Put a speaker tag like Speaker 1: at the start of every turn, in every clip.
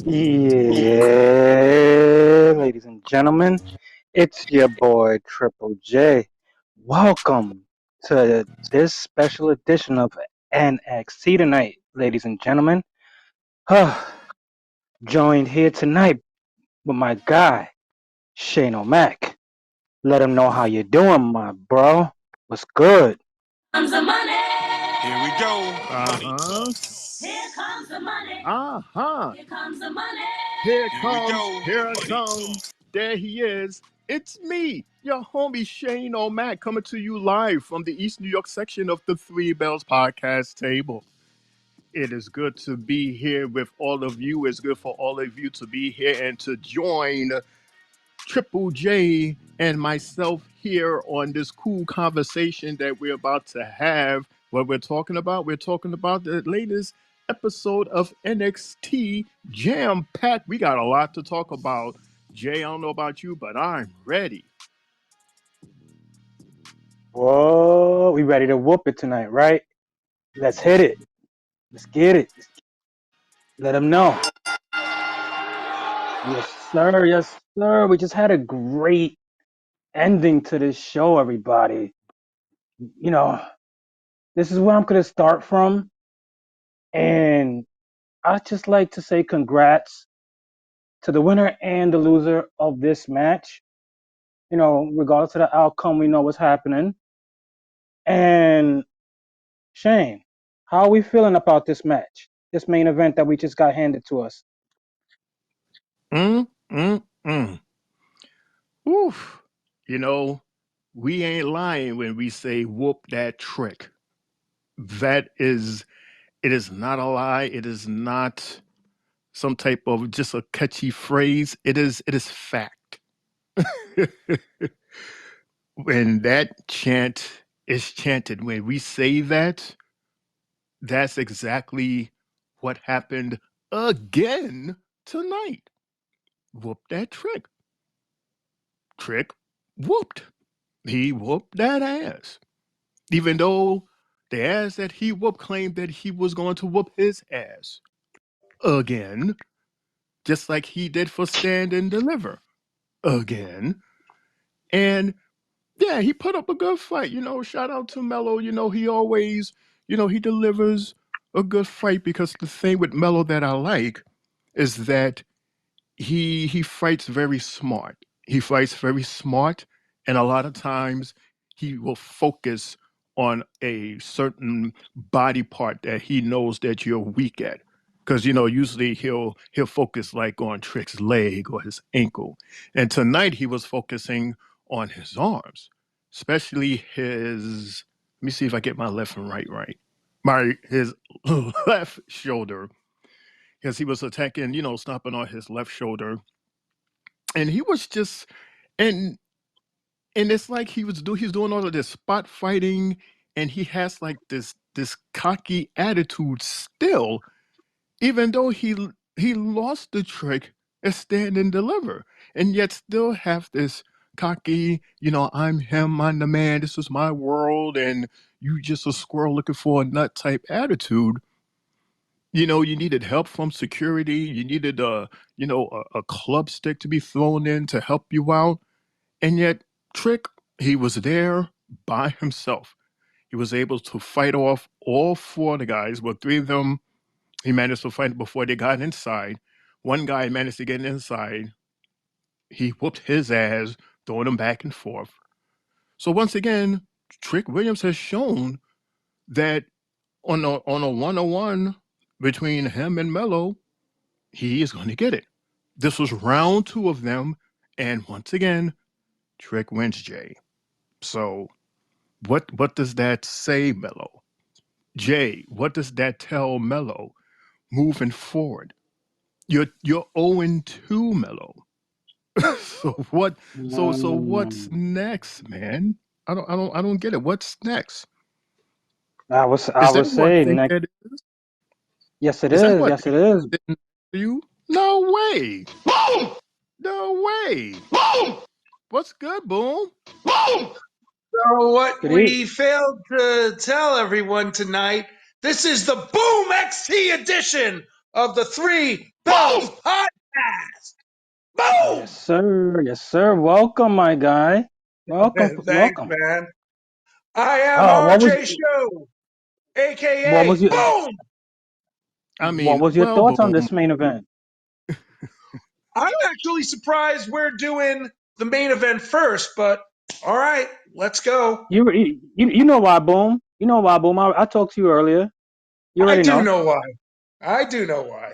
Speaker 1: Yeah, ladies and gentlemen, it's your boy Triple J. Welcome to this special edition of NXT tonight, ladies and gentlemen. Joined here tonight with my guy, Shane O'Mac. Let him know how you doing, my bro. What's good?
Speaker 2: Comes the money.
Speaker 3: Here we go.
Speaker 4: Uh-huh.
Speaker 2: Here comes the money.
Speaker 4: Uh-huh.
Speaker 2: Here comes the money.
Speaker 4: Here
Speaker 3: Here we
Speaker 4: comes,
Speaker 3: go.
Speaker 4: here it comes. There he is. It's me, your homie Shane O'Mac, coming to you live from the East New York section of the Three Bells podcast table. It is good to be here with all of you. It's good for all of you to be here and to join Triple J and myself here on this cool conversation that we're about to have. What we're talking about the latest episode of NXT Jam Packed. We got a lot to talk about. Jay, I don't know about you, but I'm ready.
Speaker 1: Whoa, we ready to whoop it tonight, right? Let's hit it. Let's get it. Let him know. Yes, sir. Yes, sir. We just had a great ending to this show, everybody. You know, this is where I'm going to start from. And I'd just like to say congrats to the winner and the loser of this match. You know, regardless of the outcome, we know what's happening. And Shane, how are we feeling about this match? This main event that we just got handed to us?
Speaker 4: Mm, mm, mm. Oof. You know, we ain't lying when we say whoop that trick. That is, it is not a lie. It is not some type of just a catchy phrase. It is fact. When that chant is chanted, when we say that, that's exactly what happened again tonight. Whoop that trick. Trick whooped. He whooped that ass. Even though the ass that he whooped claimed that he was going to whoop his ass again, just like he did for Stand and Deliver again. And yeah, he put up a good fight. Shout out to Mello. He always, he delivers a good fight because the thing with Mello that I like is that he fights very smart. He fights very smart, and a lot of times he will focus on a certain body part that he knows that you're weak at. Because usually he'll focus like on Trick's leg or his ankle, and tonight he was focusing on his arms, especially his. Let me see if I get my left and right. My his left shoulder, because he was attacking, stomping on his left shoulder, and he was just and and it's like he's doing all of this spot fighting, and he has like this cocky attitude still, even though he lost the trick at Stand and Deliver, and yet still have this cocky, I'm him, I'm the man, this is my world, and you just a squirrel looking for a nut type attitude. You needed help from security. You needed a club stick to be thrown in to help you out. And yet, Trick, he was there by himself. He was able to fight off all four of the guys. Well, three of them he managed to fight before they got inside. One guy managed to get inside. He whooped his ass, throwing him back and forth. So once again, Trick Williams has shown that on a 1-on-1 between him and Mello, he is going to get it. This was round two of them, and once again, Trick wins Jay. So what does that say, Mello? Jay, what does that tell Mello moving forward? You're 0-2, Mello. so what so what's
Speaker 1: Mm,
Speaker 4: next, man? I don't get it. What's next?
Speaker 1: I
Speaker 4: Is that
Speaker 1: would
Speaker 4: who I
Speaker 1: say
Speaker 4: think
Speaker 1: next.
Speaker 4: that is?
Speaker 1: Yes, it
Speaker 4: Is that who
Speaker 1: is.
Speaker 4: I
Speaker 1: Yes,
Speaker 4: think
Speaker 1: it is.
Speaker 4: it is to you? No way. No way. What's good, Boom?
Speaker 5: So what
Speaker 1: Good evening.
Speaker 5: we failed to tell everyone tonight, this is the Boom XT edition of the Three Bells Podcast.
Speaker 1: Yes,
Speaker 5: Boom!
Speaker 1: sir. Yes, sir. Welcome, my guy. Welcome.
Speaker 5: Thanks,
Speaker 1: Welcome.
Speaker 5: man. I am
Speaker 1: Uh, what was
Speaker 5: RJ Show,
Speaker 1: what
Speaker 5: aka
Speaker 1: was your
Speaker 5: Boom.
Speaker 4: I
Speaker 1: what
Speaker 4: mean,
Speaker 1: was your
Speaker 4: well,
Speaker 1: thoughts on
Speaker 4: boom.
Speaker 1: this main event?
Speaker 5: I'm actually surprised we're doing the main event first, but all right, let's go.
Speaker 1: You know why, Boom? You know why, Boom? I talked to you earlier. You
Speaker 5: I
Speaker 1: already
Speaker 5: do
Speaker 1: know.
Speaker 5: know why. I do know why.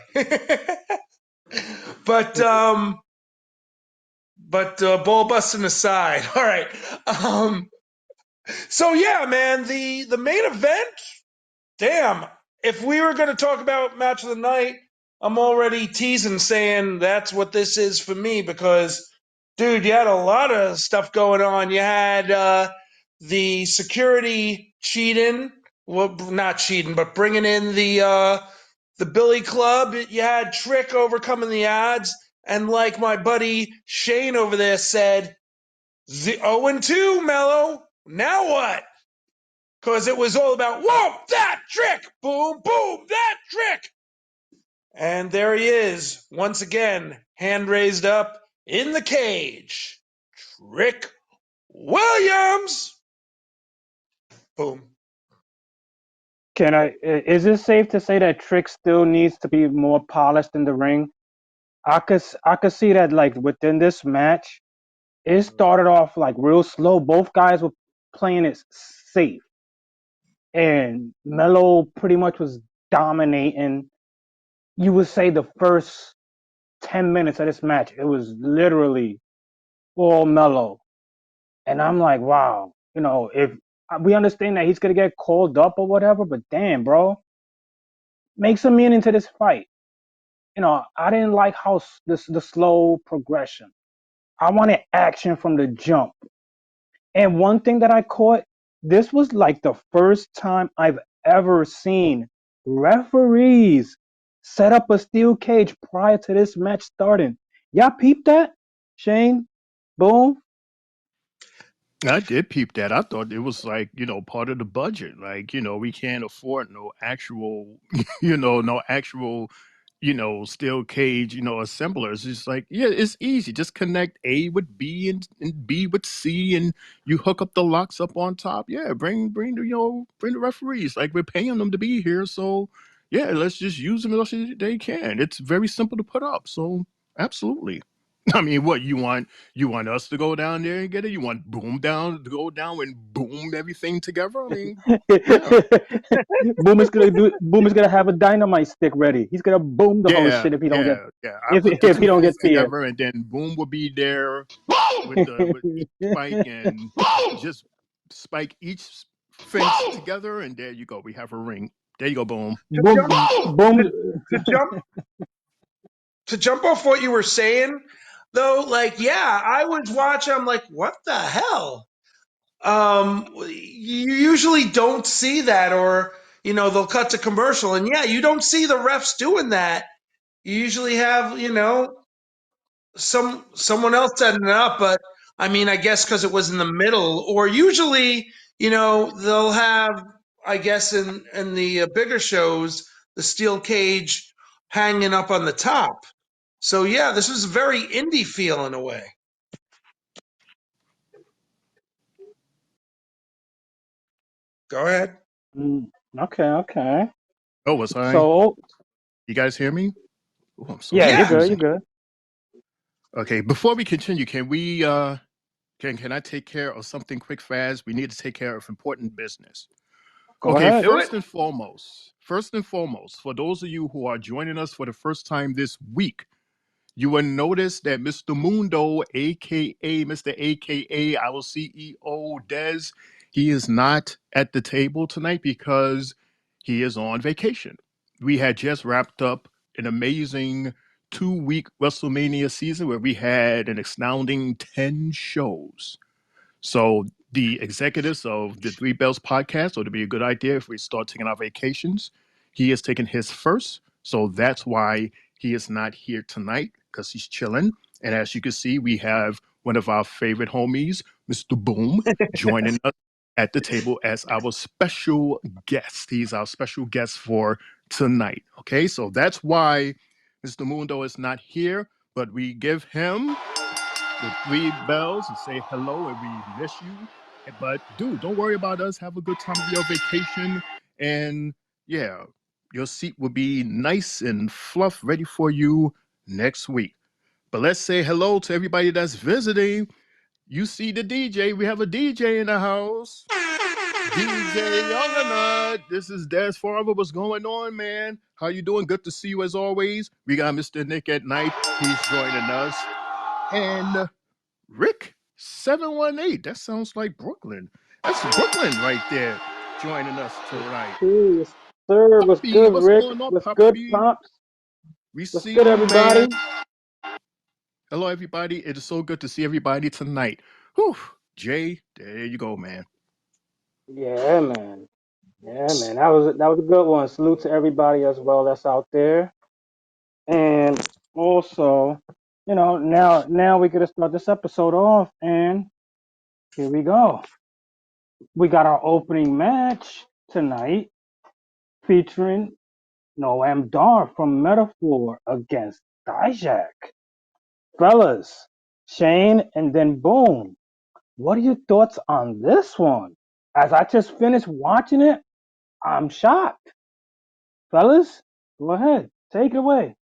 Speaker 5: but ball busting aside, all right. Um, so yeah, man, the main event. Damn, if we were going to talk about match of the night, I'm already teasing saying that's what this is for me because, dude, you had a lot of stuff going on. You had the security cheating, well, not cheating, but bringing in the Billy Club. You had Trick overcoming the odds, and like my buddy Shane over there said, 0-2, Mello. Now what? Because it was all about, whoa, that trick, boom, boom, that trick. And there he is, once again, hand raised up in the cage. Trick Williams. Boom.
Speaker 1: Is it safe to say that Trick still needs to be more polished in the ring? I could see that like within this match, it started off like real slow. Both guys were playing it safe, and Melo pretty much was dominating. You would say the first 10 minutes of this match, it was literally all Melo, and I'm like, wow, if we understand that he's gonna get called up or whatever, but damn, bro, make some meaning to this fight. I didn't like how the slow progression. I wanted action from the jump. And one thing that I caught, this was like the first time I've ever seen referees set up a steel cage prior to this match starting. Y'all peeped that? Shane? Boom?
Speaker 4: I did peep that. I thought it was like, part of the budget. Like, we can't afford no actual, no actual, steel cage, assemblers. It's like, yeah, it's easy. Just connect A with B and B with C and you hook up the locks up on top. Yeah, bring the referees. Like we're paying them to be here. So yeah, let's just use them as much as they can. It's very simple to put up. So absolutely. I mean, what you want us to go down there and get it? You want Boom down to go down and boom everything together? I mean, yeah,
Speaker 1: Boom is gonna have a dynamite stick ready. He's gonna boom the whole
Speaker 4: yeah,
Speaker 1: shit if he don't get
Speaker 4: yeah, yeah. I
Speaker 1: if
Speaker 4: put the
Speaker 1: if he
Speaker 4: two
Speaker 1: don't get
Speaker 4: fence
Speaker 1: speared.
Speaker 4: together, and then Boom will be there with each spike and just spike each fence together, and there you go. We have a ring. There you go, Boom.
Speaker 5: To jump,
Speaker 1: Boom.
Speaker 5: to, to jump, to jump off what you were saying, though, like, yeah, I was watching. I'm like, what the hell? You usually don't see that, or they'll cut to commercial, and yeah, you don't see the refs doing that. You usually have someone else setting it up, but I mean, I guess because it was in the middle, or usually they'll have, I guess in the bigger shows, the steel cage hanging up on the top. So yeah, this was a very indie feel in a way. Go ahead.
Speaker 1: Okay, okay.
Speaker 4: Oh, was I?
Speaker 1: So
Speaker 4: You guys hear me? Oh, I'm so
Speaker 1: yeah, you're
Speaker 5: Yeah,
Speaker 1: good. You're
Speaker 4: confusing.
Speaker 1: good.
Speaker 4: Okay, before we continue, can we can I take care of something quick fast? We need to take care of important business.
Speaker 1: Go
Speaker 4: Okay,
Speaker 1: ahead.
Speaker 5: do it.
Speaker 4: first and foremost, for those of you who are joining us for the first time this week, you will notice that Mr. Mundo, aka Mr. AKA our CEO Des, he is not at the table tonight because he is on vacation. We had just wrapped up an amazing 2-week WrestleMania season where we had an astounding 10 shows. So the executives of the Three Bells podcast, so it'd be a good idea if we start taking our vacations. He is taking his first, so that's why he is not here tonight because he's chilling. And as you can see, we have one of our favorite homies, Mr. Boom, joining us at the table as our special guest. He's our special guest for tonight. Okay, so that's why Mr. Mundo is not here, but we give him the 3 bells and say hello and we miss you. But dude, don't worry about us. Have a good time of your vacation. And yeah, your seat will be nice and fluff ready for you next week. But let's say hello to everybody that's visiting. You see the DJ. We have a DJ in the house. DJ Youngernut. This is Des Farber. What's going on, man? How you doing? Good to see you as always. We got Mr. Nick at Night. He's joining us. And Rick 718. That sounds like Brooklyn. That's Brooklyn right there joining us tonight.
Speaker 1: Yes, sir. What's
Speaker 4: Poppy,
Speaker 1: good,
Speaker 4: what's
Speaker 1: Rick?
Speaker 4: going on,
Speaker 1: What's good,
Speaker 4: Poppy?
Speaker 1: Pops?
Speaker 4: We
Speaker 1: What's
Speaker 4: see
Speaker 1: good,
Speaker 4: you,
Speaker 1: everybody?
Speaker 4: man. Hello, everybody. It is so good to see everybody tonight. Whew. Jay, there you go, man.
Speaker 1: Yeah, man. Yeah, man. That was a good one. Salute to everybody as well that's out there. And also, now we gotta start this episode off, and here we go. We got our opening match tonight featuring Noam Dar from Metaphor against Dijak. Fellas, Shane and then Boom. What are your thoughts on this one? As I just finished watching it, I'm shocked. Fellas, go ahead. Take it away.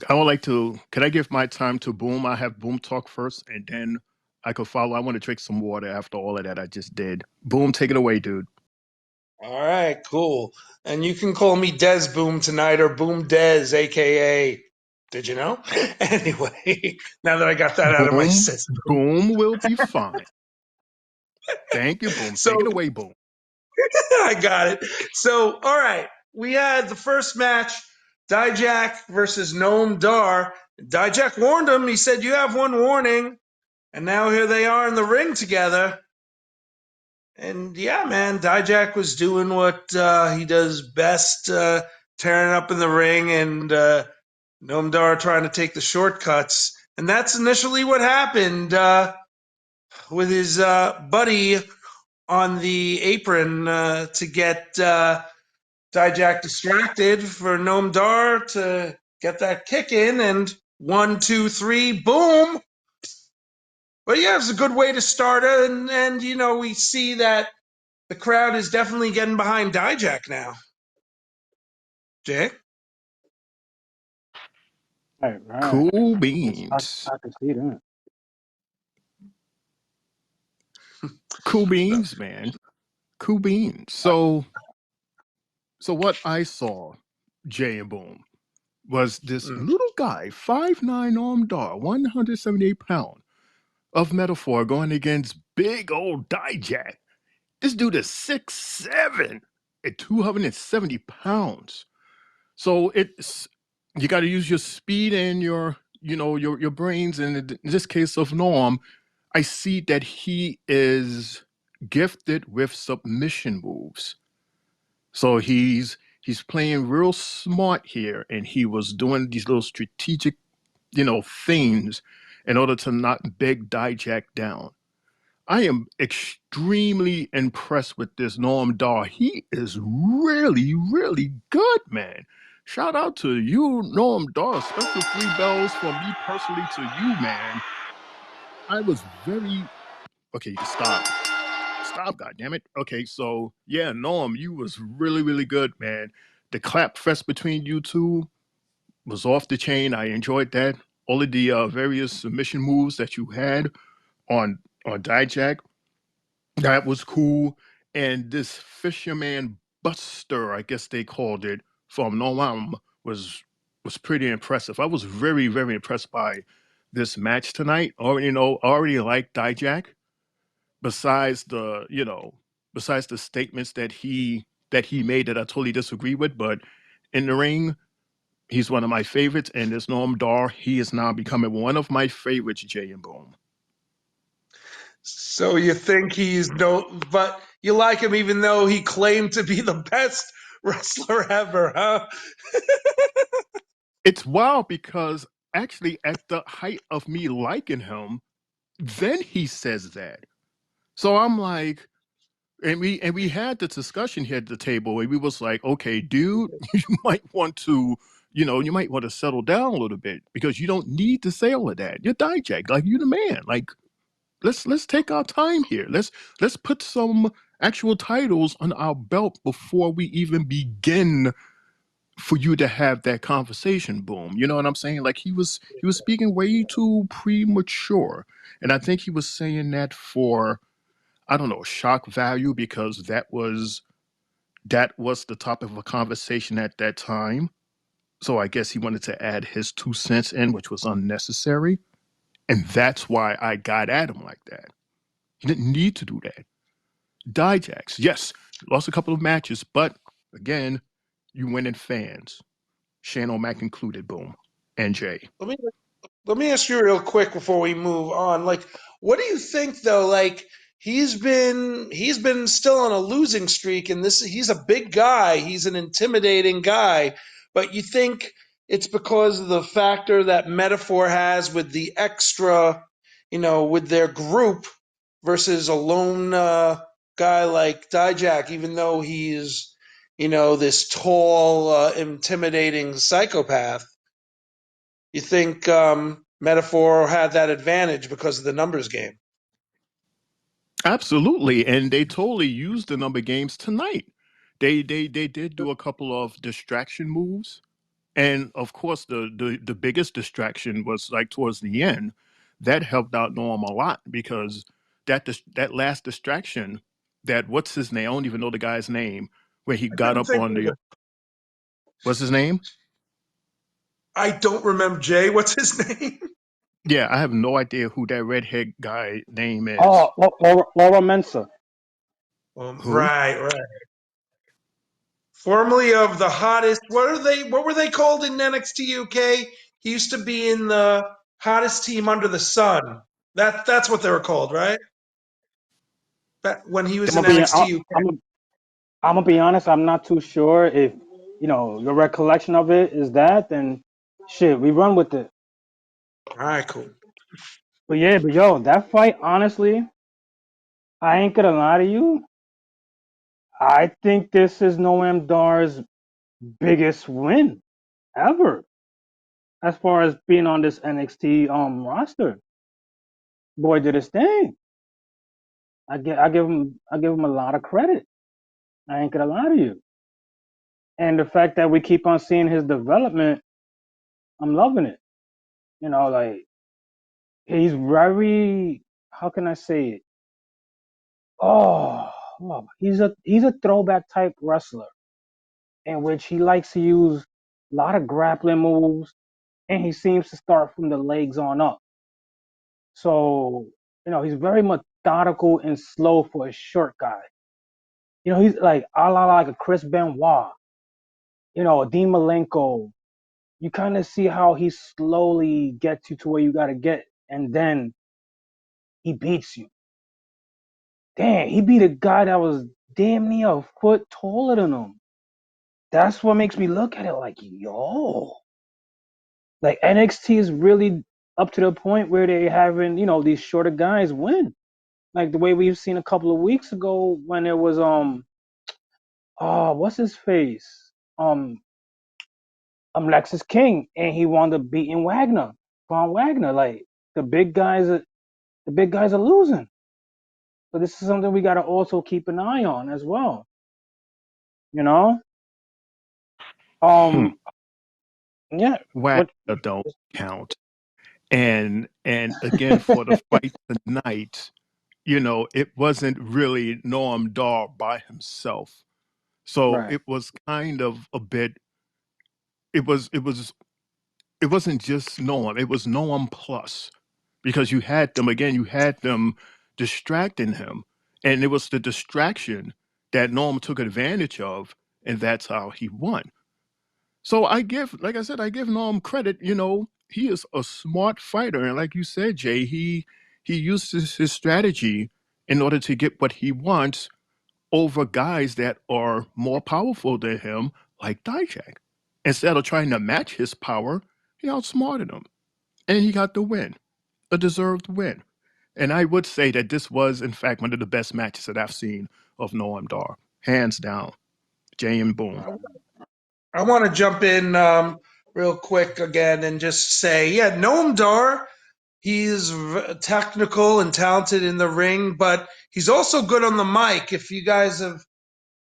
Speaker 4: I would like to, can I give my time to Boom? I have Boom talk first and then I could follow. I want to drink some water after all of that I just did. Boom, take it away, dude.
Speaker 5: All right, cool. And you can call me Des Boom tonight or Boom Des, aka. Did you know? Anyway, now that I got that out of my
Speaker 4: Boom,
Speaker 5: system.
Speaker 4: Boom will be fine. Thank you, Boom.
Speaker 5: So
Speaker 4: Take it away, Boom.
Speaker 5: I got it. So, all right. We had the first match, Dijak versus Noam Dar. Dijak warned him. He said, "You have one warning." And now here they are in the ring together. And yeah, man, Dijak was doing what he does best, tearing up in the ring, and Noam Dar trying to take the shortcuts. And that's initially what happened with his buddy on the apron to get Dijak distracted for Noam Dar to get that kick in, and 1, 2, 3, boom. But yeah, it's a good way to start it, and we see that the crowd is definitely getting behind Dijak now. Jay?
Speaker 1: Right.
Speaker 4: Cool
Speaker 1: I
Speaker 4: beans.
Speaker 1: can see that.
Speaker 4: Cool beans, man. Cool beans. So what I saw, Jay and Boom, was this
Speaker 5: Mm.
Speaker 4: little guy, 5'9" armed dog, 178 pounds of Metaphor going against big old Dijak. This dude is 6'7" at 270 pounds. So it's you got to use your speed and your brains. And in this case of Norm, I see that he is gifted with submission moves. So he's playing real smart here, and he was doing these little strategic, things in order to knock Big Dijak down. I am extremely impressed with this Norm Dar. He is really, really good, man. Shout out to you, Norm Dar. Special 3 bells from me personally to you, man. I was very okay. You can stop. Stop, goddammit. Okay, so yeah, Norm, you was really, really good, man. The clap fest between you two was off the chain. I enjoyed that. All of the various submission moves that you had on Dijak, that was cool. And this Fisherman Buster, I guess they called it, from Noam was pretty impressive. I was very, very impressed by this match tonight. Already liked Dijak. Besides besides the statements that he made that I totally disagree with, but in the ring, he's one of my favorites. And this Norm Dar, he is now becoming one of my favorites. Jay and Boom.
Speaker 5: So you think he's no, but you like him even though he claimed to be the best wrestler ever, huh?
Speaker 4: It's wild because actually, at the height of me liking him, then he says that. So I'm like, and we had the discussion here at the table where we was like, okay, dude, you might want to you might want to settle down a little bit because you don't need to say all of that. You're Dijak, like you're the man. Like let's take our time here. Let's put some actual titles on our belt before we even begin for you to have that conversation. Boom. You know what I'm saying? Like he was speaking way too premature. And I think he was saying that for, I don't know, shock value because that was the topic of a conversation at that time. So I guess he wanted to add his 2 cents in, which was unnecessary. And that's why I got at him like that. He didn't need to do that. Dijaks, yes, lost a couple of matches, but again, you win in fans. Shane O'Mac included, boom. NJ.
Speaker 5: Let me let me ask you real quick before we move on. Like, what do you think though? Like, he's been still on a losing streak, and this he's a big guy. He's an intimidating guy. But you think it's because of the factor that Metaphor has with the extra, with their group versus a lone guy like Dijak, even though he's, this tall, intimidating psychopath. You think Metaphor had that advantage because of the numbers game?
Speaker 4: Absolutely. And they totally used the number games tonight. They did do a couple of distraction moves. And of course the biggest distraction was like towards the end. That helped out Norm a lot because that last distraction, that what's his name? I don't even know the guy's name, where he
Speaker 5: I
Speaker 4: got
Speaker 5: couldn't
Speaker 4: up
Speaker 5: think
Speaker 4: on
Speaker 5: of
Speaker 4: the
Speaker 5: it.
Speaker 4: what's his name?
Speaker 5: I don't remember Jay. What's his name?
Speaker 4: Yeah, I have no idea who that redhead guy name is.
Speaker 1: Oh, Laura Mensa.
Speaker 4: Who?
Speaker 5: Right, right. Formerly of the hottest. What are they? What were they called in NXT UK? He used to be in the hottest team under the sun. That's what they were called, right? When he was
Speaker 1: I'm
Speaker 5: in
Speaker 1: gonna be
Speaker 5: NXT UK.
Speaker 1: I'm gonna be honest. I'm not too sure if your recollection of it is that. Then shit, we run with it.
Speaker 5: All right, cool.
Speaker 1: But yeah, but yo, that fight, honestly, I ain't gonna lie to you. I think this is Noam Dar's biggest win ever as far as being on this NXT roster. Boy did his thing. I give him a lot of credit. I ain't gonna lie to you. And the fact that we keep on seeing his development, I'm loving it. Like he's very, how can I say it? Oh, he's a throwback type wrestler in which he likes to use a lot of grappling moves, and he seems to start from the legs on up. So he's very methodical and slow for a short guy. He's like a la like a Chris Benoit, a Dean Malenko. You kind of see how he slowly gets you to where you got to get, and then he beats you. Damn, he beat a guy that was damn near a foot taller than him. That's what makes me look at it like, yo, like NXT is really up to the point where they having these shorter guys win, like the way we've seen a couple of weeks ago when it was oh, what's his face, um Lexus King, and he wound up beating Von Wagner. Like the big guys are losing. So this is something we got to also keep an eye on as well. You know,
Speaker 4: Hmm.
Speaker 1: um, yeah.
Speaker 4: Wagner
Speaker 1: What?
Speaker 4: don't count. And again for the fight tonight, it wasn't really Noam Dar by himself. So
Speaker 1: Right.
Speaker 4: it was kind of a bit it wasn't just Noam, it was Noam plus because you had them distracting him. And it was the distraction that Noam took advantage of, and that's how he won. So like I said, I give Norm credit. He is a smart fighter, and like you said, Jay, he uses his strategy in order to get what he wants over guys that are more powerful than him, like Dijak. Instead of trying to match his power, he outsmarted him, and he got the win, a deserved win. And I would say that this was, in fact, one of the best matches that I've seen of Noam Dar, hands down. Jay and Boom.
Speaker 5: I want to jump in real quick again and just say, yeah, Noam Dar, he's technical and talented in the ring, but he's also good on the mic. If you guys have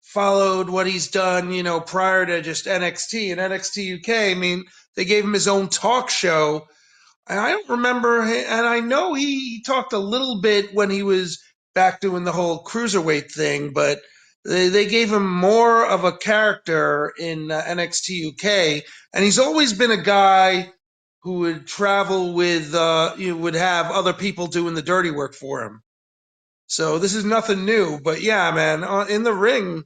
Speaker 5: followed what he's done, prior to just NXT and NXT UK, I mean, they gave him his own talk show. And I don't remember, and I know he talked a little bit when he was back doing the whole cruiserweight thing, but they gave him more of a character in NXT UK, and he's always been a guy who would travel with, would have other people doing the dirty work for him. So this is nothing new, but yeah, man, in the ring,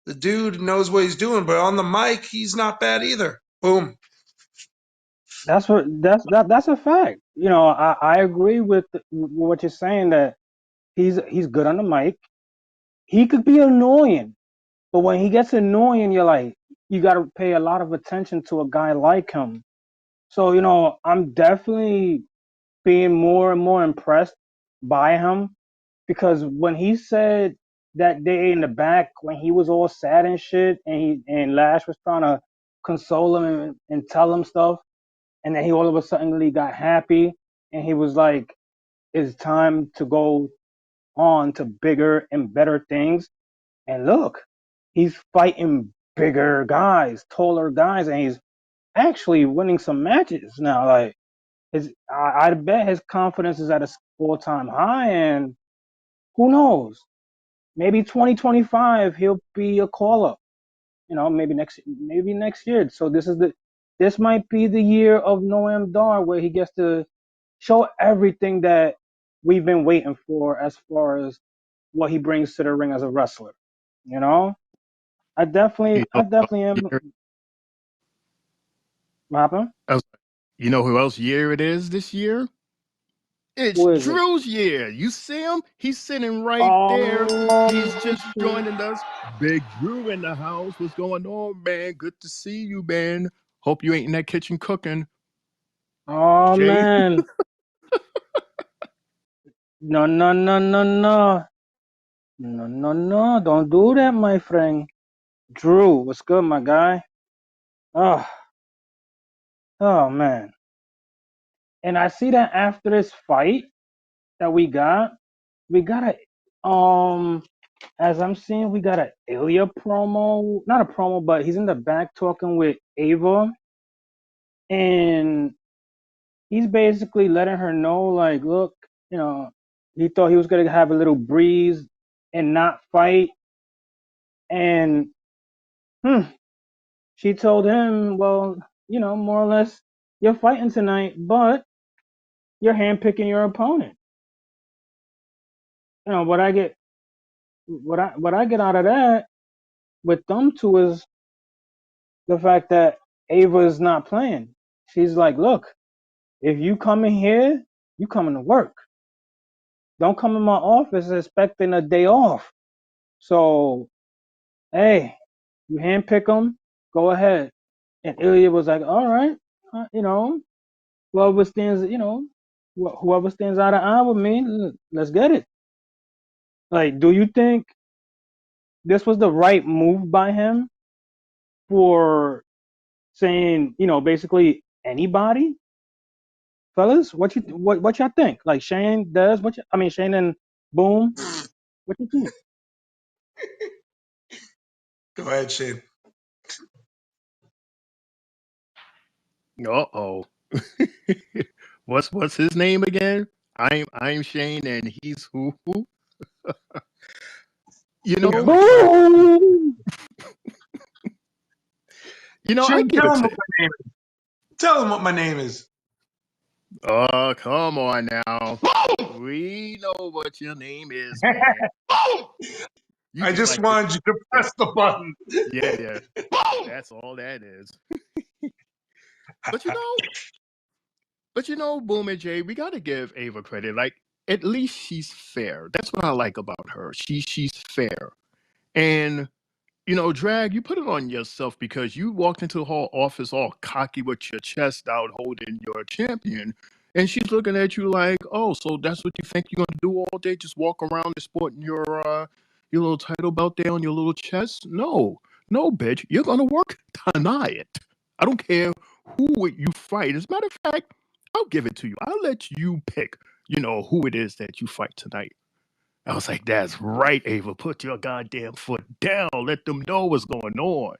Speaker 5: the dude knows what he's doing, but on the mic, he's not bad either. Boom.
Speaker 1: That's a fact. I agree with what you're saying, that he's good on the mic. He could be annoying, but when he gets annoying, you're like, you got to pay a lot of attention to a guy like him. So, I'm definitely being more and more impressed by him, because when he said that day in the back, when he was all sad and shit, and Lash was trying to console him and tell him stuff, and then he all of a sudden he got happy, and he was like, it's time to go on to bigger and better things. And look, he's fighting bigger guys, taller guys, and he's actually winning some matches now. Like, I bet his confidence is at a all-time high, and who knows? Maybe 2025 he'll be a call-up. Maybe next year. So this might be the year of Noam Dar, where he gets to show everything that we've been waiting for, as far as what he brings to the ring as a wrestler. You know, I definitely,
Speaker 4: You
Speaker 1: I
Speaker 4: know,
Speaker 1: definitely am.
Speaker 4: year,
Speaker 1: What happened?
Speaker 4: I was- you know who else year it is this year? It's
Speaker 1: Who is it?
Speaker 4: Drew's year. You see him? He's sitting right there. He's
Speaker 1: Oh
Speaker 4: just
Speaker 1: shit!
Speaker 4: joining us. Big Drew in the house. What's going on, man? Good to see you, man. Hope you ain't in that kitchen cooking.
Speaker 1: Oh
Speaker 4: Jay?
Speaker 1: man! No, no, no, no, no, no, no, no! Don't do that, my friend. Drew, what's good, my guy? Oh, oh man! And I see that after this fight that we got as I'm seeing, we got a Ilya promo, not a promo, but he's in the back talking with Ava, and he's basically letting her know, like, look, he thought he was gonna have a little breeze and not fight, and she told him, well, more or less, you're fighting tonight, but you're handpicking your opponent. What I get, what I get out of that with them two is the fact that Ava's not playing. She's like, look, if you come in here, you coming to work. Don't come in my office expecting a day off. So, hey, you handpick them, go ahead. And Ilya was like, all right, whoever stands, whoever stands eye to eye with me, let's get it. Like, do you think this was the right move by him for saying, basically anybody? Fellas, what y'all think? Like Shane does Shane and Boom, what you think?
Speaker 5: Go ahead, Shane.
Speaker 4: Uh-oh. What's his name again? I'm Shane and he's who? You
Speaker 5: Yeah.
Speaker 4: know, I
Speaker 1: Boom!
Speaker 4: I
Speaker 5: Shane,
Speaker 4: give it to
Speaker 5: tell him what my name is.
Speaker 4: Oh, come on now. We know what your name is, man. You
Speaker 5: I
Speaker 4: just
Speaker 5: just
Speaker 4: like to,
Speaker 5: wanted you to
Speaker 4: yeah,
Speaker 5: press the button.
Speaker 4: yeah. That's all that is. But Boom and Jay, we gotta give Ava credit. Like, at least she's fair. That's what I like about her. She's fair. And Drag, you put it on yourself because you walked into the hall office all cocky with your chest out holding your champion. And she's looking at you like, oh, so that's what you think you're going to do all day? Just walk around and sporting your little title belt there on your little chest? No, bitch. You're going to work tonight. I don't care who would you fight? As a matter of fact, I'll give it to you. I'll let you pick, who it is that you fight tonight. I was like, that's right, Ava. Put your goddamn foot down. Let them know what's going on.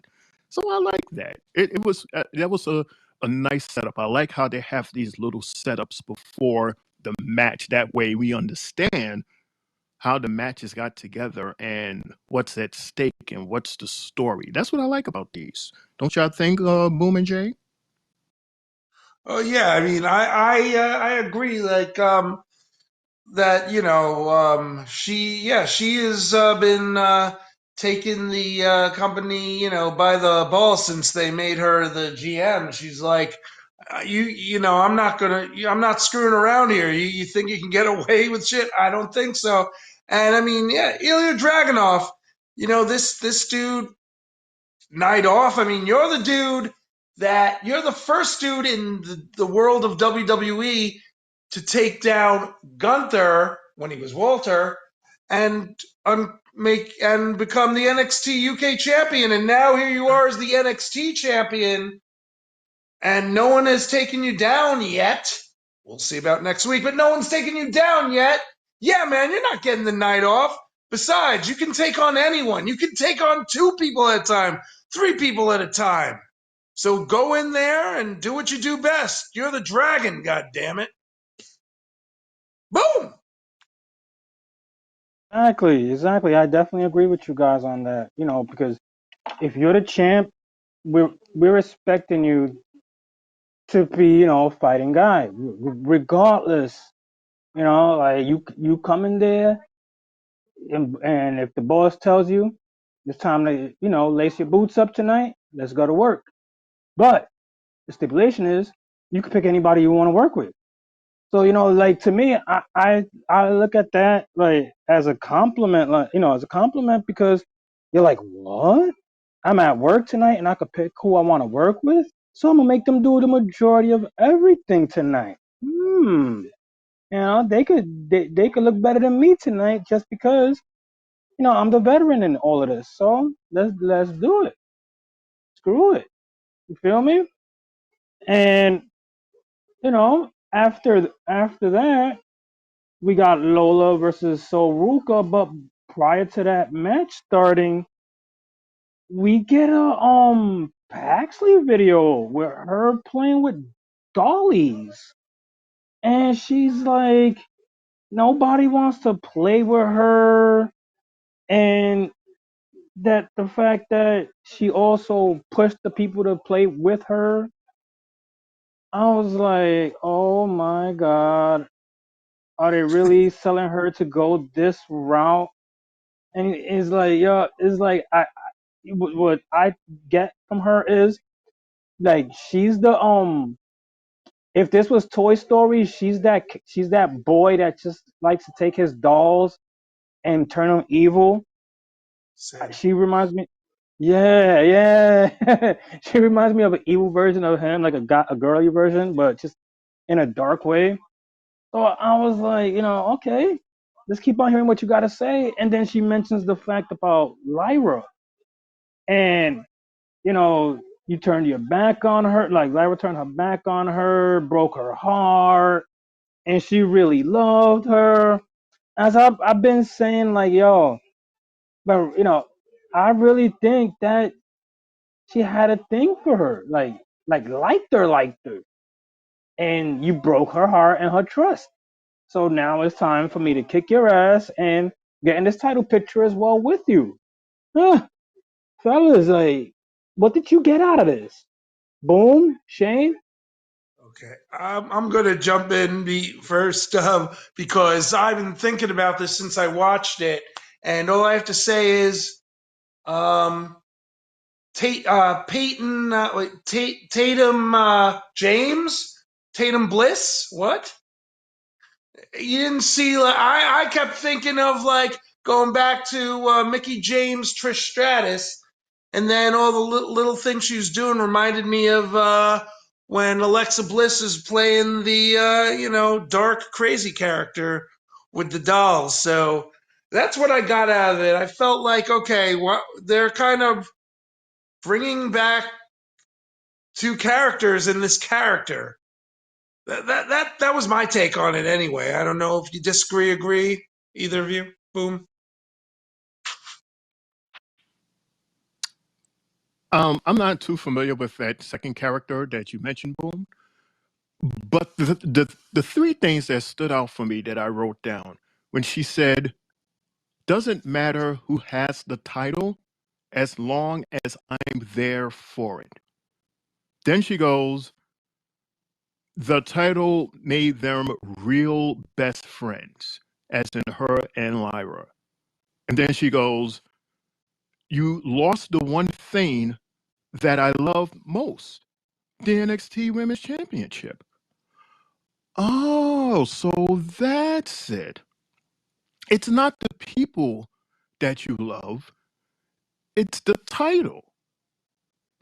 Speaker 4: So I like that. It was that was a nice setup. I like how they have these little setups before the match. That way we understand how the matches got together and what's at stake and what's the story. That's what I like about these. Don't y'all think, Boom and Jay?
Speaker 5: Oh yeah, I mean, I agree. Like, that she has been taking the company by the ball since they made her the GM. She's like, I'm not screwing around here. You think you can get away with shit? I don't think so. And I mean, yeah, Ilya Dragunov, this dude, night off. I mean, you're the first dude in the world of WWE to take down Gunther when he was Walter and make and become the NXT UK champion. And now here you are as the NXT champion, and no one has taken you down yet. We'll see about next week, but no one's taken you down yet. Yeah, man, you're not getting the night off. Besides, you can take on anyone. You can take on two people at a time, three people at a time. So go in there and do what you do best. You're the dragon, God damn it! Boom!
Speaker 1: Exactly. I definitely agree with you guys on that. Because if you're the champ, we're expecting you to be, fighting guy, regardless. Like you come in there, and if the boss tells you it's time to, lace your boots up tonight, let's go to work. But the stipulation is you can pick anybody you want to work with. So, like to me, I look at that like as a compliment, like, as a compliment because you're like, what? I'm at work tonight and I could pick who I want to work with. So I'm gonna make them do the majority of everything tonight. They could look better than me tonight just because, I'm the veteran in all of this. So let's do it. Screw it. You feel me? And, after that, we got Lola versus Soruka, but prior to that match starting, we get a Paxley video with her playing with dollies. And she's like, nobody wants to play with her. And that the fact that she also pushed the people to play with her, I was like, oh my God, are they really selling her to go this route? And it's like, yo, it's like what I get from her is like she's the if this was Toy Story, she's that boy that just likes to take his dolls and turn them evil.
Speaker 5: Same.
Speaker 1: She reminds me, yeah, yeah. She reminds me of an evil version of him, like a girly version, but just in a dark way. So I was like, okay, let's keep on hearing what you got to say. And then she mentions the fact about Lyra, and you turned your back on her, like Lyra turned her back on her, broke her heart, and she really loved her. As I've been saying, like, yo, but I really think that she had a thing for her, like liked her, and you broke her heart and her trust. So now it's time for me to kick your ass and get in this title picture as well with you. Huh, fellas, like, what did you get out of this? Boom, Shane?
Speaker 5: Okay, I'm going to jump in first because I've been thinking about this since I watched it, and all I have to say is, um, Peyton, Tatum James, Tatum Bliss. What? You didn't see? Like, I kept thinking of like going back to Mickey James, Trish Stratus, and then all the little things she was doing reminded me of when Alexa Bliss is playing the dark crazy character with the dolls. So that's what I got out of it. I felt like, okay, they're kind of bringing back two characters in this character. That was my take on it anyway. I don't know if you disagree, agree, either of you. Boom.
Speaker 4: I'm not too familiar with that second character that you mentioned, Boom. But the three things that stood out for me that I wrote down when she said, "Doesn't matter who has the title, as long as I'm there for it." Then she goes, "The title made them real best friends," as in her and Lyra. And then she goes, "You lost the one thing that I love most, the NXT Women's Championship." Oh, so that's it. It's not the people that you love, it's the title.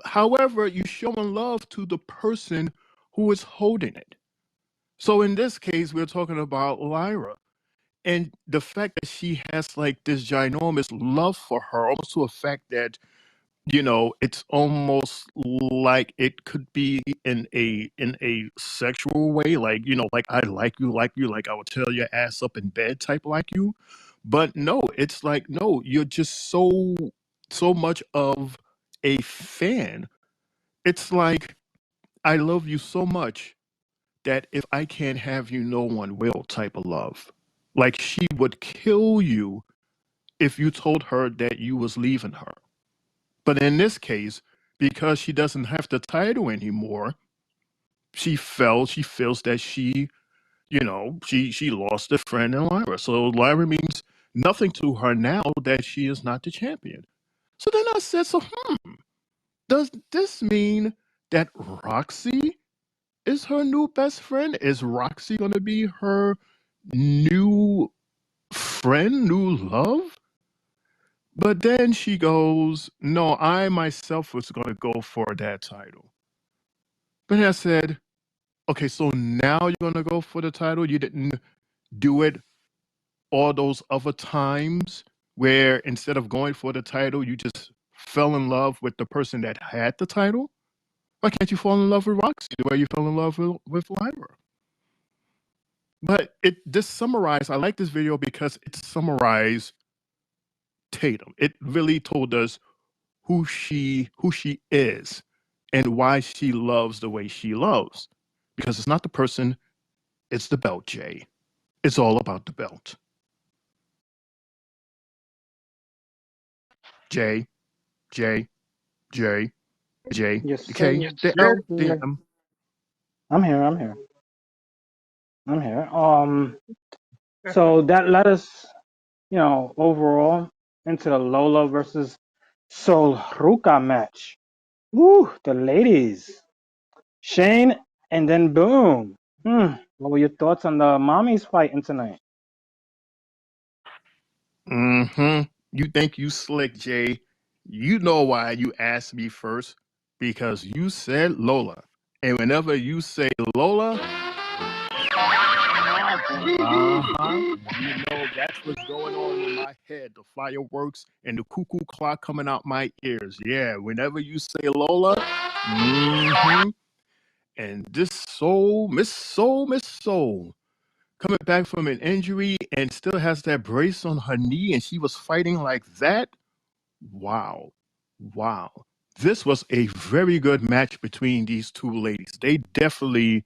Speaker 4: However, you showing love to the person who is holding it. So in this case, we're talking about Lyra. And the fact that she has like this ginormous love for her, almost to a fact that it's almost like it could be in a sexual way, like like I like you, like I would tear your ass up in bed type like you. But no, it's like, no, you're just so much of a fan. It's like, I love you so much that if I can't have you, no one will type of love. Like she would kill you if you told her that you was leaving her. But in this case, because she doesn't have the title anymore, she feels that she lost a friend in Lyra. So Lyra means nothing to her now that she is not the champion. So then I said, so does this mean that Roxy is her new best friend? Is Roxy gonna be her new friend, new love? But then she goes, "No, I myself was gonna go for that title." But I said, "Okay, so now you're gonna go for the title? You didn't do it all those other times where instead of going for the title, you just fell in love with the person that had the title? Why can't you fall in love with Roxy the way you fell in love with Lyra?" But this summarized, I like this video because it summarized Tatum. It really told us who she is and why she loves the way she loves. Because it's not the person, it's the belt, Jay. It's all about the belt. Jay, Jay, Jay, Jay,
Speaker 1: Yes, sir.
Speaker 4: K,
Speaker 1: Yes,
Speaker 4: the
Speaker 1: sir.
Speaker 4: L, the M.
Speaker 1: I'm here. I'm here. I'm here. So that led us, overall into the Lola versus Sol Ruka match. Woo, the ladies. Shane and then boom. What were your thoughts on the mommies fighting tonight?
Speaker 4: Mm-hmm. You think you slick, Jay. You know why you asked me first. Because you said Lola. And whenever you say Lola, uh-huh. You know that's what's going on in my head. The fireworks and the cuckoo clock coming out my ears. Yeah, whenever you say Lola, and this Miss Soul, coming back from an injury and still has that brace on her knee, and she was fighting like that. Wow. Wow. This was a very good match between these two ladies. They definitely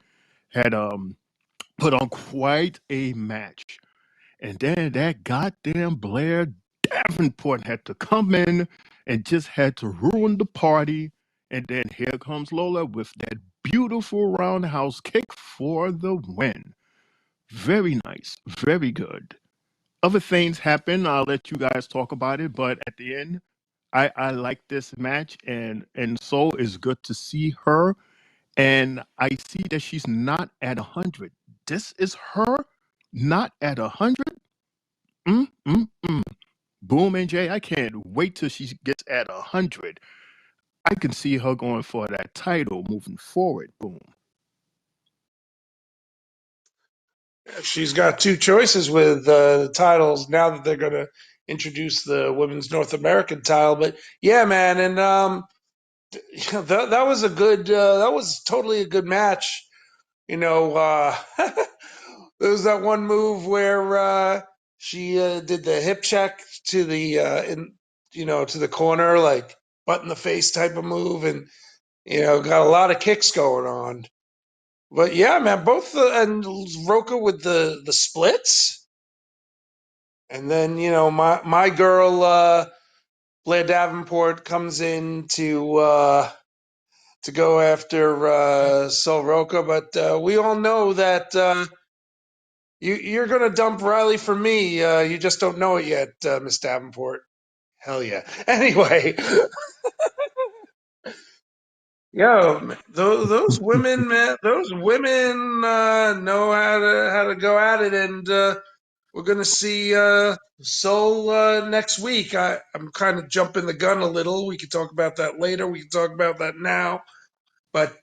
Speaker 4: had put on quite a match. And then that goddamn Blair Davenport had to come in and just had to ruin the party. And then here comes Lola with that beautiful roundhouse kick for the win. Very nice. Very good. Other things happen. I'll let you guys talk about it. But at the end, I like this match, and so it's good to see her. And I see that she's not at 100. This is her not at 100. Mm, mm, mm. Boom and Jay, I can't wait till she gets at 100. I can see her going for that title moving forward. Boom.
Speaker 5: She's got two choices with titles now that they're going to introduce the Women's North American title. But yeah, man, and that was a good. That was totally a good match. You know, there was that one move where she did the hip check to the to the corner, like butt in the face type of move, and got a lot of kicks going on. But yeah, man, both and Roka with the splits, and then my girl Blair Davenport comes in to go after Sol Roka, but we all know that you're going to dump Riley for me. You just don't know it yet, Miss Davenport. Hell yeah. Anyway, yo, those women, man, those women know how to go at it, and we're gonna see Soul next week. I'm kind of jumping the gun a little. We can talk about that later. We can talk about that now. But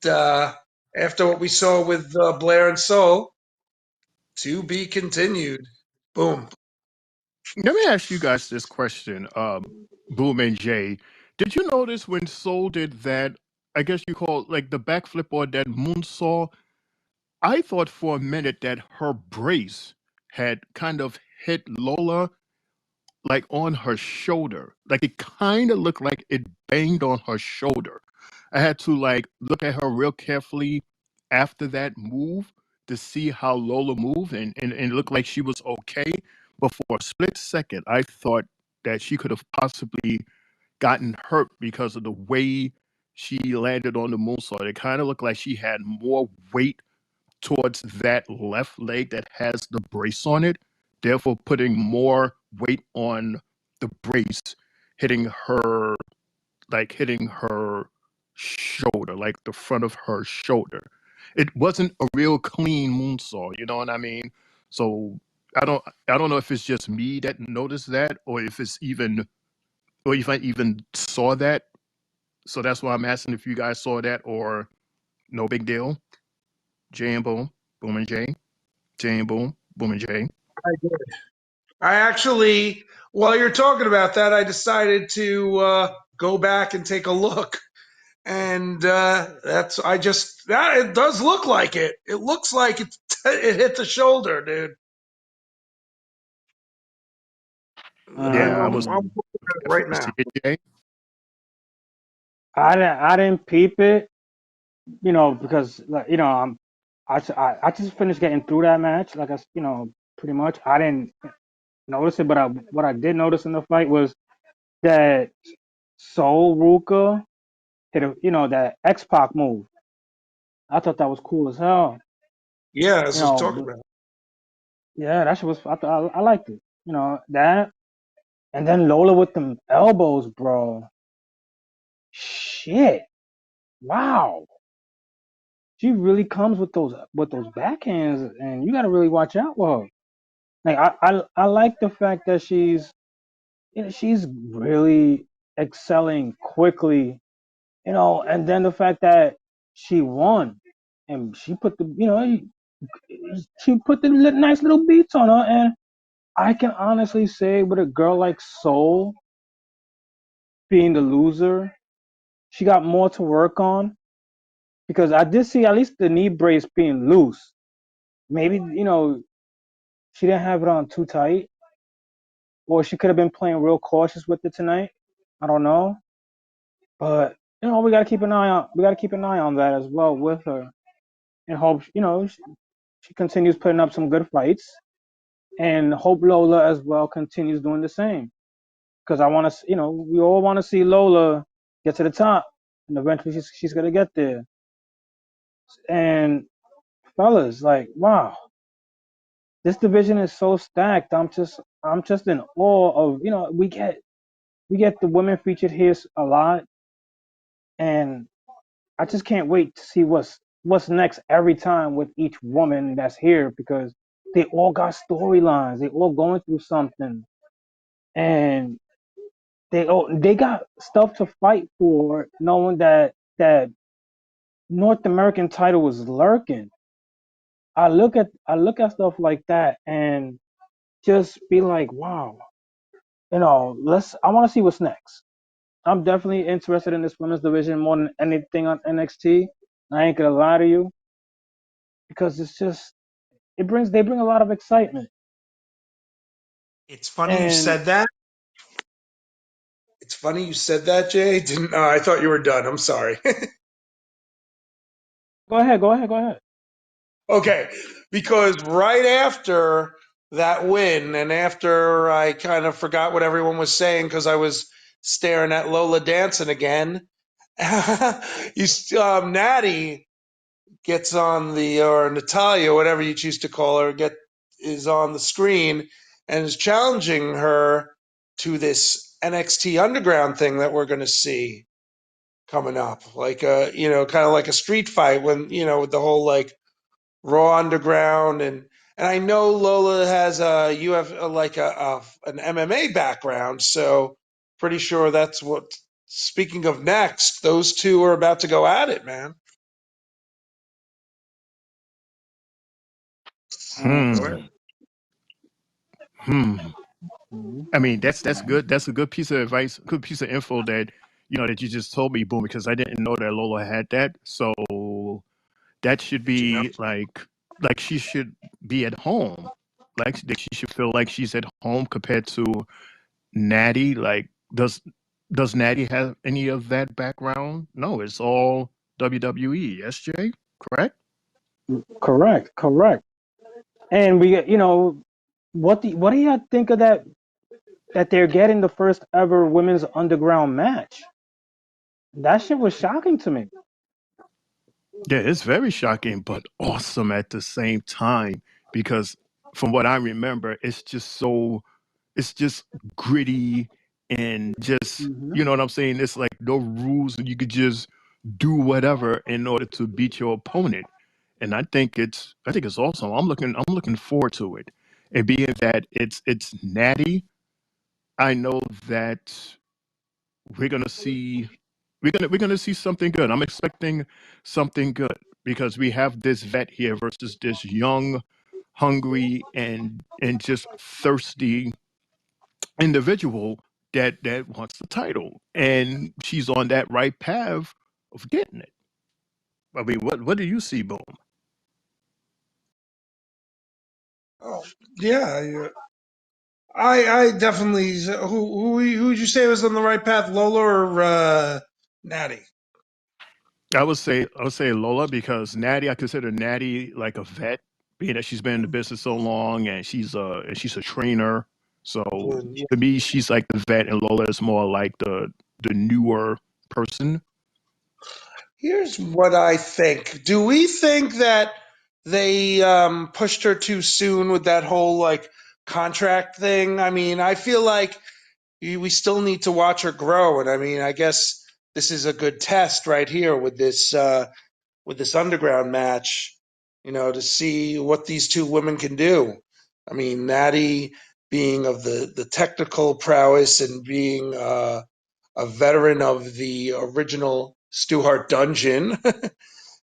Speaker 5: after what we saw with Blair and Soul, to be continued. Boom.
Speaker 4: Let me ask you guys this question, Boom and Jay. Did you notice when Soul did that? I guess you call it like the backflip or that moonsault. I thought for a minute that her brace had kind of hit Lola like on her shoulder. Like it kind of looked like it banged on her shoulder. I had to like look at her real carefully after that move to see how Lola moved and it looked like she was okay. But for a split second, I thought that she could have possibly gotten hurt because of the way she landed on the moonsault. It kind of looked like she had more weight towards that left leg that has the brace on it, therefore putting more weight on the brace, hitting her hitting her shoulder, like the front of her shoulder. It wasn't a real clean moonsault, you know what I mean? So I don't know if it's just me that noticed that or if it's even or if I even saw that. So that's why I'm asking if you guys saw that or no big deal. J and Boom, Boom and J. Jay and Boom, Boom and Jay.
Speaker 5: I did. I actually, while you're talking about that, I decided to go back and take a look. And it does look like it. It looks like it hit the shoulder, dude.
Speaker 4: Yeah, I was
Speaker 5: I'm
Speaker 1: Um,
Speaker 5: looking at it
Speaker 4: that's
Speaker 5: right
Speaker 4: what you see
Speaker 5: now.
Speaker 4: it, Jay.
Speaker 1: I didn't peep it, because like I just finished getting through that match. Like pretty much I didn't notice it, but what I did notice in the fight was that Soul Ruka hit that X Pac move. I thought that was cool as hell.
Speaker 5: Yeah,
Speaker 1: You
Speaker 5: that's what I'm
Speaker 1: know,
Speaker 5: talking
Speaker 1: but
Speaker 5: about.
Speaker 1: yeah, that shit was. I liked it. That, and then Lola with them elbows, bro. Shit, wow. She really comes with those backhands, and you got to really watch out with her. Like I like the fact that she's really excelling quickly, and then the fact that she won, and she put the nice little beats on her, and I can honestly say with a girl like Soul being the loser, she got more to work on because I did see at least the knee brace being loose. Maybe she didn't have it on too tight, or she could have been playing real cautious with it tonight. I don't know, but we gotta keep an eye on that as well with her, and hope she continues putting up some good fights, and hope Lola as well continues doing the same. Because I want to, we all want to see Lola get to the top, and eventually she's gonna get there. And fellas, like, wow, this division is so stacked. I'm just in awe of we get the women featured here a lot, and I just can't wait to see what's next every time with each woman that's here because they all got storylines. They all going through something, and they got stuff to fight for, knowing that North American title was lurking. I look at stuff like that and just be like, wow, I want to see what's next. I'm definitely interested in this women's division more than anything on NXT. I ain't gonna lie to you because it's just they bring a lot of excitement.
Speaker 5: It's funny you
Speaker 1: And
Speaker 5: said that. It's funny you said that, Jay. Didn't I thought you were done. I'm sorry.
Speaker 1: go ahead.
Speaker 5: Okay, because right after that win, and after I kind of forgot what everyone was saying because I was staring at Lola dancing again, Natty gets on the or Natalia, whatever you choose to call her, is on the screen and is challenging her to this NXT Underground thing that we're going to see coming up, like kind of like a street fight when with the whole like Raw Underground and I know Lola has like an MMA background, so pretty sure that's what. Speaking of next, those two are about to go at it, man. Go
Speaker 1: Mhm.
Speaker 5: ahead.
Speaker 4: Hmm. Hmm.
Speaker 1: Mhm.
Speaker 4: I mean, that's good. That's a good piece of advice, good piece of info that that you just told me, boom, because I didn't know that Lola had that. So that should
Speaker 5: Good to know.
Speaker 4: be like she should be at home. Like she should feel like she's at home compared to Natty. Like does Natty have any of that background? No, it's all WWE. SJ, correct?
Speaker 1: Correct. And we get, what do you think of that they're getting the first ever women's underground match? That shit was shocking to me.
Speaker 4: Yeah, it's very shocking, but awesome at the same time because from what I remember, it's just gritty and just
Speaker 1: Hmm.
Speaker 4: you know what I'm saying. It's like no rules, and you could just do whatever in order to beat your opponent. And I think it's awesome. I'm looking forward to it. And being that it's natty, I know that we're gonna see we're gonna see something good. I'm expecting something good because we have this vet here versus this young, hungry, and just thirsty individual that wants the title, and she's on that right path of getting it. I mean, what do you see, Boom?
Speaker 5: Oh, yeah. I definitely. Who would you say was on the right path, Lola or Natty?
Speaker 4: I would say Lola because Natty, I consider Natty like a vet, being that she's been in the business so long and she's a trainer. So
Speaker 5: Yeah.
Speaker 4: to me, she's like the vet, and Lola is more like the newer person.
Speaker 5: Here's what I think. Do we think that they pushed her too soon with that whole like contract thing? I mean, I feel like we still need to watch her grow, and I mean, I guess this is a good test right here with this underground match, to see what these two women can do. I mean, Natty being of the technical prowess and being a veteran of the original Stu Hart Dungeon.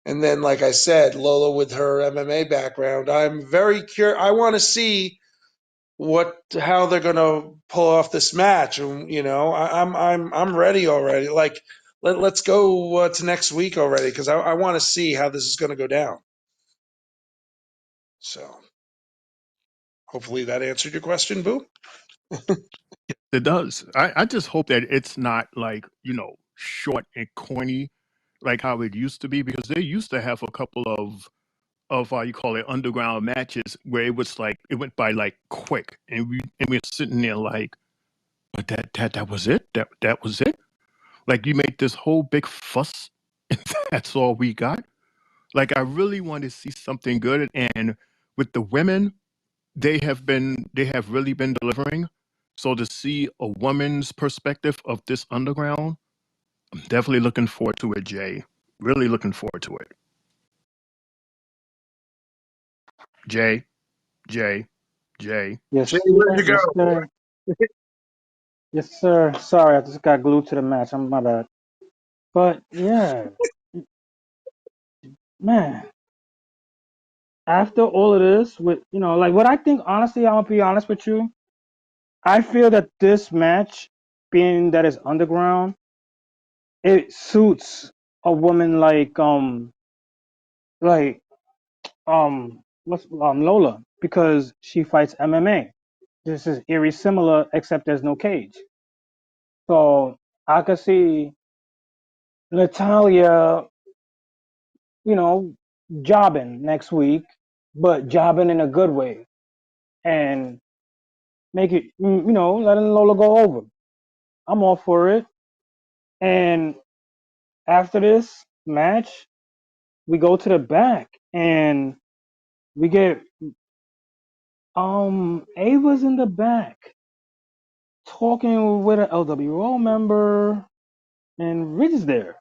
Speaker 5: And then, like I said, Lola with her MMA background. I'm very curious. I want to see how they're going to pull off this match. And I'm ready already. Like let's go to next week already because I want to see how this is going to go down. So hopefully that answered your question, Boo.
Speaker 4: It does. I just hope that it's not like short and corny like how it used to be because they used to have a couple of you call it underground matches where it was like it went by like quick and we're sitting there like but that was it that was it. Like you made this whole big fuss, and that's all we got. Like I really want to see something good, and with the women, they have really been delivering. So to see a woman's perspective of this underground, I'm definitely looking forward to it, Jay. Really looking forward to it, Jay, Jay, Jay.
Speaker 5: Jay,
Speaker 1: Yes,
Speaker 5: where'd
Speaker 1: sir.
Speaker 5: you
Speaker 1: Yes,
Speaker 5: go?
Speaker 1: sir. Yes, sir. Sorry, I just got glued to the match. I'm my bad. But yeah, man. After all of this, with like what I think, honestly, I'm gonna be honest with you. I feel that this match, being that it's underground. it suits a woman like what's Lola, because she fights MMA. This is eerie similar, except there's no cage. So I could see Natalia, you know, jobbing next week, but jobbing in a good way, and make it, letting Lola go over. I'm all for it. And after this match, we go to the back and we get Ava's in the back talking with an LWO member, and Ridge is there.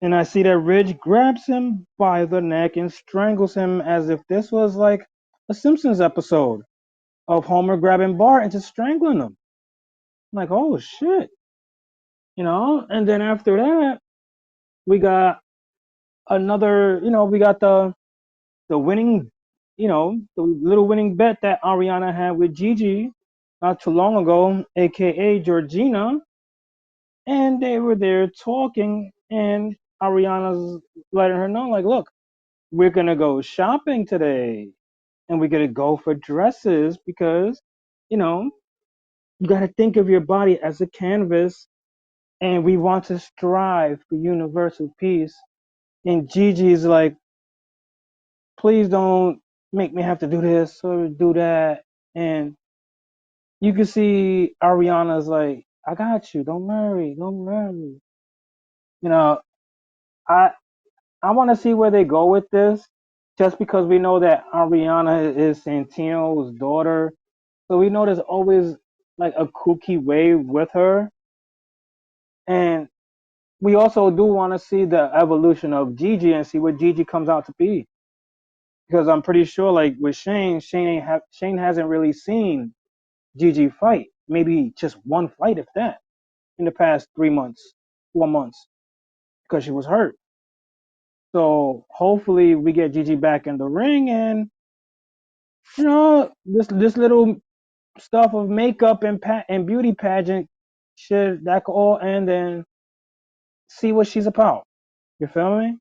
Speaker 1: And I see that Ridge grabs him by the neck and strangles him as if this was like a Simpsons episode of Homer grabbing Bart and just strangling him. I'm like, oh shit. And then after that, we got another, we got the winning, the little winning bet that Ariana had with Gigi not too long ago, aka Georgina, and they were there talking, and Ariana's letting her know, like, look, we're gonna go shopping today, and we're gonna go for dresses because, you know, you gotta think of your body as a canvas, and we want to strive for universal peace. And Gigi's like, please don't make me have to do this or do that. And you can see Ariana's like, I got you. Don't worry. Don't worry. You know, I I want to see where they go with this, just because we know that Ariana is Santino's daughter. So we know there's always like a kooky way with her. And we also do want to see the evolution of Gigi and see what Gigi comes out to be. Because I'm pretty sure, like with Shane, Shane hasn't really seen Gigi fight. Maybe just one fight, if that, in the past 3 months, 4 months, because she was hurt. So hopefully we get Gigi back in the ring, and this little stuff of makeup and beauty pageant should that could all end and see what she's about. You feel me?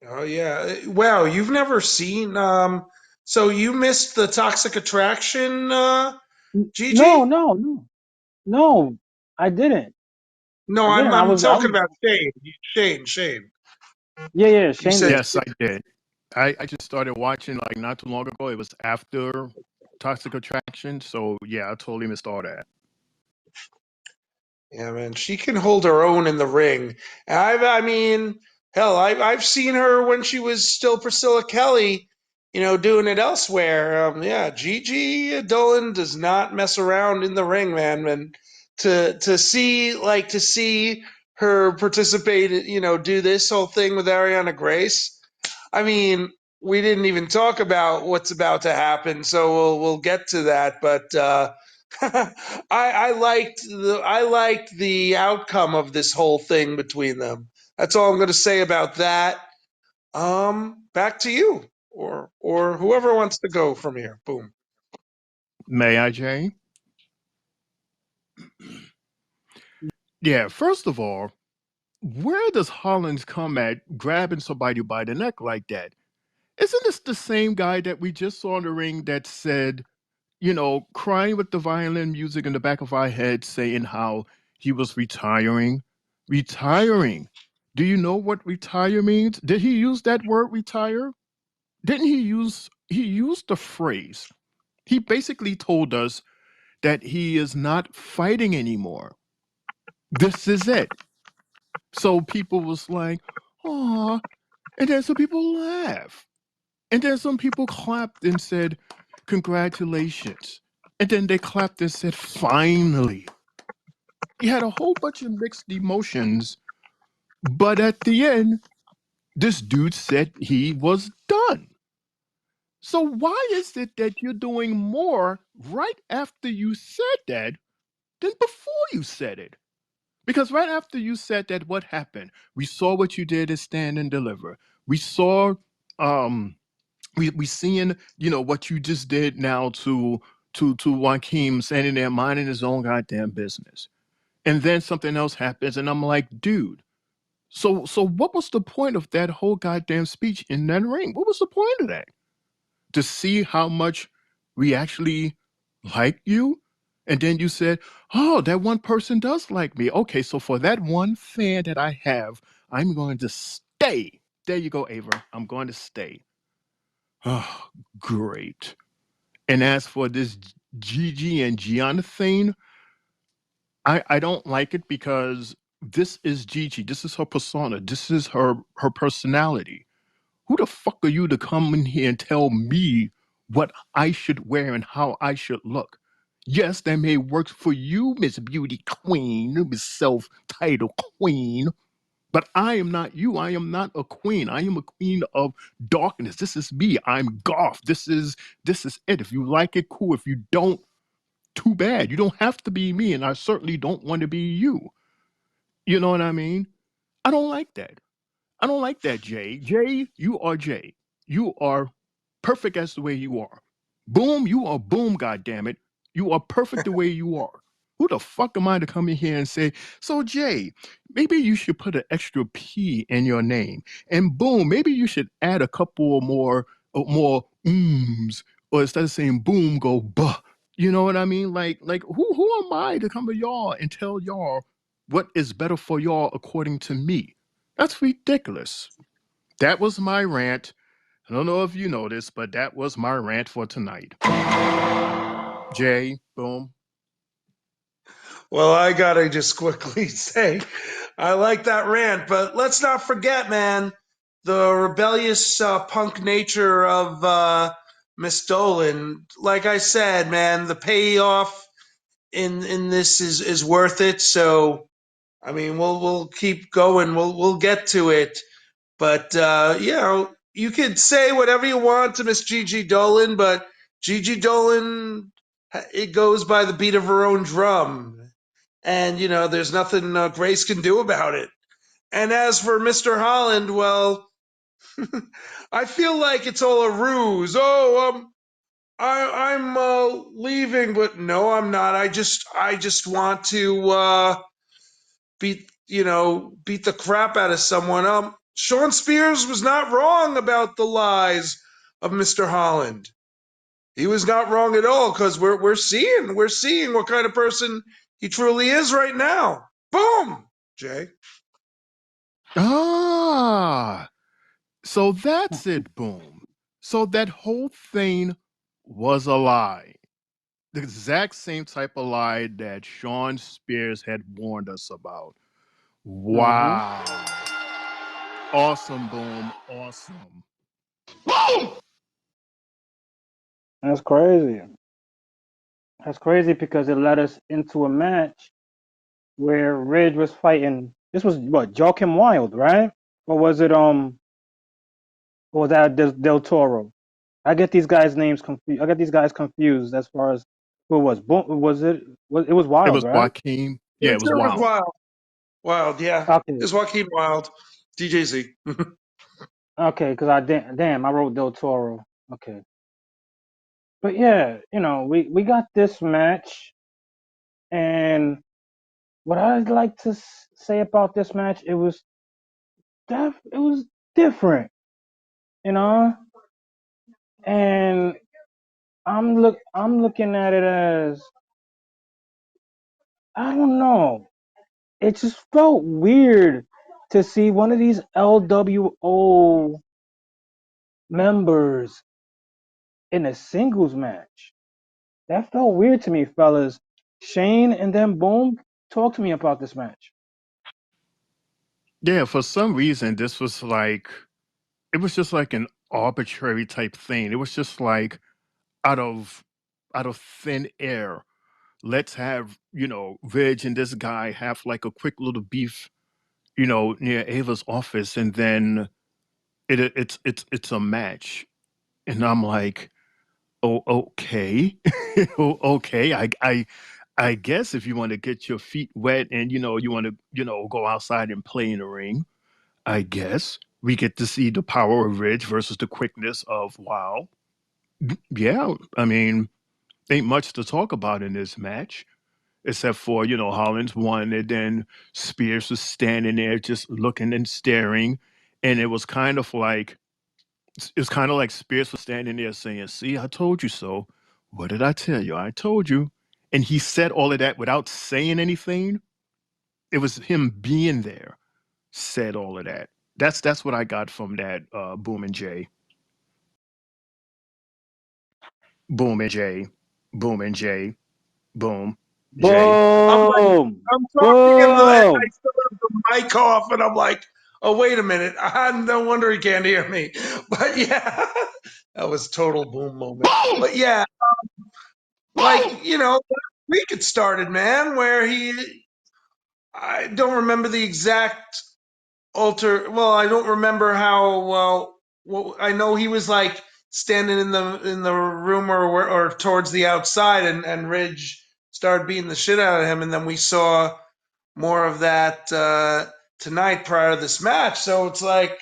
Speaker 5: Oh yeah. Wow, you've never seen so you missed the Toxic Attraction
Speaker 1: No,
Speaker 5: Gigi?
Speaker 1: no, no, no. I didn't.
Speaker 5: No,
Speaker 1: I
Speaker 5: I'm
Speaker 1: didn't. I
Speaker 5: I'm
Speaker 1: was. I
Speaker 5: talking
Speaker 1: was.
Speaker 5: about Shane. Shane.
Speaker 1: Yeah, yeah.
Speaker 5: You
Speaker 1: Shane
Speaker 5: said
Speaker 1: did.
Speaker 4: Yes, I did. I just started watching like not too long ago. It was after Toxic Attraction. So yeah, I totally missed all that.
Speaker 5: yeah, man, she can hold her own in the ring. I mean, hell, I've seen her when she was still Priscilla Kelly, doing it elsewhere. Yeah, Gigi Dolan does not mess around in the ring, man. And to see her participate, do this whole thing with Ariana Grace. I mean, we didn't even talk about what's about to happen, so we'll get to that. But I liked the outcome of this whole thing between them. That's all I'm going to say about that. Back to you, or whoever wants to go from here. Boom.
Speaker 4: May I, Jay? Yeah, first of all, where does Hollins come at grabbing somebody by the neck like that? Isn't this the same guy that we just saw in the ring that said, crying with the violin music in the back of our head, saying how he was retiring? Retiring. Do you know what retire means? Did he use that word retire? Didn't he used the phrase? He basically told us that he is not fighting anymore. This is it. So people was like, "Aw," and then some people laugh. And then some people clapped and said, "Congratulations." And then they clapped and said, "Finally." You had a whole bunch of mixed emotions, but at the end, this dude said he was done. So why is it that you're doing more right after you said that than before you said it? Because right after you said that, what happened? We saw what you did at Stand and Deliver. We saw um we seeing what you just did now to Joaquin standing there minding his own goddamn business. And then something else happens, and I'm like, dude, so what was the point of that whole goddamn speech in that ring? What was the point of that? To see how much we actually like you? And then you said, oh, that one person does like me. Okay, so for that one fan that I have, I'm going to stay. There you go, Ava. I'm going to stay. Oh, great. And as for this Gigi and Gianna thing, I don't like it because this is Gigi. This is her persona. This is her personality. Who the fuck are you to come in here and tell me what I should wear and how I should look? Yes, that may work for you, Miss Beauty Queen, Miss Self-Titled Queen, but I am not you. I am not a queen. I am a queen of darkness. This is me. I'm Goth. This is it. If you like it, cool. If you don't, too bad. You don't have to be me, and I certainly don't want to be you. You know what I mean? I don't like that. I don't like that, Jay. Jay, you are Jay. You are perfect as the way you are. Boom, you are boom, goddammit. You are perfect the way you are. Who the fuck am I to come in here and say, so Jay, maybe you should put an extra P in your name. And boom, maybe you should add a couple more ums, or instead of saying boom, go buh. You know what I mean? Like who am I to come to y'all and tell y'all what is better for y'all according to me? That's ridiculous. That was my rant. I don't know if you noticed, but that was my rant for tonight. Jay, boom.
Speaker 5: Well, I gotta just quickly say, I like that rant, but let's not forget, man, the rebellious punk nature of Miss Dolan. Like I said, man, the payoff in this is worth it. So, I mean, we'll keep going. We'll get to it. But you could say whatever you want to Miss Gigi Dolan, but Gigi Dolan, it goes by the beat of her own drum, and there's nothing Grace can do about it. And as for Mr. Holland, well, I feel like it's all a ruse. Oh, I'm leaving, but no, I'm not. I just want to beat the crap out of someone. Sean Spears was not wrong about the lies of Mr. Holland. He was not wrong at all because we're seeing what kind of person he truly is right now. Boom, Jay.
Speaker 4: Ah, so that's it, boom. So that whole thing was a lie. The exact same type of lie that Sean Spears had warned us about.
Speaker 1: Mm-hmm.
Speaker 4: Wow. Awesome, boom. Awesome.
Speaker 1: That's crazy. That's crazy because it led us into a match where Ridge was fighting. This was what, Joakim Wild, right? Or was it or was that Del Toro? I get these guys' names confused. I get these guys confused as far as who it was. Was it? It was
Speaker 4: It
Speaker 1: Wild,
Speaker 4: was
Speaker 1: right?
Speaker 4: Joaquin. Yeah, it
Speaker 5: It
Speaker 4: was
Speaker 5: was
Speaker 4: wild.
Speaker 5: wild. Wild, yeah.
Speaker 1: Okay,
Speaker 5: It's Joaquin Wild. DJZ.
Speaker 1: okay, because damn, I wrote Del Toro. Okay, but yeah, we got this match, and what I'd like to say about this match, it was different, you know, and I'm looking at it as, I don't know. It just felt weird to see one of these LWO members in a singles match. That felt weird to me, fellas. Shane and then Boom, talk to me about this match.
Speaker 4: Yeah, for some reason, this was like, it was just like an arbitrary type thing. It was just like out of out of thin air. Let's have, Reg and this guy have like a quick little beef, near Ava's office, and then it's a match. And I'm like, oh, okay. Oh, okay. I guess if you want to get your feet wet and you want to, go outside and play in the ring, I guess we get to see the power of Ridge versus the quickness of Wow. Yeah, I mean, ain't much to talk about in this match. except for, Hollins won, and then Spears was standing there just looking and staring. And it was kind of like Spears was standing there saying, "See, I told you so. What did I tell you? I told you." And he said all of that without saying anything. It was him being there said all of that. That's what I got from that Boom and Jay. Boom and Jay. Boom and Jay. Boom. Jay.
Speaker 5: I'm
Speaker 1: Boom.
Speaker 5: I'm talking and I
Speaker 1: Boom.
Speaker 5: still have the mic off, and I'm like, oh wait a minute, no wonder he can't hear me. But yeah, that was total boom moment.
Speaker 4: Boom!
Speaker 5: But yeah,
Speaker 4: Boom!
Speaker 5: like last week it started, man, where I don't remember the exact alter. Well, I don't remember how well. Well, I know he was like standing in the room or towards the outside, and Ridge started beating the shit out of him, and then we saw more of that tonight prior to this match. So it's like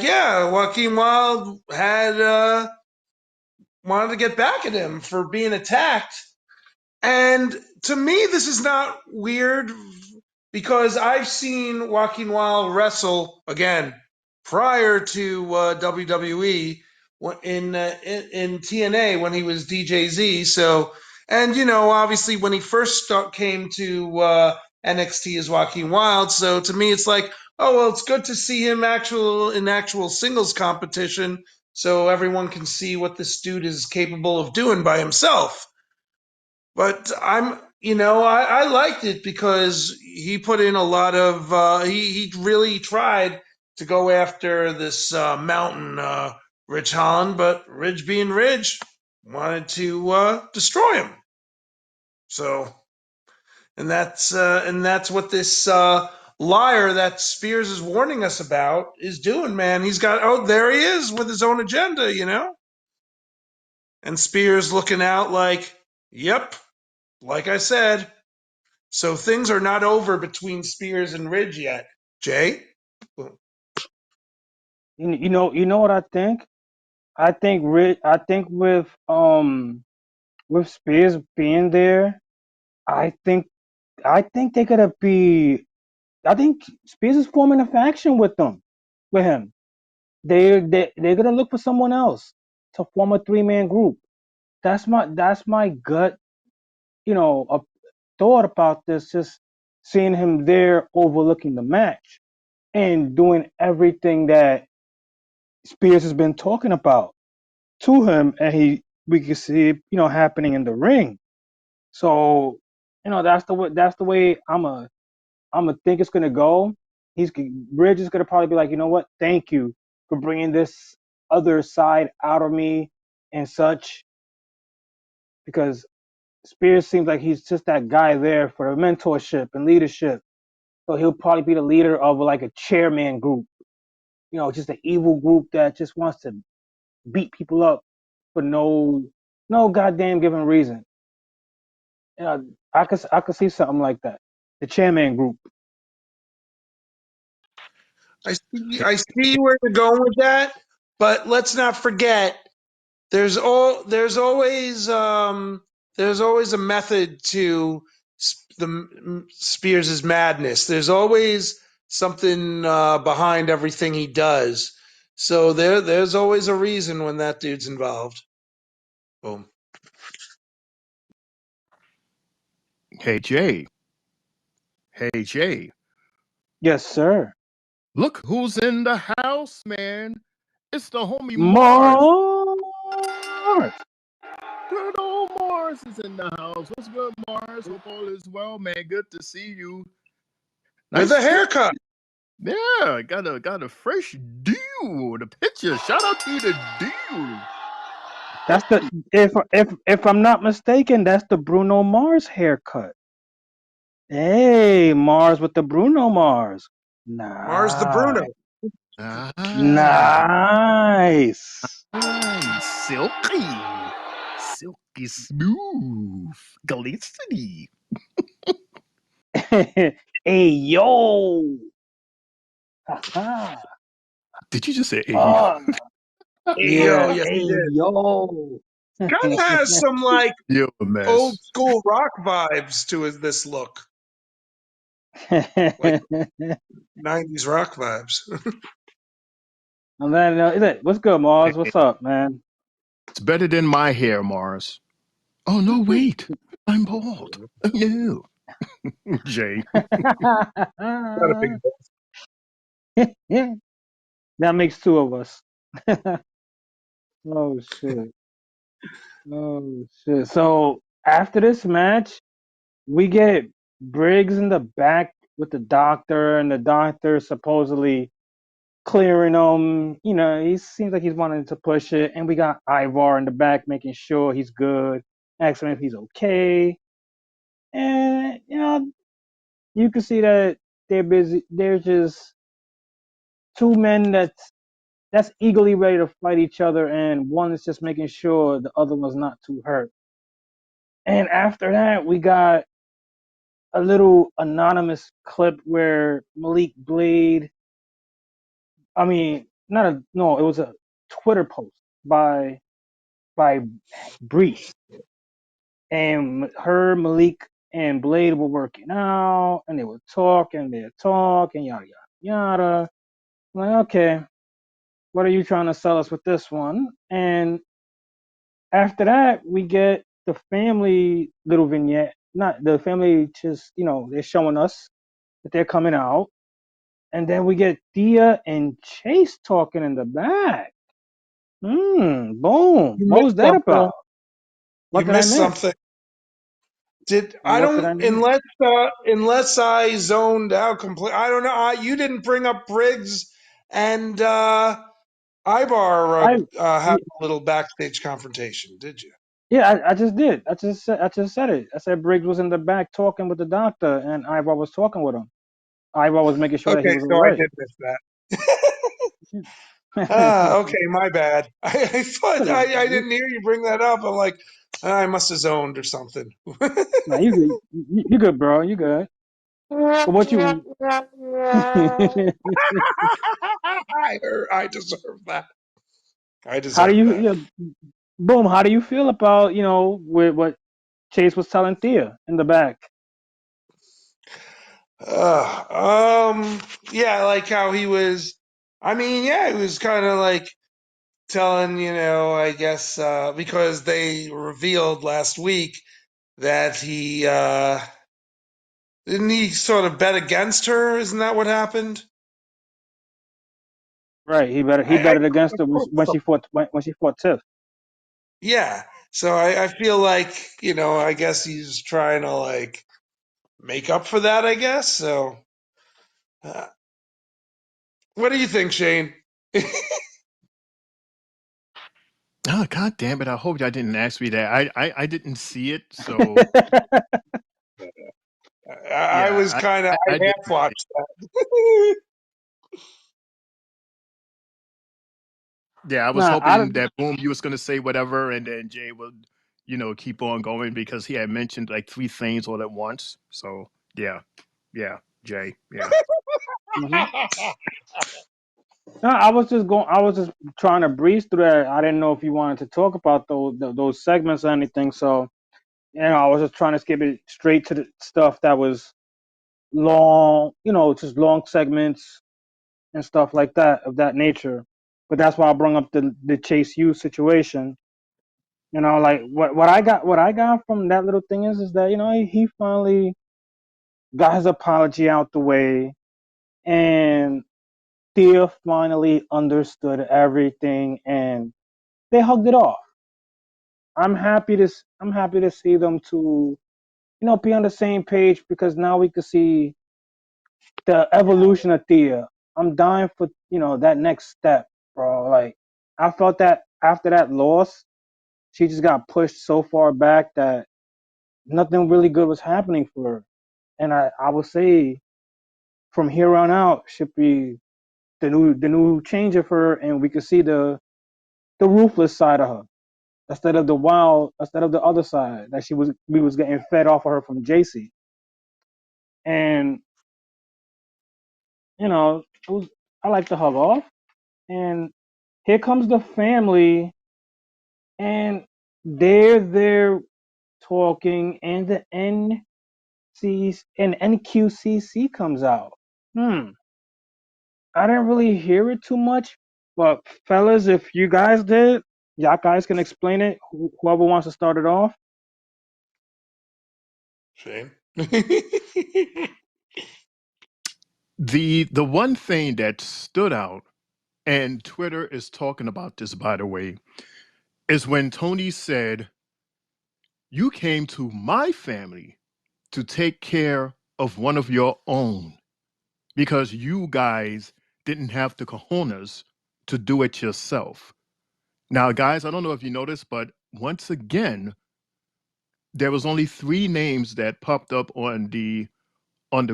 Speaker 5: yeah, Joaquin Wild had wanted to get back at him for being attacked. And to me, this is not weird because I've seen Joaquin Wild wrestle again prior to WWE in TNA when he was DJZ. So, and obviously when he first came to NXT as Joaquin Wild. So to me, it's like, oh well, it's good to see him in actual singles competition, so everyone can see what this dude is capable of doing by himself. But I liked it because he put in a lot of, he really tried to go after this mountain, Ridge Holland, but Ridge being Ridge wanted to destroy him. So, and that's what this liar that Spears is warning us about is doing, man. There he is with his own agenda. And Spears looking out like, yep, like I said. So things are not over between Spears and Ridge yet. Jay?
Speaker 1: You know what I think? I think with Spears being there, I think I think they're gonna be. I think Spears is forming a faction with him. They're gonna look for someone else to form a 3-man group. That's my gut. A thought about this. Just seeing him there overlooking the match and doing everything that Spears has been talking about to him, and we can see it, happening in the ring. So, that's the way I'm a think it's gonna go. Ridge is gonna probably be like, you know what? Thank you for bringing this other side out of me and such, because Spears seems like he's just that guy there for mentorship and leadership. So he'll probably be the leader of like a chairman group, just an evil group that just wants to beat people up for no goddamn given reason. I could see something like that. The chairman group.
Speaker 5: I see where you're going with that, but let's not forget there's always a method to the Spears' madness. There's always something behind everything he does. So there's always a reason when that dude's involved. Boom.
Speaker 4: Hey, Jay. Hey, Jay.
Speaker 1: Yes, sir.
Speaker 4: Look who's in the house, man. It's the homie Mars.
Speaker 1: Mars.
Speaker 4: Good old Mars is in the house. What's good, Mars? Hope all is well, man. Good to see you.
Speaker 5: With
Speaker 4: Nice
Speaker 5: a
Speaker 4: fit.
Speaker 5: haircut.
Speaker 4: Yeah, got a fresh deal. The picture. Shout out to the deal.
Speaker 1: That's the if I'm not mistaken, that's the Bruno Mars haircut. Hey, Mars with the Bruno Mars.
Speaker 5: Mars the Bruno.
Speaker 1: Nice.
Speaker 4: Ah,
Speaker 1: Nice.
Speaker 4: nice. Silky. Silky smooth. Glistening.
Speaker 1: Hey yo. Haha.
Speaker 4: Did you just say hey?
Speaker 1: Oh,
Speaker 5: Yo,
Speaker 1: yeah.
Speaker 5: yes he
Speaker 1: Hey
Speaker 5: did.
Speaker 1: yo.
Speaker 5: Kind of has some like
Speaker 4: You're a
Speaker 5: old
Speaker 4: mess.
Speaker 5: school rock vibes to this look, like '90s rock vibes.
Speaker 1: And then, is it? What's good, Mars?
Speaker 4: Hey,
Speaker 1: What's up, man?
Speaker 4: it's better than my hair, Mars. Oh no, wait. I'm bald. Oh, no. Jay.
Speaker 5: Got a big
Speaker 1: That makes two of us. Oh shit. Oh shit. So after this match, we get Briggs in the back with the doctor, and the doctor supposedly clearing him. You know, he seems like he's wanting to push it, and we got Ivar in the back making sure he's good, asking if he's okay. And you can see that they're busy. They're just two men that's eagerly ready to fight each other, and one is just making sure the other one's not too hurt. And after that, we got a little anonymous clip where Malik Blade, I mean, not a no, it was a Twitter post by by Brees, and her, Malik, and Blade were working out, and they were talking, yada yada yada. I'm like, okay, what are you trying to sell us with this one? And after that, we get the family little vignette. Not the family, just they're showing us that they're coming out, and then we get Thea and Chase talking in the back. Boom.
Speaker 5: You
Speaker 1: What was
Speaker 5: missed
Speaker 1: that
Speaker 5: something.
Speaker 1: about?
Speaker 5: You
Speaker 1: What did I
Speaker 5: missed
Speaker 1: miss?
Speaker 5: something. Did I
Speaker 1: What did
Speaker 5: don't
Speaker 1: I miss?
Speaker 5: unless I zoned out completely. I don't know. You didn't bring up Briggs and Ibar
Speaker 1: I
Speaker 5: having a little backstage confrontation, did you?
Speaker 1: Yeah, I just did. I just said it. I said Briggs was in the back talking with the doctor, and Ivar was talking with him. Ivar was making sure that he
Speaker 5: Okay,
Speaker 1: was all
Speaker 5: so I
Speaker 1: right.
Speaker 5: did miss that.
Speaker 1: Yeah.
Speaker 5: Okay, my bad. I thought I didn't hear you bring that up. I'm like, I must have zoned or something.
Speaker 1: Nah, you good. You good, bro. You good. But what you?
Speaker 5: I deserve that. I
Speaker 1: How do
Speaker 5: deserve
Speaker 1: you?
Speaker 5: that.
Speaker 1: Yeah, boom. How do you feel about with what Chase was telling Thea in the back?
Speaker 5: Yeah, I like how he was. I mean, yeah, he was kind of like telling, I guess because they revealed last week that he didn't he sort of bet against her. Isn't that what happened?
Speaker 1: Right. He
Speaker 5: I
Speaker 1: betted against her when she fought Tiff.
Speaker 5: yeah. So I feel like I guess he's trying to like make up for that. I guess so. Uh, what do you think, Shane?
Speaker 4: Oh, God damn it. I hope y'all didn't ask me that. I didn't see it. So,
Speaker 5: I
Speaker 4: yeah,
Speaker 5: was kind of
Speaker 4: I
Speaker 5: I
Speaker 4: didn't
Speaker 5: half
Speaker 4: see it.
Speaker 5: watched that.
Speaker 4: Yeah, I was
Speaker 1: Nah, I
Speaker 4: hoping that, boom, you was going to say whatever, and then Jay would, keep on going because he had mentioned like three things all at once. So, yeah, yeah, Jay, yeah.
Speaker 1: mhm. No, I was just going. I was just trying to breeze through that. I didn't know if you wanted to talk about those segments or anything. So I was just trying to skip it straight to the stuff that was long. Just long segments and stuff like that of that nature. But that's why I brought up the Chase U situation. Like what I got from that little thing is that he finally got his apology out the way, and Thea finally understood everything, and they hugged it off. I'm happy to see them to be on the same page, because now we can see the evolution of Thea. I'm dying for that next step, bro. Like, I felt that after that loss, she just got pushed so far back that nothing really good was happening for her. And I would say from here on out should be the new change of her, and we could see the ruthless side of her, instead of the other side that we was getting fed off of her from JC. And it was, I like to hug off. And here comes the family, and they're talking, and the NQCC comes out. I didn't really hear it too much, but fellas, if you guys did, y'all guys can explain it. Whoever wants to start it off.
Speaker 5: Shane.
Speaker 4: The one thing that stood out, and Twitter is talking about this, by the way, is when Tony said, "You came to my family to take care of one of your own because you guys didn't have the cojones to do it yourself." Now, guys, I don't know if you noticed, but once again, there was only three names that popped up on the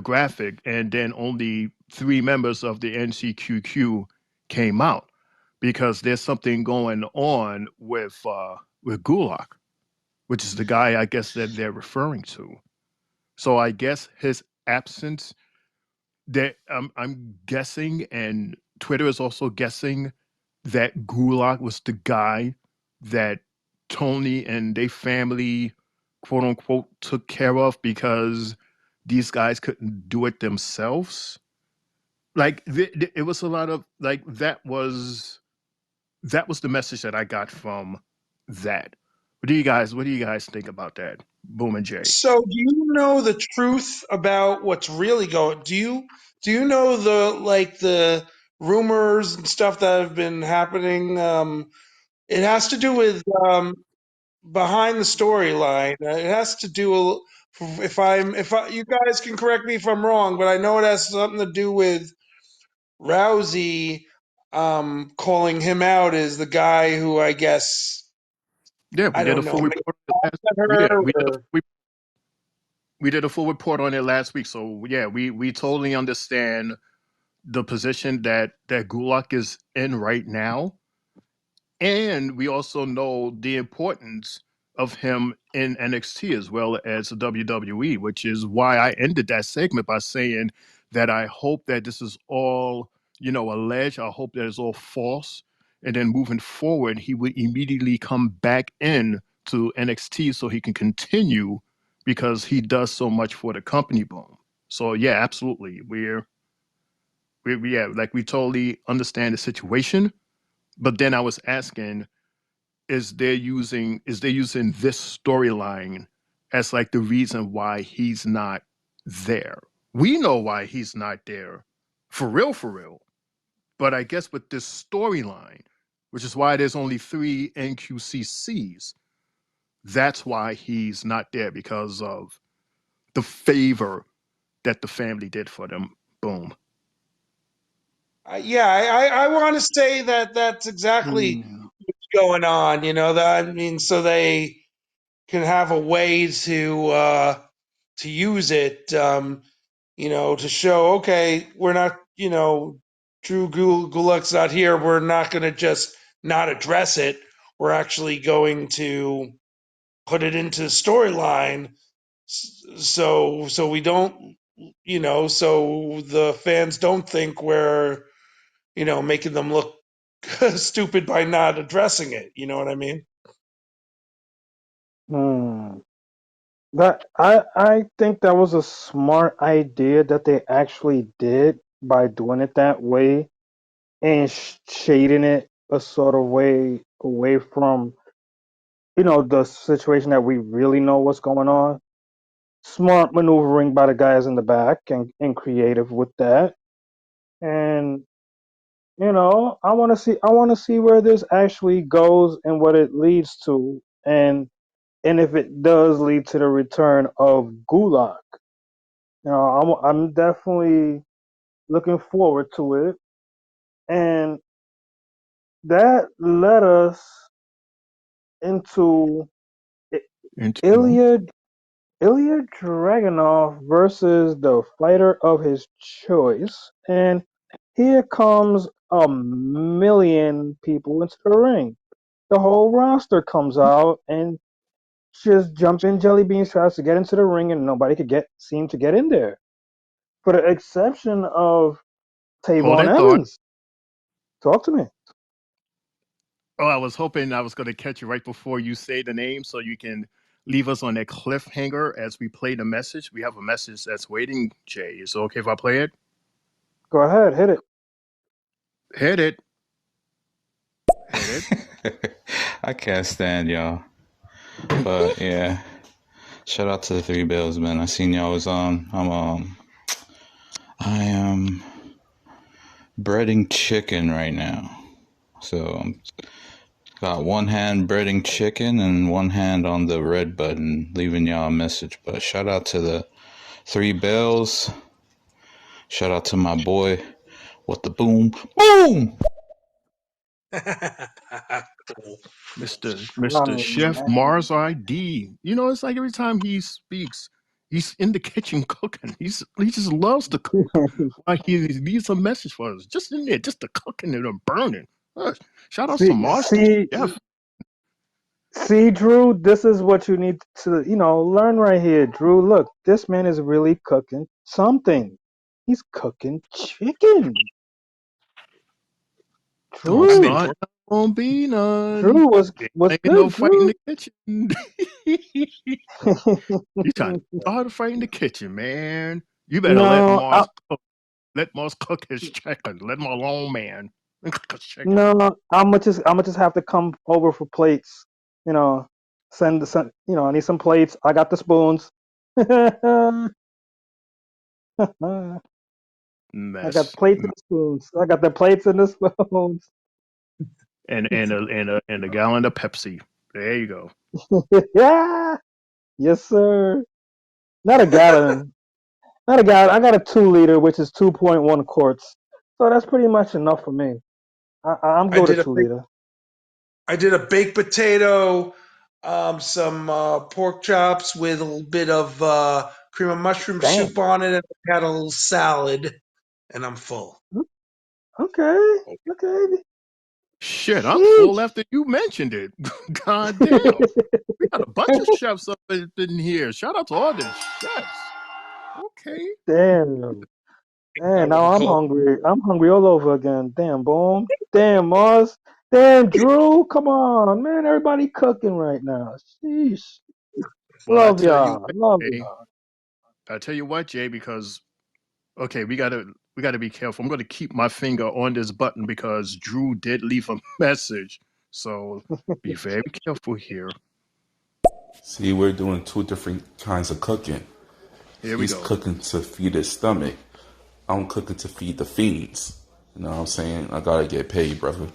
Speaker 4: graphic, and then only three members of the NCQQ came out because there's something going on with Gulak, which is the guy I guess that they're referring to. So I guess his absence, that I'm guessing, and Twitter is also guessing that Gulak was the guy that Tony and their family, quote unquote, took care of because these guys couldn't do it themselves. Like it was a lot of like that was the message that I got from that. What do you guys think about that? Boom and Jay.
Speaker 5: So, do you know the truth about what's really going? Do you know the rumors and stuff that have been happening? It has to do with behind the storyline. It has to do, you guys can correct me if I'm wrong, but I know it has something to do with Rousey calling him out as the guy who, I guess,
Speaker 4: Yeah, we
Speaker 5: I
Speaker 4: did a
Speaker 5: don't know,
Speaker 4: full
Speaker 5: made
Speaker 4: report on it last.
Speaker 5: her
Speaker 4: Yeah,
Speaker 5: or
Speaker 4: we did a full report on it last week. So yeah, we totally understand the position that Gulak is in right now, and we also know the importance of him in NXT as well as the WWE, which is why I ended that segment by saying that I hope that this is all, alleged. I hope that it's all false. And then moving forward, he would immediately come back in to NXT so he can continue because he does so much for the company. Boom. So yeah, absolutely. We totally understand the situation. But then I was asking, is they using this storyline as like the reason why he's not there? We know why he's not there, for real. But I guess with this storyline, which is why there's only three NQCCs, that's why he's not there, because of the favor that the family did for them. Boom.
Speaker 5: yeah, I want to say that that's exactly
Speaker 1: Hmm.
Speaker 5: what's going on. That I mean, so they can have a way to use it. To show, okay, we're not, Drew Gulak's not here. We're not going to just not address it. We're actually going to put it into the storyline, so we don't, so the fans don't think we're, making them look stupid by not addressing it. You know what I mean?
Speaker 1: Hmm. I think that was a smart idea that they actually did by doing it that way and shading it a sort of way away from the situation that we really know what's going on. Smart maneuvering by the guys in the back and creative with that. And I want to see where this actually goes and what it leads to, and if it does lead to the return of Gulak. I'm definitely looking forward to it. And that led us into I-
Speaker 4: Into
Speaker 1: Ilya Ilya Dragunov versus the fighter of his choice. And here comes a million people into the ring. The whole roster comes out and just jumping jelly beans tries to get into the ring, and nobody could seem to get in there. For the exception of
Speaker 4: hold
Speaker 1: Tavon
Speaker 4: that thought.
Speaker 1: Evans. Talk to me.
Speaker 4: Oh, I was hoping I was going to catch you right before you say the name so you can leave us on that cliffhanger as we play the message. We have a message that's waiting, Jay. Is it okay if I play it?
Speaker 1: Go ahead, hit it.
Speaker 4: Hit it. Hit it.
Speaker 3: I can't stand y'all. But yeah, shout out to the Three Bills, man. I seen y'all was on. I am breading chicken right now. So I'm got one hand breading chicken and one hand on the red button, leaving y'all a message. But shout out to the Three Bills. Shout out to my boy. What the boom? Boom!
Speaker 4: Mr.
Speaker 1: Oh,
Speaker 4: Chef
Speaker 1: man.
Speaker 4: Mars ID. You know, it's like every time he speaks, he's in the kitchen cooking. He just loves to cook. Like he leaves a message for us, just in there, just the cooking and the burning. Shout out to
Speaker 1: see,
Speaker 4: Mars
Speaker 1: see,
Speaker 4: Chef.
Speaker 1: see, Drew, this is what you need to, learn right here. Drew, look, this man is really cooking something. He's cooking chicken.
Speaker 4: Don't
Speaker 5: I mean,
Speaker 1: Drew,
Speaker 4: start, won't be none.
Speaker 1: Drew was
Speaker 4: There
Speaker 1: was
Speaker 4: ain't no
Speaker 1: good,
Speaker 4: fight in
Speaker 1: Drew.
Speaker 4: the kitchen. You trying to start a fight in the kitchen, man. You better let
Speaker 1: no,
Speaker 4: Mars cook. Let Mars cook his chicken. Let my long man cook his chicken.
Speaker 1: no, I'm gonna just have to come over for plates. You know, send. I need some plates. I got the spoons. I got
Speaker 4: Mess.
Speaker 1: plates and spoons. I got the plates and the spoons.
Speaker 4: And a gallon of Pepsi. There you go.
Speaker 1: Yeah, yes, sir. Not a gallon. Not a gallon. I got a 2 liter, which is 2.1 quarts. So that's pretty much enough for me. I'm
Speaker 5: I
Speaker 1: good
Speaker 5: did
Speaker 1: at
Speaker 5: a
Speaker 1: 2 liter.
Speaker 5: I did a baked potato, some pork chops with a little bit of cream of mushroom
Speaker 1: Damn.
Speaker 5: soup on it, and I had a little salad, and I'm full.
Speaker 1: Okay. Okay.
Speaker 4: Shit, I'm full
Speaker 1: Sheesh.
Speaker 4: after you mentioned it. God damn. We got a bunch of chefs up in here. Shout out to all the chefs. Okay.
Speaker 1: Damn.
Speaker 5: I
Speaker 1: Man, now
Speaker 5: wouldn't
Speaker 1: I'm
Speaker 5: call
Speaker 1: hungry. I'm hungry all over again. Damn, Boom. Damn, Mars. Damn, Drew. Come on, man. Everybody cooking right now. Sheesh.
Speaker 4: Well, I
Speaker 1: Love
Speaker 4: tell you
Speaker 1: y'all.
Speaker 4: what,
Speaker 1: Love
Speaker 4: Jay.
Speaker 1: y'all.
Speaker 4: I tell you what, Jay, because okay, we gotta be careful. I'm gonna keep my finger on this button because Drew did leave a message. So be very careful here.
Speaker 6: See, we're doing two different kinds of cooking.
Speaker 4: Here we
Speaker 6: He's
Speaker 4: go.
Speaker 6: cooking to feed his stomach. I'm cooking to feed the fiends. You know what I'm saying? I gotta get paid, brother.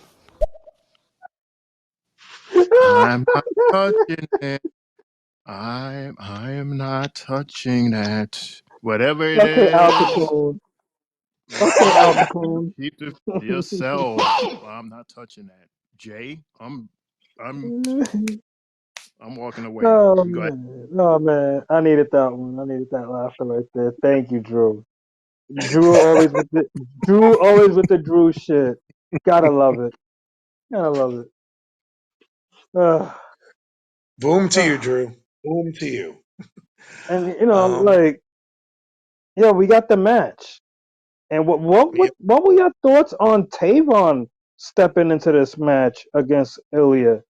Speaker 4: I'm not touching it. I am not touching that. Whatever it
Speaker 1: Okay, Al
Speaker 4: is,
Speaker 1: Capone. Okay, Al
Speaker 4: whatever,
Speaker 1: Capone.
Speaker 4: keep it for yourself. I'm not touching that. Jay, I'm I'm walking away.
Speaker 1: Oh
Speaker 4: You go ahead.
Speaker 1: man. Oh man. I needed that one. I needed that laughter right there. Thank you, Drew. Drew always with the Drew shit. Gotta love it. Gotta love it. Uh,
Speaker 5: boom to you,
Speaker 1: uh.
Speaker 5: Drew. Boom to you.
Speaker 1: And
Speaker 5: Um,
Speaker 1: like, yeah, we got the match. And
Speaker 5: yeah,
Speaker 1: what were your thoughts on Tavon stepping into this match against Ilya?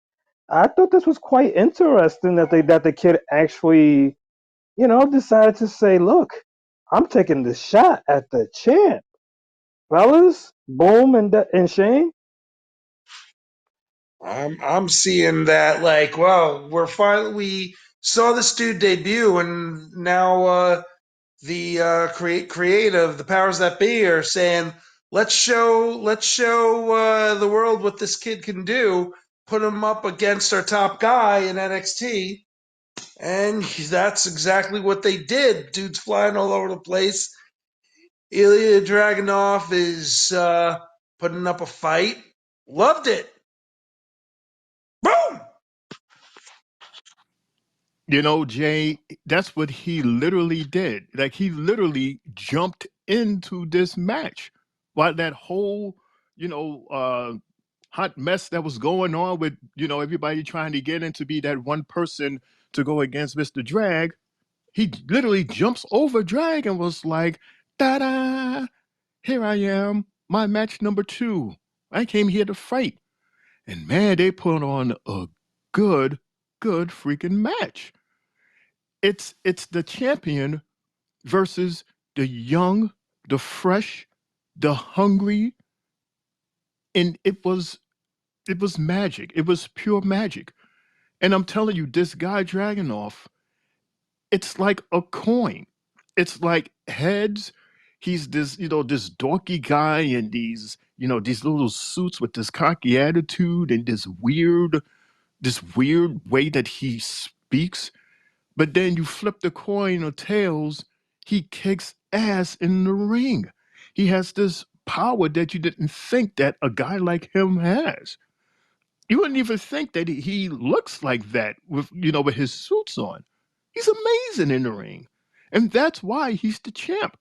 Speaker 1: I thought this was quite interesting that the kid actually, decided to say, "Look, I'm taking the shot at the champ, fellas." Boom and Shane.
Speaker 5: I'm seeing that like, well, we saw this dude debut, and now the creative, the powers that be, are saying, let's show the world what this kid can do. Put him up against our top guy in NXT, and that's exactly what they did. Dude's flying all over the place. Ilya Dragunov is putting up a fight. Loved it. Boom.
Speaker 4: You know, Jay, that's what he literally did. Like he literally jumped into this match. While that whole, you know, hot mess that was going on with, everybody trying to get in to be that one person to go against Mr. Drag, he literally jumps over Drag and was like, ta-da, here I am, my match number 2. I came here to fight. And man, they put on a good, good freaking match. It's the champion versus the young, the fresh, the hungry, and it was magic. It was pure magic. And I'm telling you, this guy Dragonoff, it's like a coin. It's like heads. He's this, this dorky guy in these little suits with this cocky attitude and this weird way that he speaks. But then you flip the coin of tails, he kicks ass in the ring. He has this power that you didn't think that a guy like him has. You wouldn't even think that he looks like that with his suits on. He's amazing in the ring. And that's why he's the champ.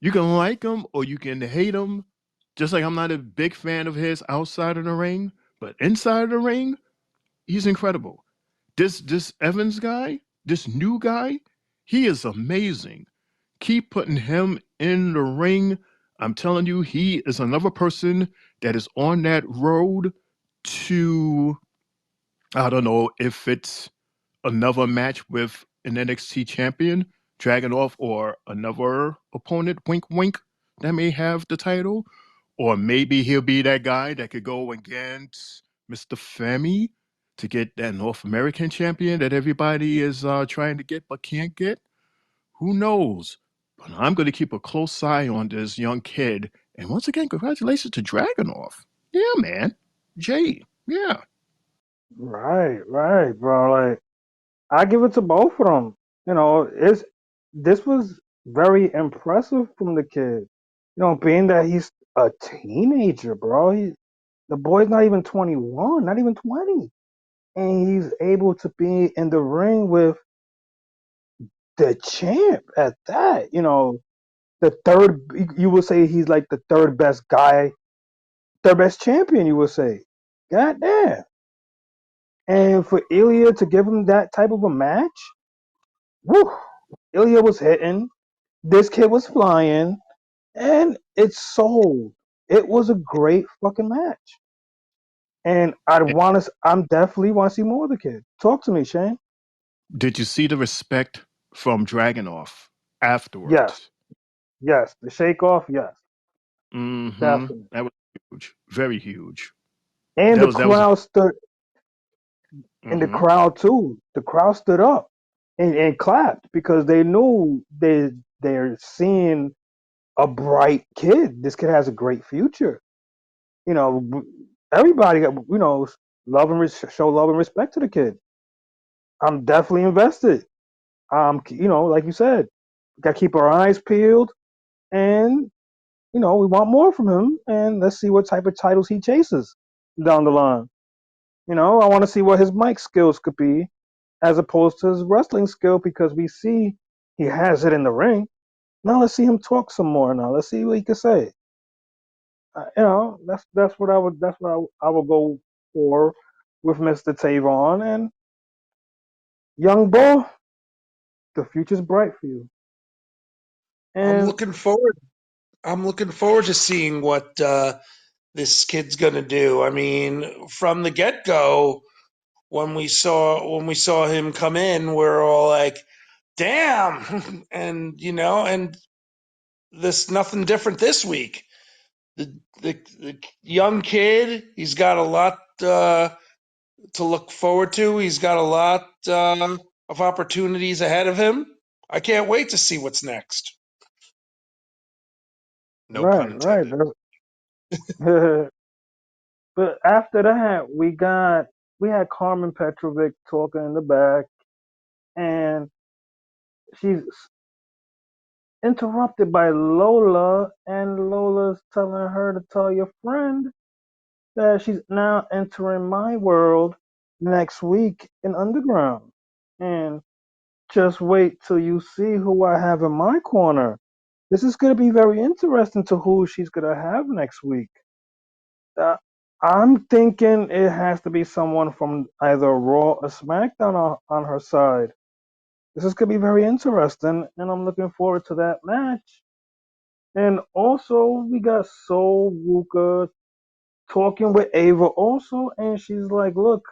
Speaker 4: You can like him or you can hate him. Just like I'm not a big fan of his outside of the ring, but inside of the ring, he's incredible. This Evans guy, this new guy, he is amazing. Keep putting him in the ring. I'm telling you, he is another person that is on that road to, I don't know if it's another match with an NXT champion, Dragunov, or another opponent, wink wink, that may have the title. Or maybe he'll be that guy that could go against Mr. Femi to get that North American champion that everybody is trying to get but can't get. Who knows? But I'm going to keep a close eye on this young kid. And once again, congratulations to Dragunov. Yeah, man. Jay. Yeah.
Speaker 1: Right, bro. Like I give it to both of them. This was very impressive from the kid. Being that he's a teenager, bro. The boy's not even 21, not even 20, and he's able to be in the ring with the champ at that. The third. You would say he's like the third best guy, third best champion. You would say, God damn. And for Ilya to give him that type of a match, woo, Ilya was hitting. This kid was flying, and it sold. It was a great fucking match, and I'm definitely want to see more of the kid. Talk to me, Shane.
Speaker 4: Did you see the respect from Dragunov
Speaker 1: Yes,
Speaker 4: afterwards?
Speaker 1: yes, the shake off, yes,
Speaker 4: Mm-hmm.
Speaker 1: definitely.
Speaker 4: That was huge. Very huge.
Speaker 1: And
Speaker 4: That
Speaker 1: the
Speaker 4: was that was
Speaker 1: crowd stood, and the
Speaker 4: mm-hmm.
Speaker 1: crowd too. The crowd stood up and clapped because they knew they're seeing a bright kid. This kid has a great future. You know, everybody got love and show love and respect to the kid. I'm definitely invested. Like you said, got to keep our eyes peeled, and we want more from him, and let's see what type of titles he chases down the line. I want to see what his mic skills could be, as opposed to his wrestling skill, because we see he has it in the ring. Now let's see him talk some more. Now let's see what he can say. That's what I would go for with Mr. Tavon and Young Bull. The future's bright for you.
Speaker 5: I'm
Speaker 1: And
Speaker 5: looking forward. I'm looking forward to seeing what this kid's gonna do. I mean, from the get go, when we saw him come in, we're all like, "Damn!" and this nothing different this week. The young kid, he's got a lot to look forward to. He's got a lot of opportunities ahead of him. I can't wait to see what's next. No pun
Speaker 1: right.
Speaker 5: intended.
Speaker 1: But after that, we had Carmen Petrovic talking in the back, and she's interrupted by Lola, and Lola's telling her to tell your friend that she's now entering my world next week in Underground. And just wait till you see who I have in my corner. This is going to be very interesting to who she's going to have next week. Uh, I'm thinking it has to be someone from either Raw or SmackDown on her side. This is going to be very interesting, and I'm looking forward to that match. And also, we got Soul Ruka talking with Ava also, and she's like, "Look,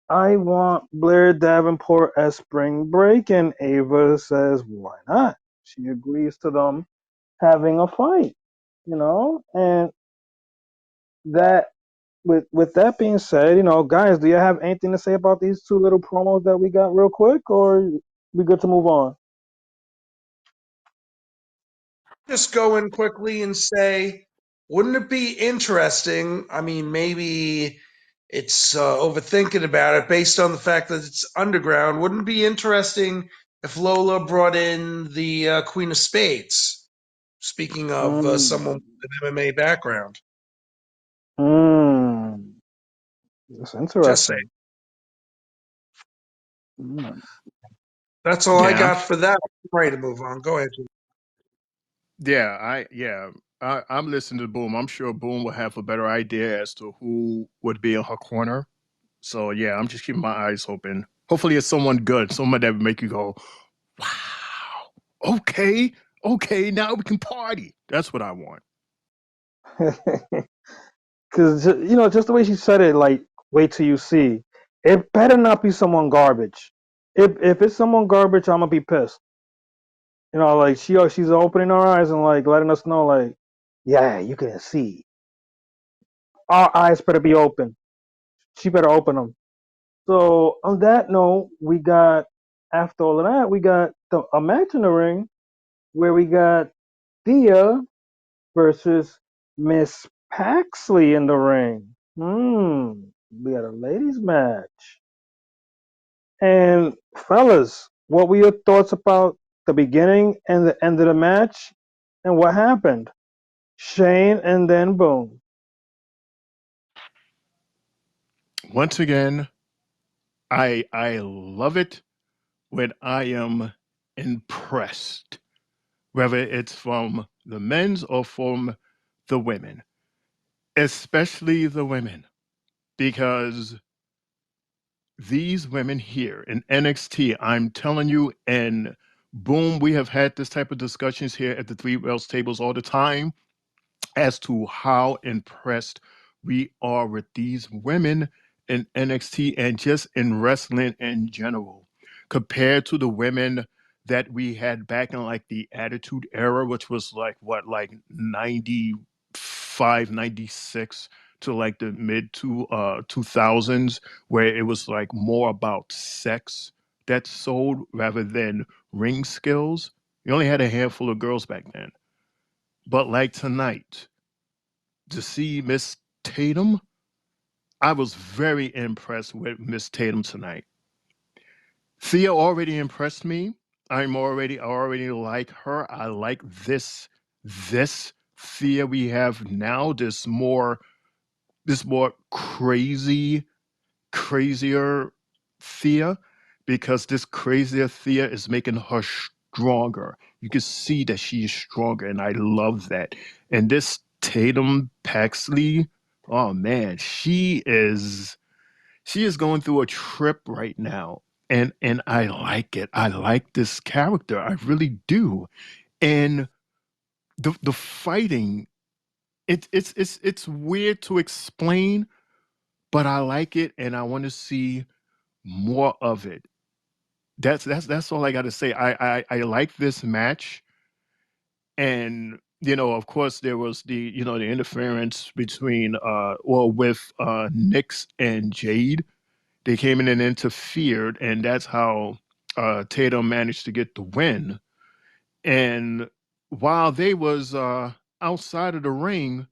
Speaker 1: I want Blair Davenport as Spring Break," and Ava says, "Why not?" She agrees to them having a fight, and that. With that being said, guys, do you have anything to say about these two little promos that we got real quick, or we good to move on?
Speaker 5: Just go in quickly and say, wouldn't it be interesting? I mean, maybe it's overthinking about it based on the fact that it's underground. Wouldn't it be interesting if Lola brought in the Queen of Spades? Speaking of someone
Speaker 1: Mm,
Speaker 5: with an MMA background,
Speaker 1: mm, that's
Speaker 5: just
Speaker 1: interesting.
Speaker 5: saying.
Speaker 1: Mm.
Speaker 5: That's all I
Speaker 4: Yeah,
Speaker 5: got for that. I'm ready to move on. Go ahead. Jim.
Speaker 4: I'm listening to Boom. I'm sure Boom will have a better idea as to who would be in her corner. So yeah, I'm just keeping my eyes open. Hopefully, it's someone good, someone that would make you go, "Wow, okay, now we can party." That's what I want.
Speaker 1: Because just the way she said it, like, wait till you see. It better not be someone garbage. If it's someone garbage, I'm gonna be pissed. Like she's opening her eyes and like letting us know, like, yeah, you can see. Our eyes better be open. She better open them. So on that note, we got after all of that, we got a match in the ring where we got Thea versus Miss Paxley in the ring. We got a ladies match. And fellas, what were your thoughts about the beginning and the end of the match and what happened? Shane and then boom.
Speaker 4: Once again, I love it when I am impressed, whether it's from the men's or from the women, especially the women, because these women here in NXT, I'm telling you, and boom, we have had this type of discussions here at the Three Wells tables all the time as to how impressed we are with these women in NXT and just in wrestling in general, compared to the women that we had back in like the Attitude Era, which was like what, like 95, 96 to like the mid 2000s, where it was like more about sex that sold rather than ring skills. You only had a handful of girls back then. But like tonight, to see Miss Tatum, I was very impressed with Miss Tatum tonight. Thea already impressed me. I already like her. I like this Thea we have now. This more crazier Thea, because this crazier Thea is making her stronger. You can see that she is stronger, and I love that. And this Tatum Paxley, oh man, she is going through a trip right now. And I like it. I like this character. I really do. And the fighting, it's weird to explain, but I like it and I want to see more of it. That's all I got to say. I like this match, and of course, there was the interference between with Nyx and Jade. They came in and interfered, and that's how Tatum managed to get the win. And while they was outside of the ring,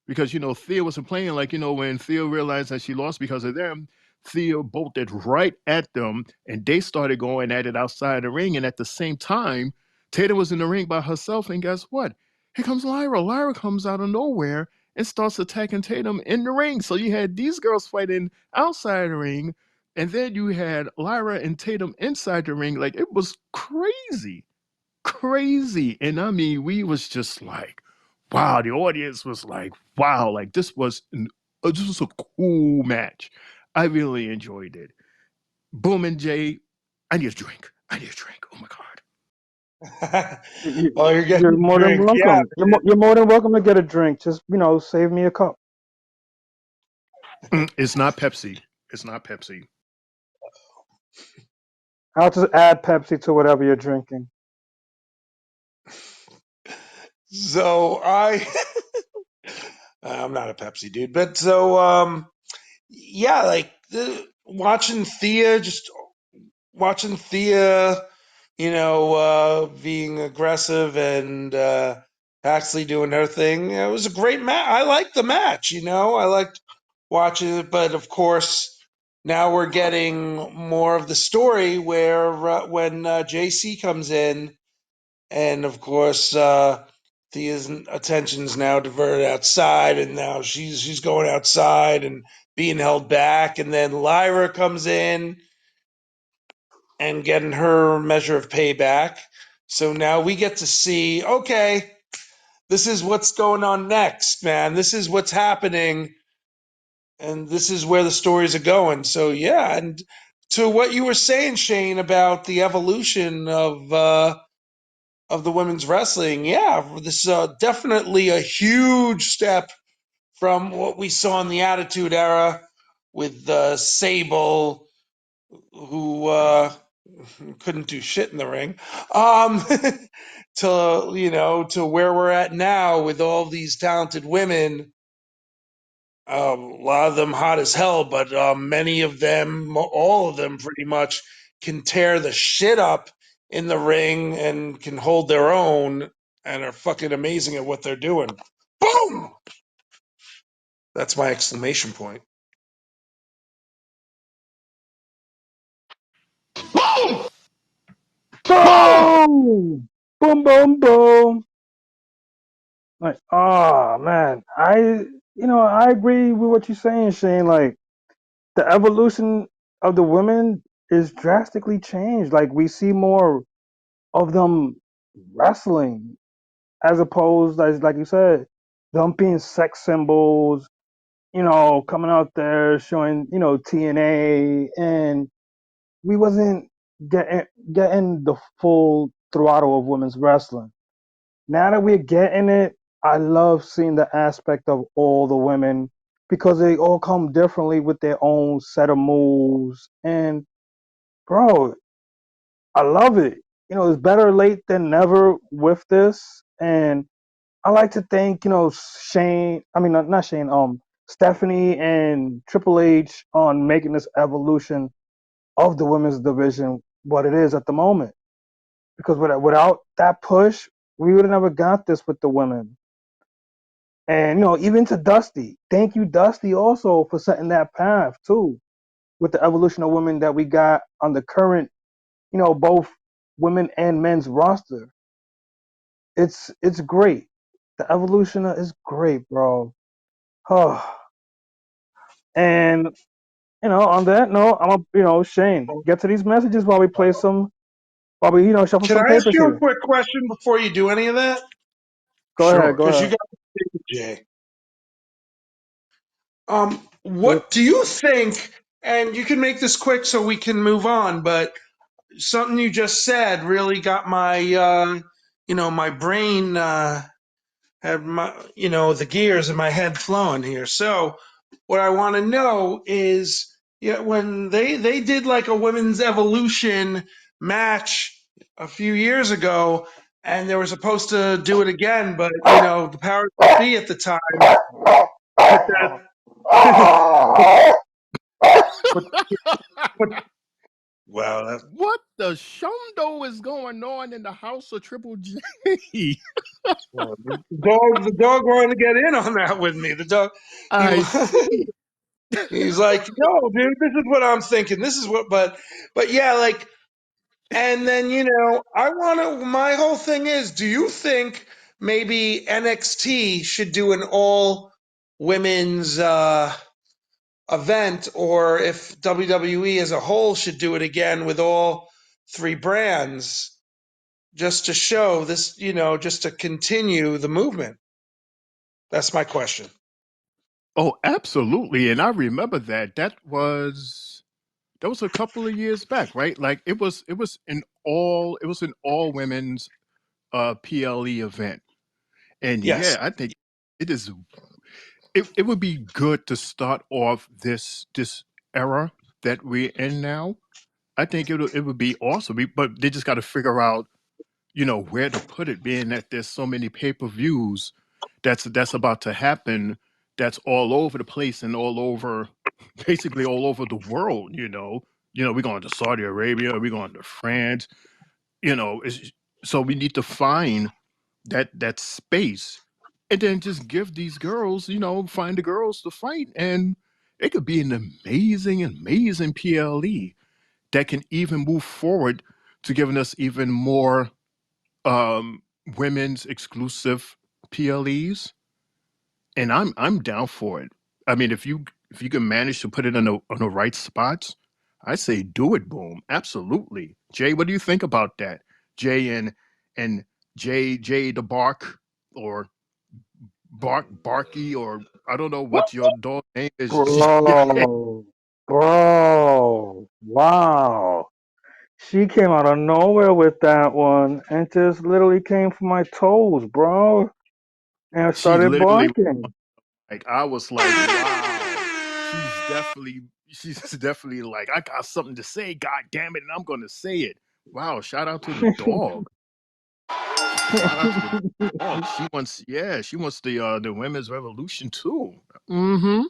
Speaker 4: because Thea wasn't playing, like when Thea realized that she lost because of them, Thea bolted right at them, and they started going at it outside the ring. And at the same time, Tatum was in the ring by herself, and guess what? Here comes Lyra. Lyra comes out of nowhere and starts attacking Tatum in the ring. So you had these girls fighting outside the ring, and then you had Lyra and Tatum inside the ring. Like, it was crazy. And I mean, we was just like, wow. The audience was like, wow. Like, this was a cool match. I really enjoyed it. Boom and Jay, I need a drink. I need a drink. Oh my god.
Speaker 5: Oh, you're
Speaker 1: You're
Speaker 5: getting a
Speaker 1: more than
Speaker 5: drink. Yeah.
Speaker 1: welcome. You're more than welcome to get a drink. Just save me a cup.
Speaker 4: It's not Pepsi. It's not Pepsi.
Speaker 1: I'll just add Pepsi to whatever you're drinking.
Speaker 5: So I'm not a Pepsi dude, but so yeah, like watching Thea, being aggressive and Paxley doing her thing. It was a great match. I liked the match. I liked watching it, but of course, now we're getting more of the story where when JC comes in, and of course, Thea's attention's now diverted outside, and now she's going outside and being held back, and then Lyra comes in and getting her measure of payback. So now we get to see, okay, this is what's going on next, man. This is what's happening, and this is where the stories are going. So yeah, and to what you were saying, Shane, about the evolution of the women's wrestling, yeah, this is definitely a huge step from what we saw in the Attitude Era with Sable, who couldn't do shit in the ring, um, to where we're at now with all these talented women. A lot of them hot as hell, but many of them, all of them, pretty much can tear the shit up in the ring and can hold their own and are fucking amazing at what they're doing. Boom! That's my exclamation point.
Speaker 4: Boom! Boom!
Speaker 1: Boom! Boom! Boom! Boom! Like, oh man, I agree with what you're saying, Shane. Like, the evolution of the women is drastically changed. Like, we see more of them wrestling as opposed, as like you said, them being sex symbols. Coming out there showing TNA, and we wasn't getting the full throttle of women's wrestling. Now that we're getting it, I love seeing the aspect of all the women because they all come differently with their own set of moves. And bro, I love it. It's better late than never with this. And I like to thank, Shane, I mean, not Shane, Stephanie and Triple H on making this evolution of the women's division what it is at the moment. Because without that push, we would have never got this with the women. And even to Dusty, thank you, Dusty, also for setting that path too, with the evolution of women that we got on the current, both women and men's roster. It's great. The evolution is great, bro. Oh, and on that note, I'm a, Shane, get to these messages while we shuffle
Speaker 5: Can
Speaker 1: some
Speaker 5: I ask
Speaker 1: papers
Speaker 5: you a
Speaker 1: here.
Speaker 5: quick question before you do any of that?
Speaker 1: Go ahead,
Speaker 4: Sure.
Speaker 1: go
Speaker 5: Because you
Speaker 1: ahead.
Speaker 5: got Jay.
Speaker 1: Shoot.
Speaker 5: What do you think? And you can make this quick so we can move on. But something you just said really got my brain had the gears in my head flowing here. So what I want to know is, yeah, when they did like a women's evolution match a few years ago, and they were supposed to do it again, but the powers that be at the time put that put, put wow,
Speaker 4: What the shundo is going on in the house of Triple J?
Speaker 5: the dog wanted to get in on that with me. The dog, he
Speaker 4: I see.
Speaker 5: he's like, no, dude, this is what I'm thinking. This is what, but yeah, like, and then I want to. My whole thing is, do you think maybe NXT should do an all women's event, or if WWE as a whole should do it again with all three brands, just to show this, just to continue the movement? That's my question.
Speaker 4: Oh, absolutely. And I remember that. That was a couple of years back, right? Like it was an all women's PLE event. And
Speaker 5: Yes.
Speaker 4: yeah, I think it is it would be good to start off this era that we're in now. I think it would be awesome. But they just got to figure out, where to put it, being that there's so many pay-per-views that's about to happen, that's all over the place and all over, basically all over the world. We're going to Saudi Arabia, we're going to France. So we need to find that space, and then just give these girls, find the girls to fight, and it could be an amazing PLE that can even move forward to giving us even more um, women's exclusive PLEs, and I'm down for it. I mean, if you can manage to put it on the right spots, I say do it. Boom, absolutely. Jay, what do you think about that? Jay and Jay the Bark, or Barky, or I don't know what your dog name is.
Speaker 1: Bro, bro, wow. She came out of nowhere with that one and just literally came for my toes, bro, and
Speaker 4: She
Speaker 1: started
Speaker 4: literally,
Speaker 1: barking.
Speaker 4: like, I was like, wow, she's definitely like, I got something to say, god damn it, and I'm gonna say it. Wow, shout out to the dog. Shout out to the dog. She wants the women's revolution too. Mm-hmm.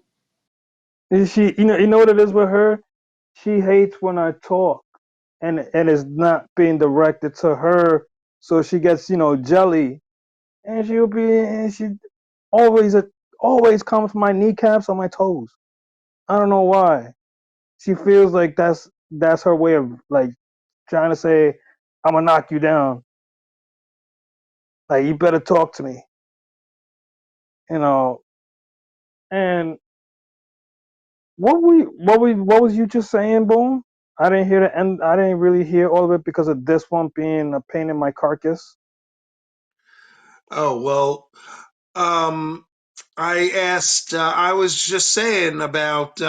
Speaker 1: And she, you know what it is with her? She hates when I talk, and it's not being directed to her, so she gets, jelly, and she always always comes for my kneecaps or my toes. I don't know why. She feels like that's her way of like trying to say, I'm gonna knock you down. Like you better talk to me, you know. And what was you just saying, Boom? I didn't hear the end. I didn't really hear all of it because of this one being a pain in my carcass.
Speaker 5: Oh well, um, I asked. I was just saying about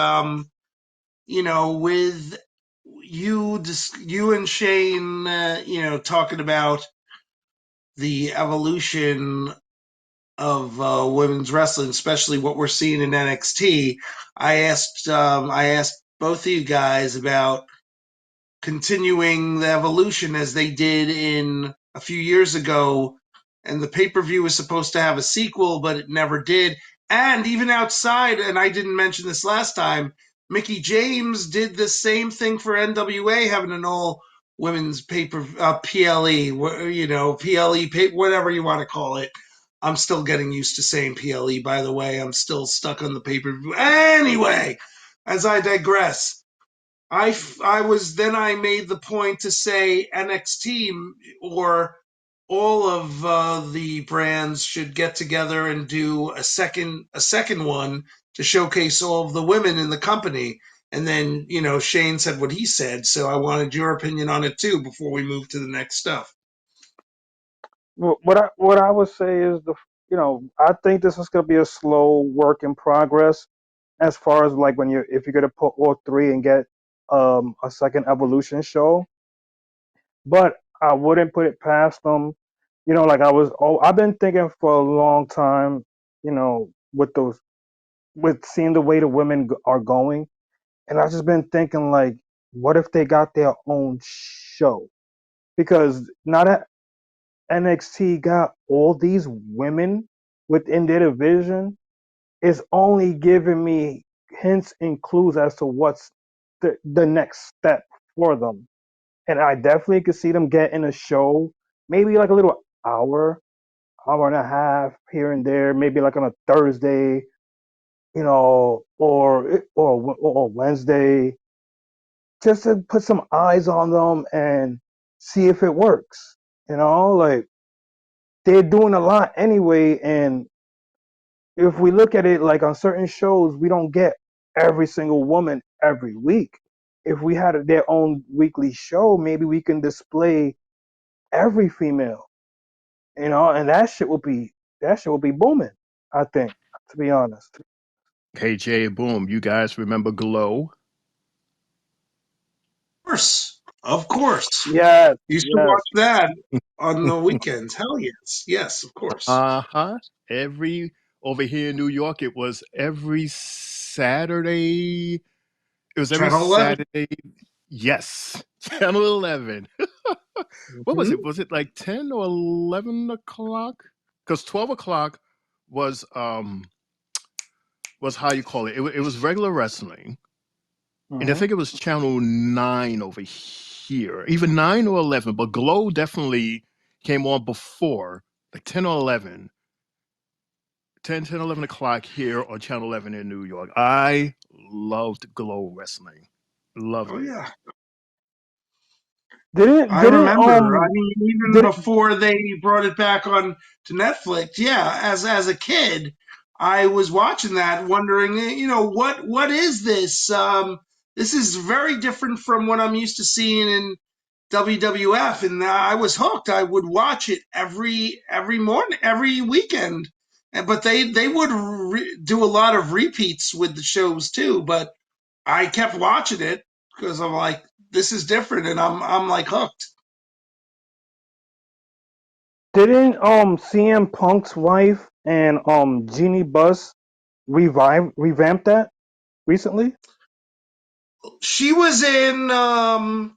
Speaker 5: with you and Shane, talking about the evolution of women's wrestling, especially what we're seeing in NXT. I asked both of you guys about continuing the evolution as they did in a few years ago. And the pay per view was supposed to have a sequel, but it never did. And even outside, and I didn't mention this last time, Mickey James did the same thing for NWA, having an all women's paper PLE, PLE, whatever you want to call it. I'm still getting used to saying PLE, by the way. I'm still stuck on the pay per view. Anyway, as I digress, I made the point to say NXT or all of the brands should get together and do a second one to showcase all of the women in the company. And then Shane said what he said, so I wanted your opinion on it too before we move to the next stuff.
Speaker 1: What I would say is I think this is gonna be a slow work in progress as far as like when you if you're gonna put all three and get a second evolution show, but I wouldn't put it past them. Like I've been thinking for a long time, with seeing the way the women are going, and I've just been thinking like, what if they got their own show? Because now that NXT got all these women within their division, it's only giving me hints and clues as to what's the next step for them. And I definitely could see them getting a show, maybe like a little hour and a half here and there, maybe like on a Thursday, or Wednesday, just to put some eyes on them and see if it works. Like they're doing a lot anyway, and if we look at it like on certain shows, we don't get every single woman every week. If we had their own weekly show, maybe we can display every female, and that shit will be booming. I think, to be honest.
Speaker 4: Hey, Jay, boom, you guys remember Glow?
Speaker 5: Of course,
Speaker 1: Yes,
Speaker 5: you should
Speaker 1: yes.
Speaker 5: watch that on the weekends. Hell yes, yes, of course.
Speaker 4: Uh-huh. Every over here in New York, it was every Saturday. It was every
Speaker 5: Channel 11.
Speaker 4: Saturday. Yes, Channel 11. What was
Speaker 5: Mhm.
Speaker 4: it? Was it like 10 or 11 o'clock? Because 12 o'clock was how you call it. It was regular wrestling, and I
Speaker 1: Mhm.
Speaker 4: think it was Channel 9 over here, even 9 or 11. But Glow definitely came on before, like 10 or 11. 10, 11 o'clock here on Channel 11 in New York. I loved Glow Wrestling. Loved
Speaker 5: Oh
Speaker 4: it.
Speaker 5: yeah,
Speaker 1: Didn't
Speaker 5: I
Speaker 1: didn't
Speaker 5: remember. I mean, even
Speaker 1: did
Speaker 5: before they brought it back on to Netflix, yeah. As a kid, I was watching that, wondering, what is this? This is very different from what I'm used to seeing in WWF, and I was hooked. I would watch it every morning, every weekend. But they would do a lot of repeats with the shows too. But I kept watching it because I'm like, this is different, and I'm like hooked.
Speaker 1: didn't CM Punk's wife and Jeannie Buss revamp that recently?
Speaker 5: She was in. I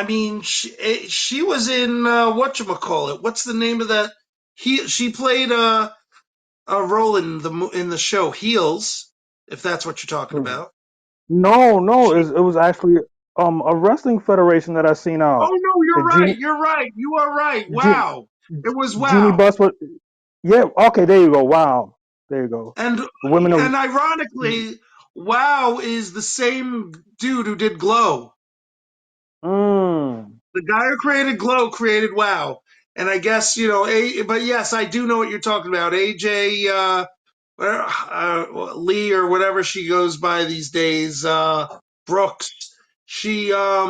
Speaker 5: mean, she was in whatchamacallit. What's the name of that? She played a role in the show Heels, if that's what you're talking
Speaker 1: Hmm.
Speaker 5: about.
Speaker 1: No,
Speaker 5: She.
Speaker 1: it was actually a wrestling federation that I seen
Speaker 5: Oh
Speaker 1: out.
Speaker 5: no,
Speaker 1: The
Speaker 5: you're right. You're right. You are right.
Speaker 1: Jean,
Speaker 5: Wow, it was
Speaker 1: Jeannie
Speaker 5: Wow.
Speaker 1: Buss was, yeah, okay, there you go. Wow. There you go.
Speaker 5: And
Speaker 1: The women of
Speaker 5: and ironically, Wow is the same dude who did Glow.
Speaker 1: mm,
Speaker 5: The guy who created Glow created Wow. And I guess, but yes, I do know what you're talking about. AJ Lee or whatever she goes by these days, Brooks. She's a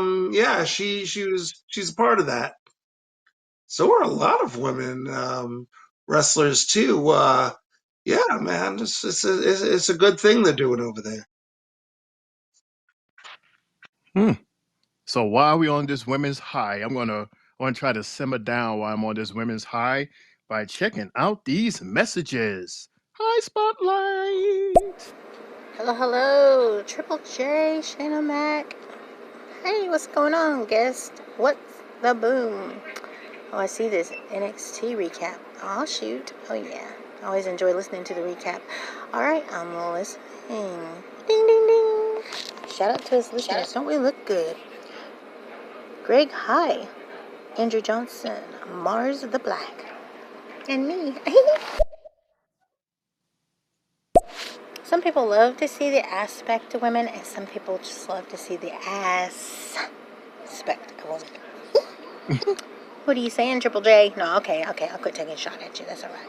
Speaker 5: part of that. So are a lot of women wrestlers too. Yeah, man, it's a good thing they're doing over there.
Speaker 4: Hmm. So while we on this women's high, I want to try to simmer down while I'm on this women's high by checking out these messages. Hi, Spotlight.
Speaker 7: Hello, hello, Triple J, Shayna Mac. Hey, what's going on, guest? What's the boom? Oh, I see this NXT recap. Oh, shoot. Oh, yeah. I always enjoy listening to the recap. All right, I'm listening. Ding, ding, ding. Shout out to his listeners. Don't we look good? Greg, hi. Andrew Johnson, Mars the Black, and me. Some people love to see the aspect of women, and some people just love to see the aspect of women. What are you saying, Triple J? No, okay, I'll quit taking a shot at you. That's all right.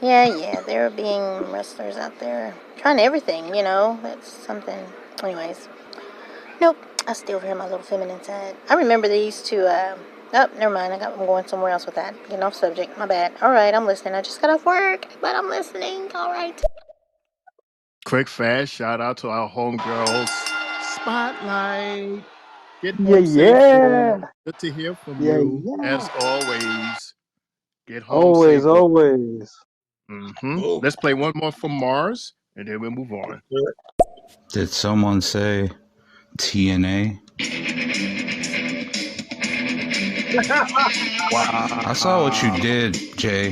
Speaker 7: Yeah, there are being wrestlers out there trying everything, that's something. Anyways, nope, I still hear my little feminine side. I remember they used to, oh, never mind, I'm going somewhere else with that. Getting off subject, my bad. All right, I'm listening. I just got off work, but I'm listening, all right.
Speaker 4: Quick, fast shout out to our homegirls. Spotlight. Get
Speaker 1: yeah,
Speaker 4: home safe,
Speaker 1: yeah,
Speaker 4: girl. Good to hear from
Speaker 1: yeah,
Speaker 4: you,
Speaker 1: yeah.
Speaker 4: as always. Get home
Speaker 1: Always,
Speaker 4: safe.
Speaker 1: always.
Speaker 5: Oh,
Speaker 4: Let's play one more from Mars, and then we'll move on.
Speaker 3: Did someone say TNA? I saw what you
Speaker 4: Wow.
Speaker 3: did, Jay.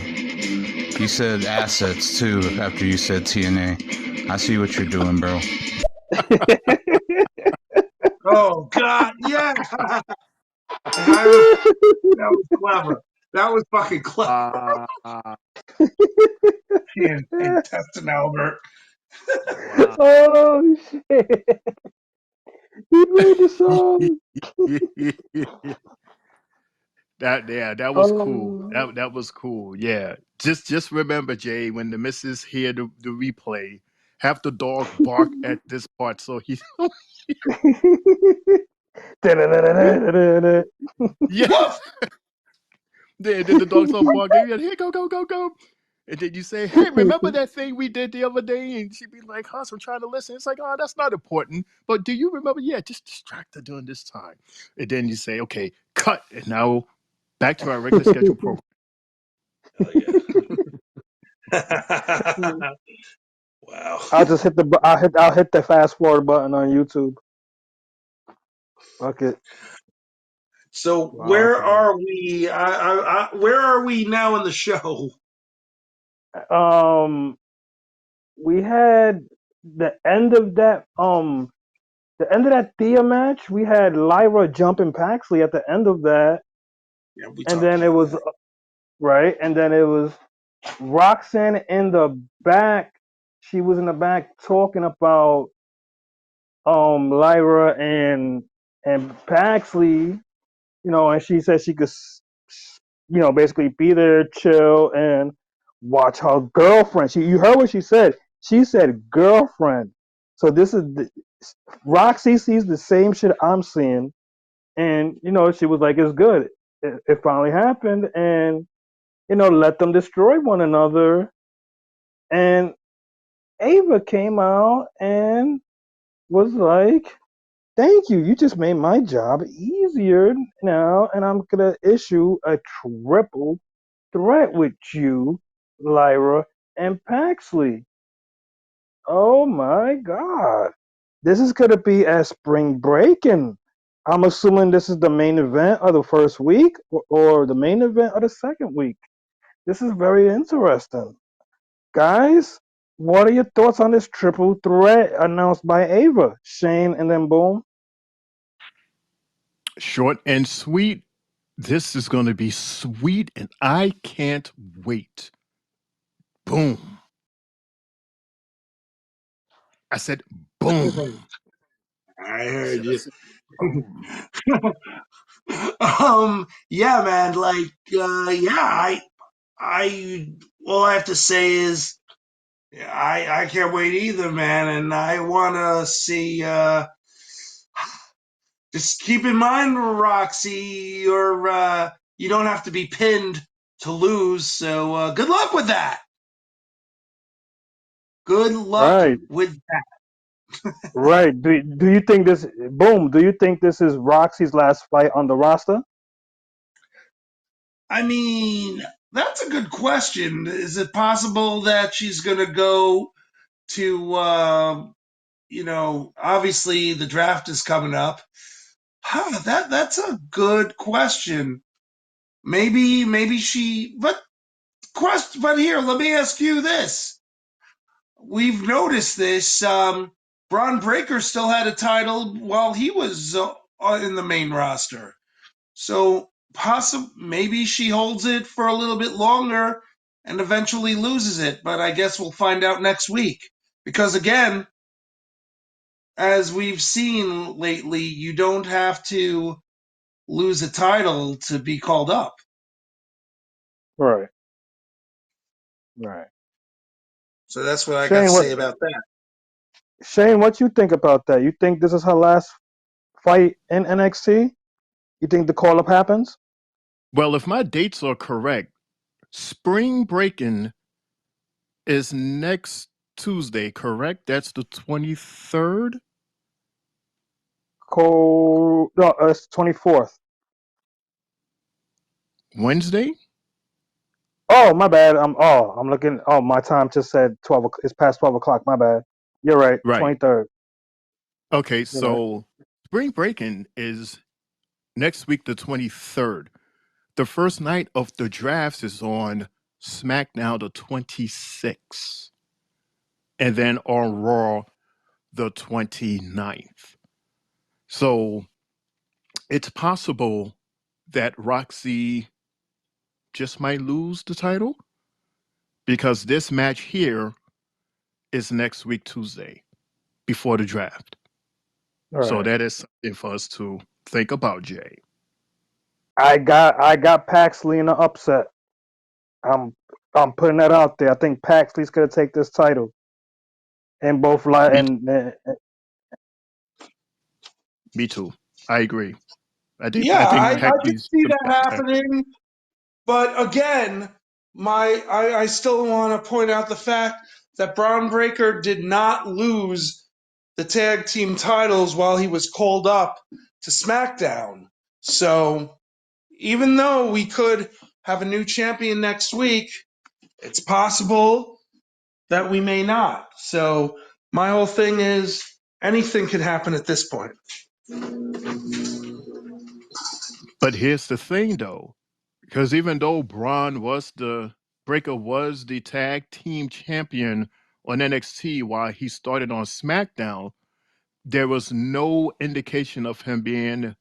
Speaker 3: You said assets too after you said TNA. I see what you're doing, bro.
Speaker 5: oh God, yeah. I, that was clever. That was fucking clever.
Speaker 4: Wow.
Speaker 5: Intestine Albert.
Speaker 4: Wow.
Speaker 1: Oh shit! He made the song.
Speaker 4: That was cool.
Speaker 1: Oh.
Speaker 4: That was cool. Yeah. Just remember, Jay, when the missus hear the replay, have the dog bark at this part so he
Speaker 1: Da-da-da-da-da-da-da.
Speaker 4: yes.
Speaker 5: Woof.
Speaker 4: Then the dog start barking. Here, go, go, go, go. And then you say, hey, remember that thing we did the other day? And she'd be like, Huss, I'm trying to listen. It's like, oh, that's not important. But do you remember? Yeah, just distract her during this time. And then you say, okay, cut. And now back to our regular schedule program.
Speaker 5: Hell yeah. Wow.
Speaker 1: I'll hit the fast forward button on YouTube. Fuck it.
Speaker 5: So
Speaker 1: Wow.
Speaker 5: where are we now in the show?
Speaker 1: We had the end of that Thea match. We had Lyra jumping Paxley at the end of that,
Speaker 5: Yeah, we
Speaker 1: and
Speaker 5: talked
Speaker 1: then it
Speaker 5: about
Speaker 1: was
Speaker 5: that.
Speaker 1: right, and then it was Roxanne in the back. She was in the back talking about Lyra and Paxley, and she said she could basically be there, chill, and watch her girlfriend. You heard what she said. She said girlfriend. So this is Roxy sees the same shit I'm seeing, and she was like, "It's good. It finally happened," and let them destroy one another. And Ava came out and was like, "Thank you. You just made my job easier now, and I'm gonna issue a triple threat with you, Lyra and Paxley." Oh my god. This is gonna be a spring break, and I'm assuming this is the main event of the first week or the main event of the second week. This is very interesting. Guys, what are your thoughts on this triple threat announced by Ava? Shane and then boom.
Speaker 4: Short and sweet. This is going to be sweet, and I can't wait. Boom. I said boom.
Speaker 5: I
Speaker 4: I
Speaker 5: heard
Speaker 4: said, I
Speaker 5: you.
Speaker 4: said boom.
Speaker 5: Yeah, man. Like, yeah, all I have to say is, I can't wait either, man. And I want to see. Just keep in mind, Roxy, you don't have to be pinned to lose. So, good luck with that. Good luck
Speaker 1: Right,
Speaker 5: with
Speaker 1: right. Do you think this boom? Do you think this is Roxy's last fight on the roster?
Speaker 5: I mean, that's a good question. Is it possible that she's going to go to, obviously the draft is coming up. Huh, that's a good question. Maybe she, but here, let me ask you this. We've noticed this. Braun Breaker still had a title while he was in the main roster. So maybe she holds it for a little bit longer and eventually loses it. But I guess we'll find out next week. Because again, as we've seen lately, you don't have to lose a title to be called up.
Speaker 1: Right, right.
Speaker 5: So that's what I got to
Speaker 1: Shane,
Speaker 5: say about that.
Speaker 1: what you think about that? You think this is her last fight in NXT? You think the call up happens?
Speaker 4: Well, if my dates are correct, spring breaking is next Tuesday, correct? That's the 23rd?
Speaker 1: No, it's 24th.
Speaker 4: Wednesday?
Speaker 1: Oh, my bad. I'm looking. Oh, my time just said 12. It's past 12 o'clock. My bad. You're right.
Speaker 4: Right.
Speaker 1: 23rd.
Speaker 4: Okay,
Speaker 1: You're right.
Speaker 4: so spring breaking is next week, the 23rd. The first night of the drafts is on SmackDown, the 26th, and then on Raw, the 29th. So it's possible that Roxy just might lose the title because this match here is next week, Tuesday, before the draft.
Speaker 1: All
Speaker 4: So
Speaker 1: right.
Speaker 4: that is something for us to think about, Jay.
Speaker 1: I got Paxley in the upset. I'm I'm putting that out there. I think Paxley's gonna take this title in both light
Speaker 4: Me,
Speaker 1: and
Speaker 4: me too. I agree.
Speaker 5: Yeah,
Speaker 4: I think
Speaker 1: mm,
Speaker 5: I can
Speaker 4: Paxley's
Speaker 5: see
Speaker 4: gonna
Speaker 5: that
Speaker 4: take the title.
Speaker 5: happening. But again, I still want to point out the fact that Braun Breaker did not lose the tag team titles while he was called up to SmackDown. So even though we could have a new champion next week, It's possible that we may not. So my whole thing is anything could happen at this point.
Speaker 4: But here's the thing, though, because even though Breaker was the tag team champion on NXT while he started on SmackDown, there was no indication of him being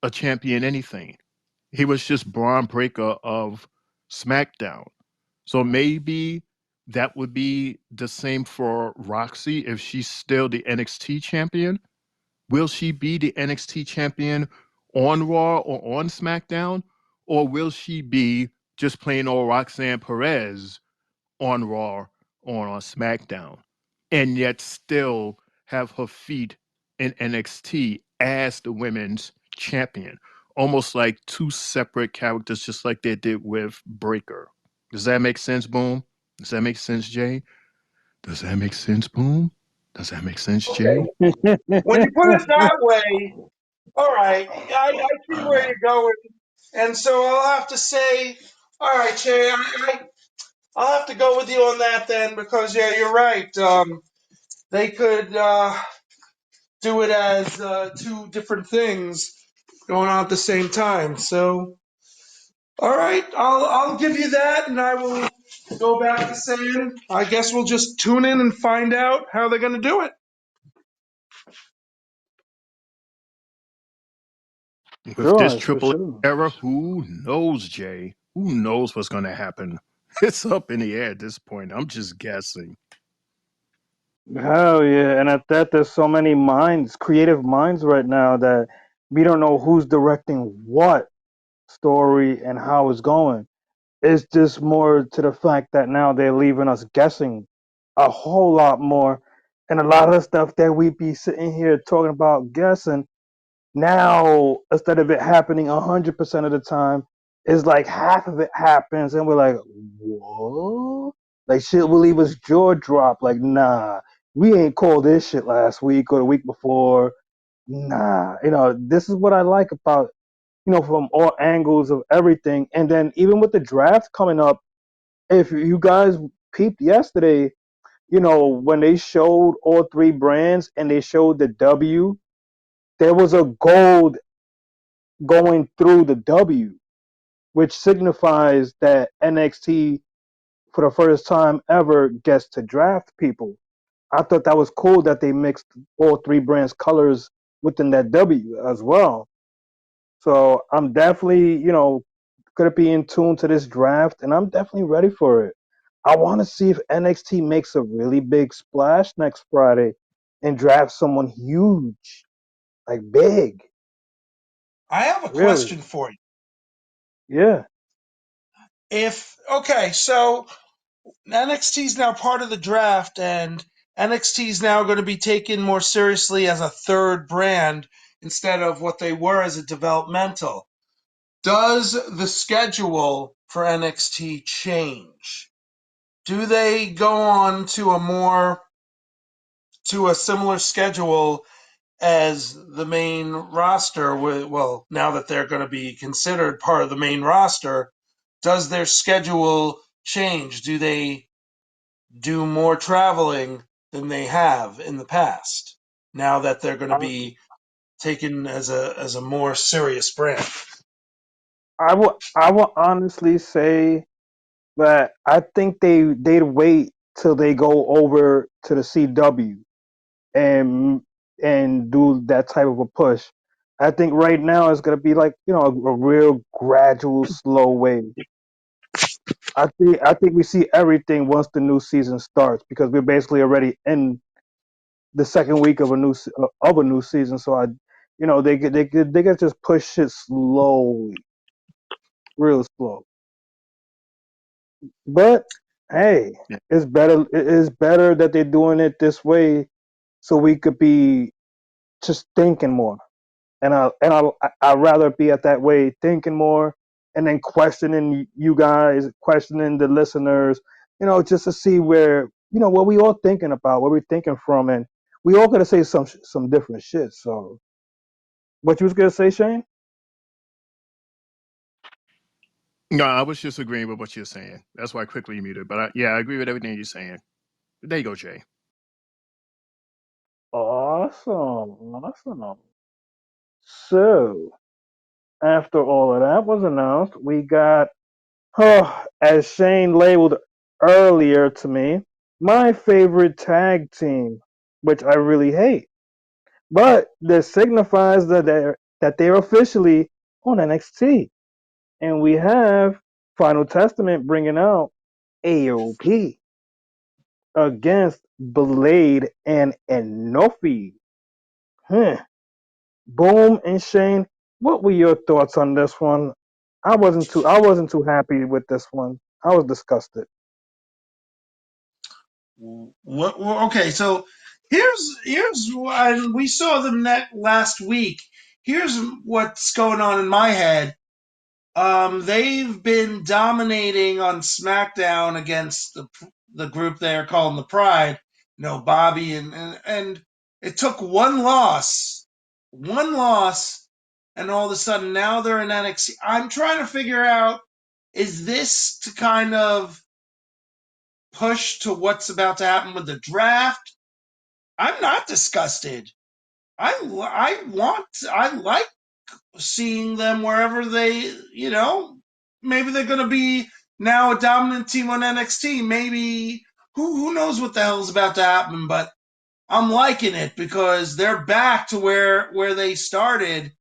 Speaker 4: a champion anything. He was just Braun Breaker of SmackDown. So maybe that would be the same for Roxy if she's still the NXT champion. Will she be the NXT champion on Raw or on SmackDown? Or will she be just plain old Roxanne Perez on Raw or on SmackDown? And yet still have her feet in NXT as the women's champion. Almost like two separate characters, just like they did with Breaker. Does that make sense, Boom? Does that make sense, Jay? Does that make sense, Boom? Does that make sense, Jay?
Speaker 5: Okay. When you put it that way, all right, I see where you're going. And so I'll have to say, all right, Jay, I'll have to go with you on that then because, yeah, you're right. They could do it as two different things going on at the same time. So, all right, I'll give you that, and I will go back to saying I guess we'll just tune in and find out how they're going to do it.
Speaker 4: With this
Speaker 1: For
Speaker 4: Triple H
Speaker 1: sure.
Speaker 4: era, who knows, Jay? Who knows what's going to happen? It's up in the air at this point. I'm just guessing.
Speaker 1: Hell yeah. And at that, there's so many minds, creative minds right now that we don't know who's directing what story and how it's going. It's just more to the fact that now they're leaving us guessing a whole lot more. And a lot of the stuff that we be sitting here talking about guessing, now instead of it happening 100% of the time, it's like half of it happens, and we're like, what? Like shit will leave us jaw drop. Like, nah, we ain't called this shit last week or the week before. Nah, this is what I like about from all angles of everything. And then even with the draft coming up, if you guys peeped yesterday, when they showed all three brands and they showed the W, there was a gold going through the W, which signifies that NXT for the first time ever gets to draft people. I thought that was cool that they mixed all three brands' colors within that W as well. So I'm definitely, gonna be in tune to this draft, and I'm definitely ready for it. I want to see if NXT makes a really big splash next Friday and draft someone huge, like big,
Speaker 5: I have a
Speaker 1: really.
Speaker 5: question for you.
Speaker 1: Yeah.
Speaker 5: If okay, so NXT is now part of the draft, and NXT is now going to be taken more seriously as a third brand instead of what they were as a developmental. Does the schedule for NXT change? Do they go on to a similar schedule as the main roster? Well, now that they're going to be considered part of the main roster, does their schedule change? Do they do more traveling than they have in the past? Now that they're going to
Speaker 1: I,
Speaker 5: be taken as a more serious brand.
Speaker 1: I will honestly say that I think they'd wait till they go over to the CW and do that type of a push. I think right now it's gonna be like a real gradual, slow way. I think we see everything once the new season starts because we're basically already in the second week of a new season. So they could just push it slowly, real slow. But hey,
Speaker 4: Yeah.
Speaker 1: it's better. It is better that they're doing it this way, so we could be just thinking more. I'd rather be at that way, thinking more, and then questioning you guys, questioning the listeners. Just to see where what we all thinking about, what we're thinking from, and we all gotta say some different shit. So, what you was gonna say, Shane?
Speaker 4: No, I was just agreeing with what you're saying. That's why I quickly muted. But yeah, I agree with everything you're saying. There you go, Jay.
Speaker 1: Awesome, awesome. So after all of that was announced, we got, as Shane labeled earlier to me, my favorite tag team, which I really hate. But this signifies that they're officially on NXT, and we have Final Testament bringing out AOP against Blade and Enofi. Huh. Boom and Shane, what were your thoughts on this one? I wasn't too happy with this one. I was disgusted.
Speaker 5: Okay, so here's and we saw them last week. Here's what's going on in my head. They've been dominating on SmackDown against the group they're calling the Pride. Bobby and it took one loss, and all of a sudden now they're in NXT. I'm trying to figure out, is this to kind of push to what's about to happen with the draft? I'm not disgusted. I like seeing them wherever maybe they're going to be now a dominant team on NXT. Maybe who knows what the hell's about to happen, but I'm liking it because they're back to where they started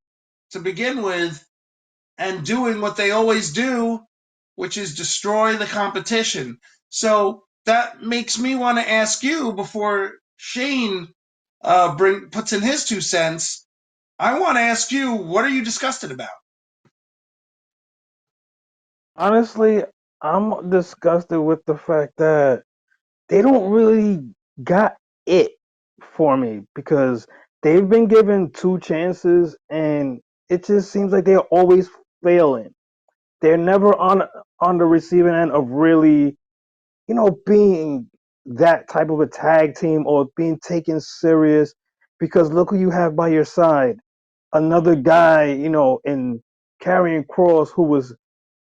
Speaker 5: to begin with and doing what they always do, which is destroy the competition. So that makes me want to ask you before Shane puts in his 2 cents. I want to ask you, what are you disgusted about?
Speaker 1: Honestly, I'm disgusted with the fact that they don't really got it for me because they've been given 2 chances and it just seems like they're always failing. They're never on the receiving end of really, being that type of a tag team or being taken serious because look who you have by your side. Another guy, in carrying Cross who was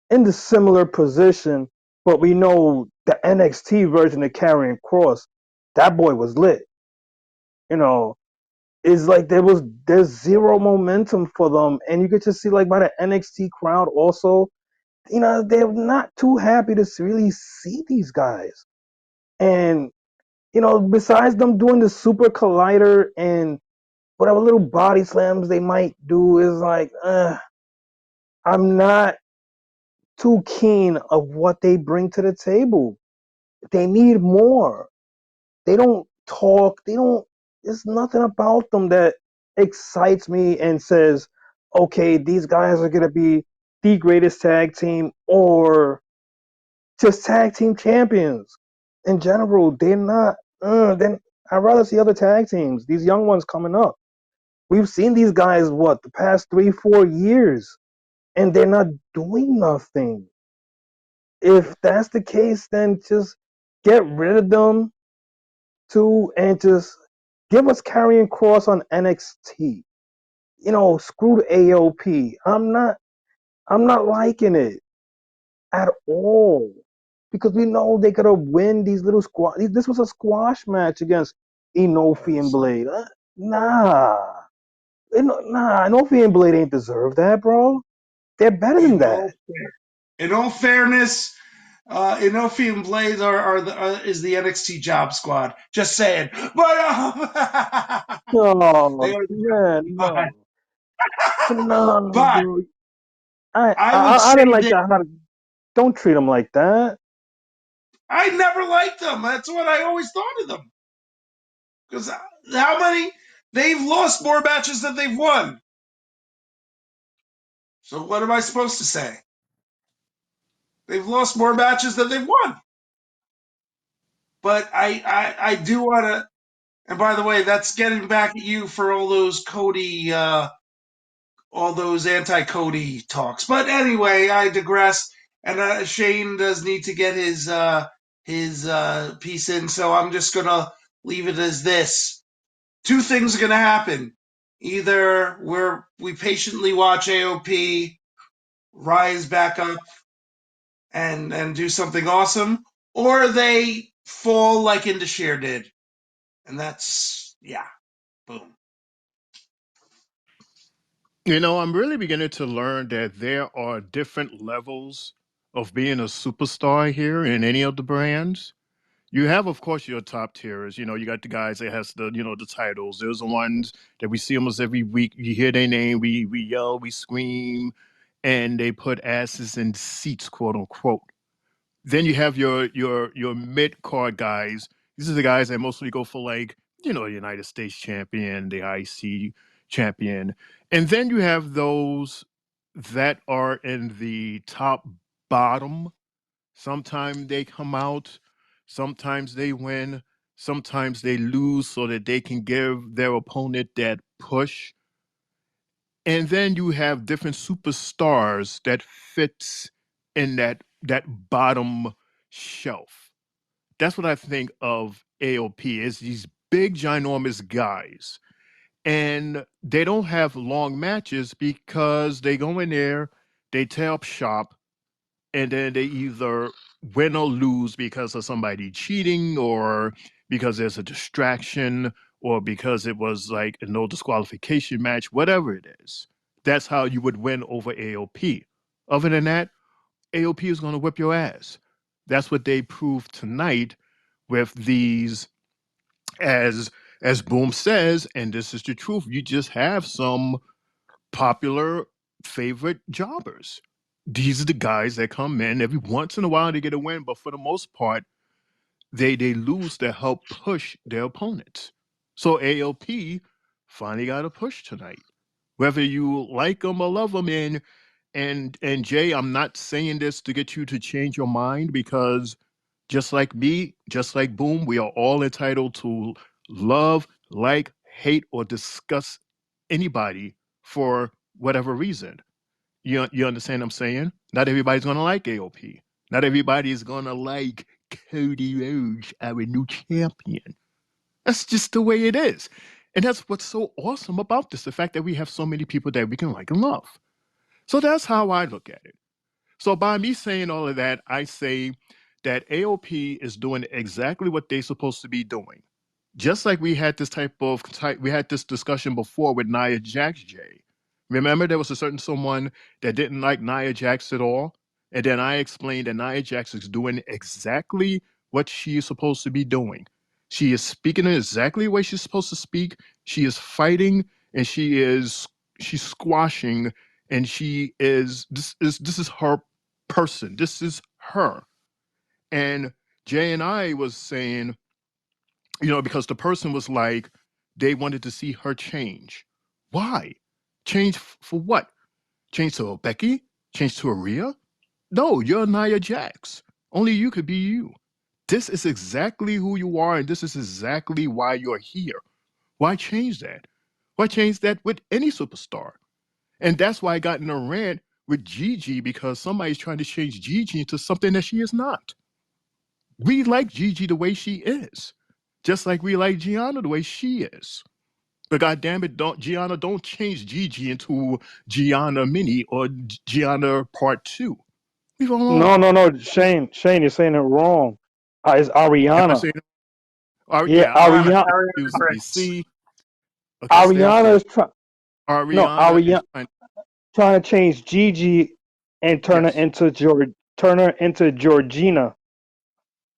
Speaker 1: in the similar position, but we know the NXT version of carrying Cross, that boy was lit. You know, it's like there's zero momentum for them, and you get to see like by the NXT crowd also, they're not too happy to really see these guys. And besides them doing the super collider and whatever little body slams they might do, is like, I'm not too keen of what they bring to the table. They need more. They don't talk. They don't. There's nothing about them that excites me and says, okay, these guys are gonna be the greatest tag team or just tag team champions. In general, they're not. Then I'd rather see other tag teams. These young ones coming up. We've seen these guys the past 3-4 years, and they're not doing nothing. If that's the case, then just get rid of them too, and just give us carrying Cross on NXT. Screw the AOP. I'm not liking it at all because we know they gotta win these little squash. This was a squash match against Enofi and Blade. Nah, Enofi and Blade ain't deserve that, bro. They're better than
Speaker 5: In
Speaker 1: that.
Speaker 5: all, in all fairness, Inofi and Blaze is the NXT Job Squad. Just saying, but they
Speaker 1: Oh
Speaker 5: are the
Speaker 1: man,
Speaker 5: Job Squad.
Speaker 1: no, no,
Speaker 5: But
Speaker 1: bro. I
Speaker 5: I would
Speaker 1: I, I
Speaker 5: say
Speaker 1: didn't like
Speaker 5: that
Speaker 1: that. Don't treat them like that.
Speaker 5: I never liked them. That's what I always thought of them. Because how many they've lost more matches than they've won. So what am I supposed to say? They've lost more matches than they've won. But I do want to. And by the way, that's getting back at you for all those anti-Cody talks. But anyway, I digress. And Shane does need to get his piece in, so I'm just gonna leave it as this: 2 things are gonna happen. Either we patiently watch AOP rise back up and do something awesome, or they fall like Indashir did. And that's, yeah, boom.
Speaker 4: I'm really beginning to learn that there are different levels of being a superstar here in any of the brands. You have, of course, your top tiers. You got the guys that has the titles. There's the ones that we see almost every week. You hear their name, we yell, we scream, and they put asses in seats, quote unquote. Then you have your mid card guys. These are the guys that mostly go for the United States champion, the IC champion, and then you have those that are in the top bottom. Sometimes they come out, sometimes they win, sometimes they lose so that they can give their opponent that push. And then you have different superstars that fits in that bottom shelf. That's what I think of AOP is these big ginormous guys. And they don't have long matches because they go in there, they tear up shop, and then they either win or lose because of somebody cheating or because there's a distraction or because it was like a no disqualification match, whatever it is. That's how you would win over AOP. Other than that, AOP is going to whip your ass. That's what they proved tonight with these, as Boom says, and this is the truth. You just have some popular favorite jobbers. These are the guys that come in every once in a while to get a win, but for the most part, they lose to help push their opponents. So AOP finally got a push tonight. Whether you like them or love them, and Jay, I'm not saying this to get you to change your mind because just like me, just like Boom, we are all entitled to love, like, hate, or discuss anybody for whatever reason. You understand what I'm saying? Not everybody's gonna like AOP. Not everybody's gonna like Cody Rhodes, our new champion. That's just the way it is. And that's what's so awesome about this, the fact that we have so many people that we can like and love. So that's how I look at it. So by me saying all of that, I say that AOP is doing exactly what they're supposed to be doing. Just like we had this discussion before with Nia Jax, Jay. Remember, there was a certain someone that didn't like Nia Jax at all, and then I explained that Nia Jax is doing exactly what she is supposed to be doing. She is speaking in exactly the way she's supposed to speak. She is fighting, and she's squashing, and this is her person. This is her. And Jay and I was saying, because the person was like, they wanted to see her change. Why? Change for what? Change to a Becky? Change to a Rhea? No, you're Nia Jax. Only you could be you. This is exactly who you are, and this is exactly why you're here. Why change that? Why change that with any superstar? And that's why I got in a rant with Gigi because somebody's trying to change Gigi into something that she is not. We like Gigi the way she is, just like we like Gianna the way she is. But God damn it, don't change Gigi into Gianna Mini or Gianna Part 2. Leave her
Speaker 1: No,
Speaker 4: alone.
Speaker 1: no, no, Shane, you're saying it wrong. It's
Speaker 4: Am I
Speaker 1: Ariana.
Speaker 4: saying
Speaker 1: Yeah,
Speaker 4: yeah,
Speaker 1: Ariana.
Speaker 4: excuse me. See, okay, stay off
Speaker 1: Ariana
Speaker 4: there.
Speaker 1: is trying. No,
Speaker 4: Ariana is
Speaker 1: Ariana
Speaker 4: trying.
Speaker 1: trying to change Gigi and
Speaker 4: Yes.
Speaker 1: turn her into Georgina.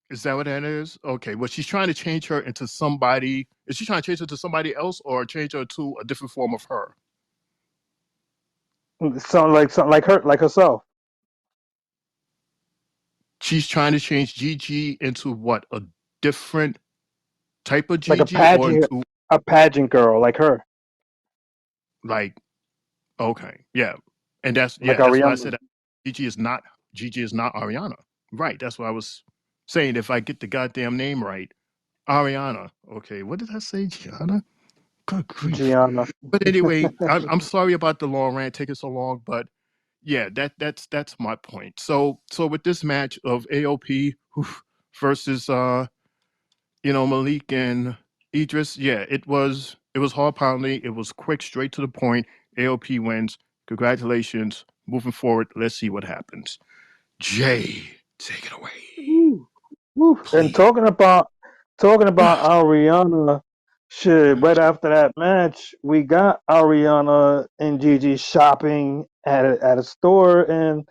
Speaker 4: Is that what that is? Okay. Well, she's trying to change her into somebody. Is she trying to change her to somebody else or change her to a different form of her?
Speaker 1: Something like her, like herself,
Speaker 4: She's trying to change Gigi into what? A different type of
Speaker 1: like
Speaker 4: Gigi or into
Speaker 1: a pageant girl, like her,
Speaker 4: like okay, yeah. And
Speaker 1: like
Speaker 4: that's why I
Speaker 1: Ariana.
Speaker 4: said Gigi is not Ariana. Right. That's what I was saying. If I get the goddamn name right. Ariana. Okay, what did I say? Gianna? Good grief.
Speaker 1: Gianna.
Speaker 4: But anyway, I'm sorry about the long rant taking so long, but yeah, that's my point. So with this match of AOP versus Malik and Idris, yeah, it was hard pounding. It was quick, straight to the point. AOP wins. Congratulations. Moving forward, let's see what happens. Jay, take it away,
Speaker 1: Woo, woo. And
Speaker 4: please.
Speaker 1: talking about Ariana, shit. Right after that match, we got Ariana and Gigi shopping at a store, and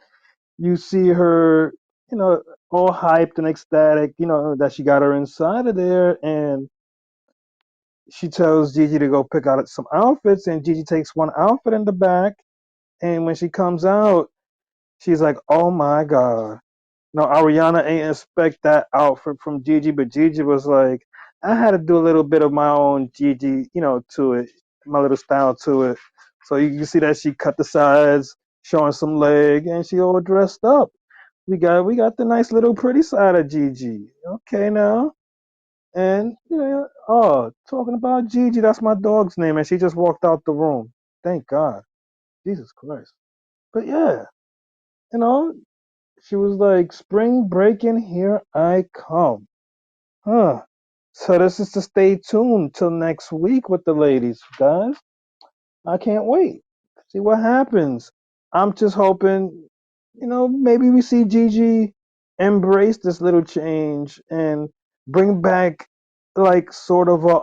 Speaker 1: you see her, all hyped and ecstatic, that she got her inside of there, and she tells Gigi to go pick out some outfits, and Gigi takes one outfit in the back, and when she comes out, she's like, "Oh my god." No, Ariana ain't expect that outfit from Gigi, but Gigi was like, I had to do a little bit of my own Gigi, to it, my little style to it. So you see that she cut the sides, showing some leg, and she all dressed up. We got the nice little pretty side of Gigi. Okay now. And talking about Gigi, that's my dog's name, and she just walked out the room. Thank God. Jesus Christ. But yeah, you know, she was like, spring breaking, here I come. Huh. So this is to stay tuned till next week with the ladies, guys. I can't wait. See what happens. I'm just hoping, maybe we see Gigi embrace this little change and bring back like sort of her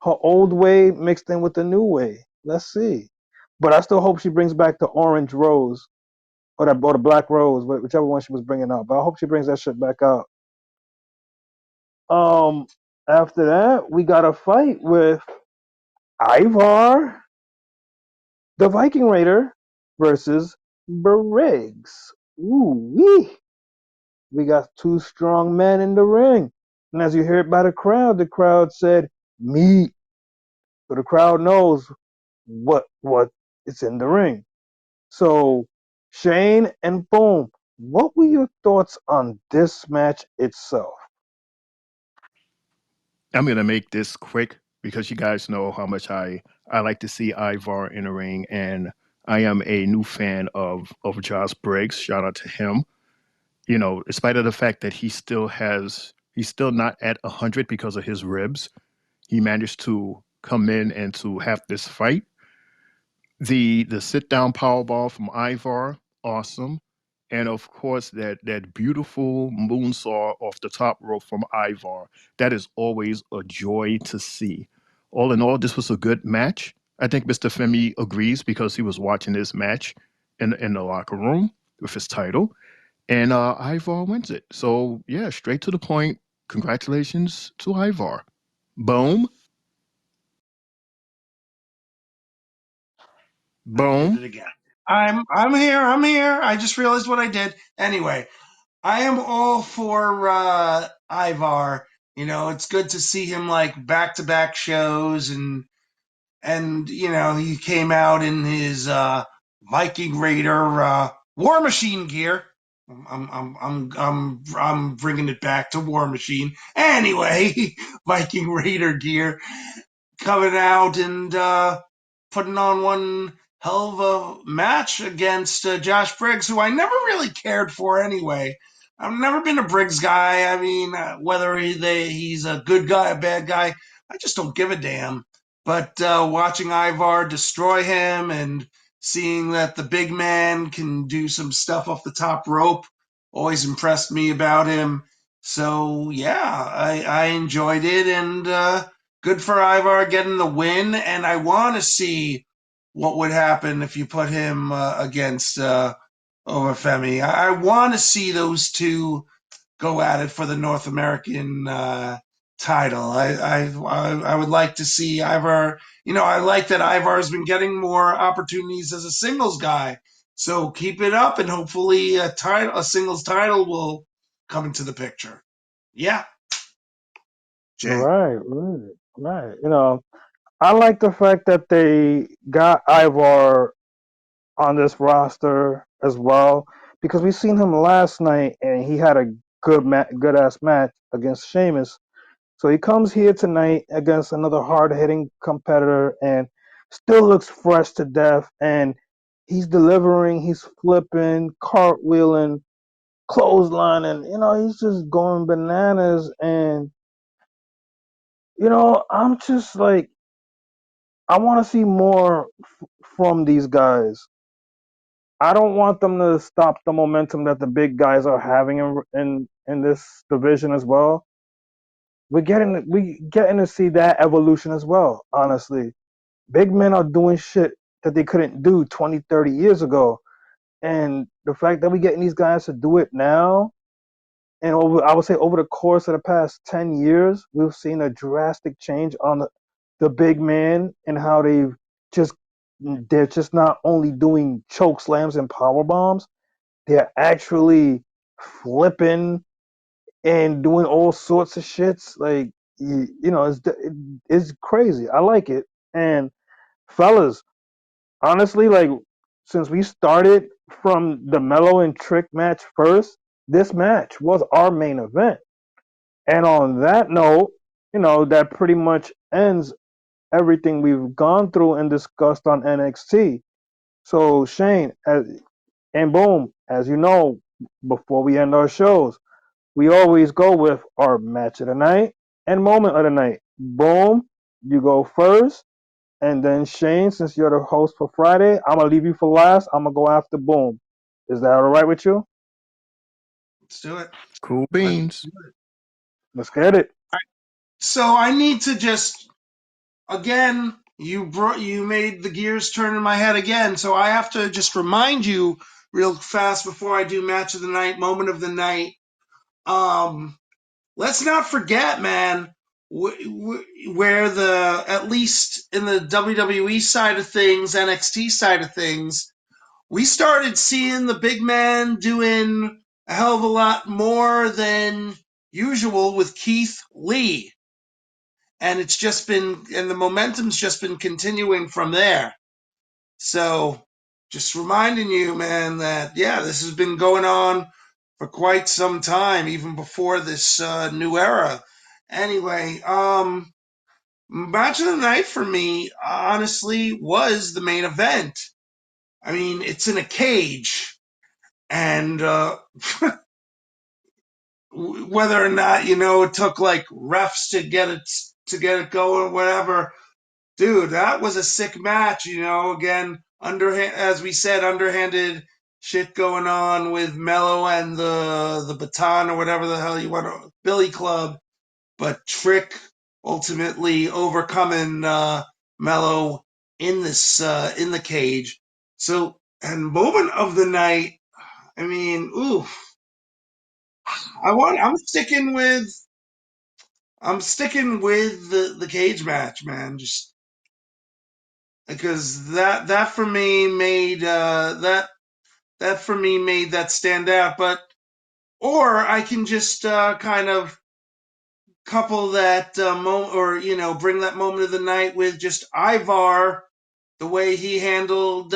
Speaker 1: old way mixed in with the new way. Let's see. But I still hope she brings back the orange rose or the black rose, whichever one she was bringing out. But I hope she brings that shit back out. Um, After that, we got a fight with Ivar, the Viking Raider, versus Briggs. Ooh wee! We got two strong men in the ring, and as you hear it by the crowd said meat. So the crowd knows what is in the ring. So Shane and Boom, what were your thoughts on this match itself?
Speaker 4: I'm gonna make this quick because you guys know how much I like to see Ivar in the ring, and I am a new fan of Josh Briggs. Shout out to him. You know, in spite of the fact that he's still not at 100 because of his ribs, he managed to come in and to have this fight. The sit down power ball from Ivar, awesome. And of course that beautiful moonsaw off the top rope from Ivar. That is always a joy to see. All in all, this was a good match. I think Mr. Femi agrees because he was watching this match in the locker room with his title. And Ivar wins it. So yeah, straight to the point. Congratulations to Ivar. Boom.
Speaker 5: I did
Speaker 4: Boom.
Speaker 5: it again. I'm here. I'm here. I just realized what I did. Anyway, I am all for Ivar. It's good to see him like back to back shows, and he came out in his Viking Raider War Machine gear. I'm bringing it back to War Machine. Anyway, Viking Raider gear coming out and putting on one hell of a match against Josh Briggs, who I never really cared for anyway. I've never been a Briggs guy. I mean, whether he's a good guy, a bad guy, I just don't give a damn. But watching Ivar destroy him and seeing that the big man can do some stuff off the top rope always impressed me about him. So yeah, I enjoyed it, and good for Ivar getting the win. And I want to see what would happen if you put him against Overfemi. I want to see those two go at it for the North American title. I would like to see Ivar. I like that Ivar's been getting more opportunities as a singles guy. So keep it up, and hopefully a singles title will come into the picture. Yeah, Jay.
Speaker 1: Right. I like the fact that they got Ivar on this roster as well because we seen him last night and he had a good ass match against Sheamus. So he comes here tonight against another hard hitting competitor and still looks fresh to death, and he's delivering, he's flipping, cartwheeling, clotheslining, he's just going bananas, and I'm just like, I want to see more from these guys. I don't want them to stop the momentum that the big guys are having in this division as well. We getting to see that evolution as well. Honestly, big men are doing shit that they couldn't do 20, 30 years ago, and the fact that we getting these guys to do it now, and I would say over the course of the past 10 years, we've seen a drastic change on the big man and how just they're just not only doing choke slams and power bombs, they're actually flipping and doing all sorts of shits. Like it's crazy. I like it. And fellas, honestly, like since we started from the Mello and Trick match first, this match was our main event. And on that note, that pretty much ends everything we've gone through and discussed on NXT. So Shane, and boom, as you know, before we end our shows, we always go with our match of the night and moment of the night. Boom, you go first, and then Shane, since you're the host for Friday, I'm gonna leave you for last. I'm gonna go after Boom. Is that all right with you?
Speaker 5: Let's do it.
Speaker 4: Cool
Speaker 5: Let's
Speaker 4: beans.
Speaker 5: do it.
Speaker 1: Let's get it.
Speaker 5: So I need to just again. You made the gears turn in my head again. So I have to just remind you real fast before I do match of the night, moment of the night. Um, let's not forget, man, where the at least in the WWE side of things, NXT side of things, we started seeing the big man doing a hell of a lot more than usual with Keith Lee. And the momentum's just been continuing from there. So just reminding you, man, that, yeah, this has been going on for quite some time, even before this new era. Anyway, match of the night for me, honestly, was the main event. I mean, it's in a cage, and whether or not it took like refs to get it going, whatever, dude, that was a sick match. Again, underhand, as we said, underhanded shit going on with Mello and the baton or whatever the hell you want to Billy Club, but Trick ultimately overcoming Mello in the cage. So, and moment of the night. I mean, ooh, I'm sticking with the cage match, man. Just because that for me made that for me made that stand out. But or I can just kind of couple that moment, or bring that moment of the night with just Ivar, the way he handled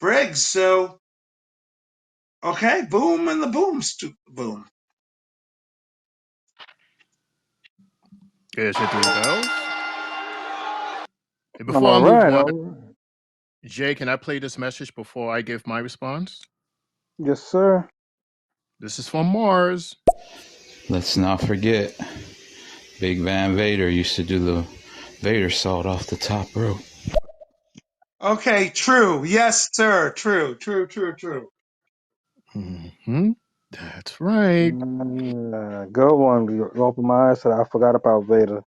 Speaker 5: Briggs. So okay, boom and the boom.
Speaker 4: Is it 3 bells? Before
Speaker 1: All
Speaker 4: I move
Speaker 1: right,
Speaker 4: on,
Speaker 1: all right.
Speaker 4: Jay, can I play this message before I give my response?
Speaker 1: Yes, sir.
Speaker 4: This is from Mars.
Speaker 3: Let's not forget, Big Van Vader used to do the Vader salt off the top rope.
Speaker 5: Okay, true. Yes, sir. True.
Speaker 4: Hmm. That's right.
Speaker 1: Good one. You opened my eyes to that. I forgot about Vader.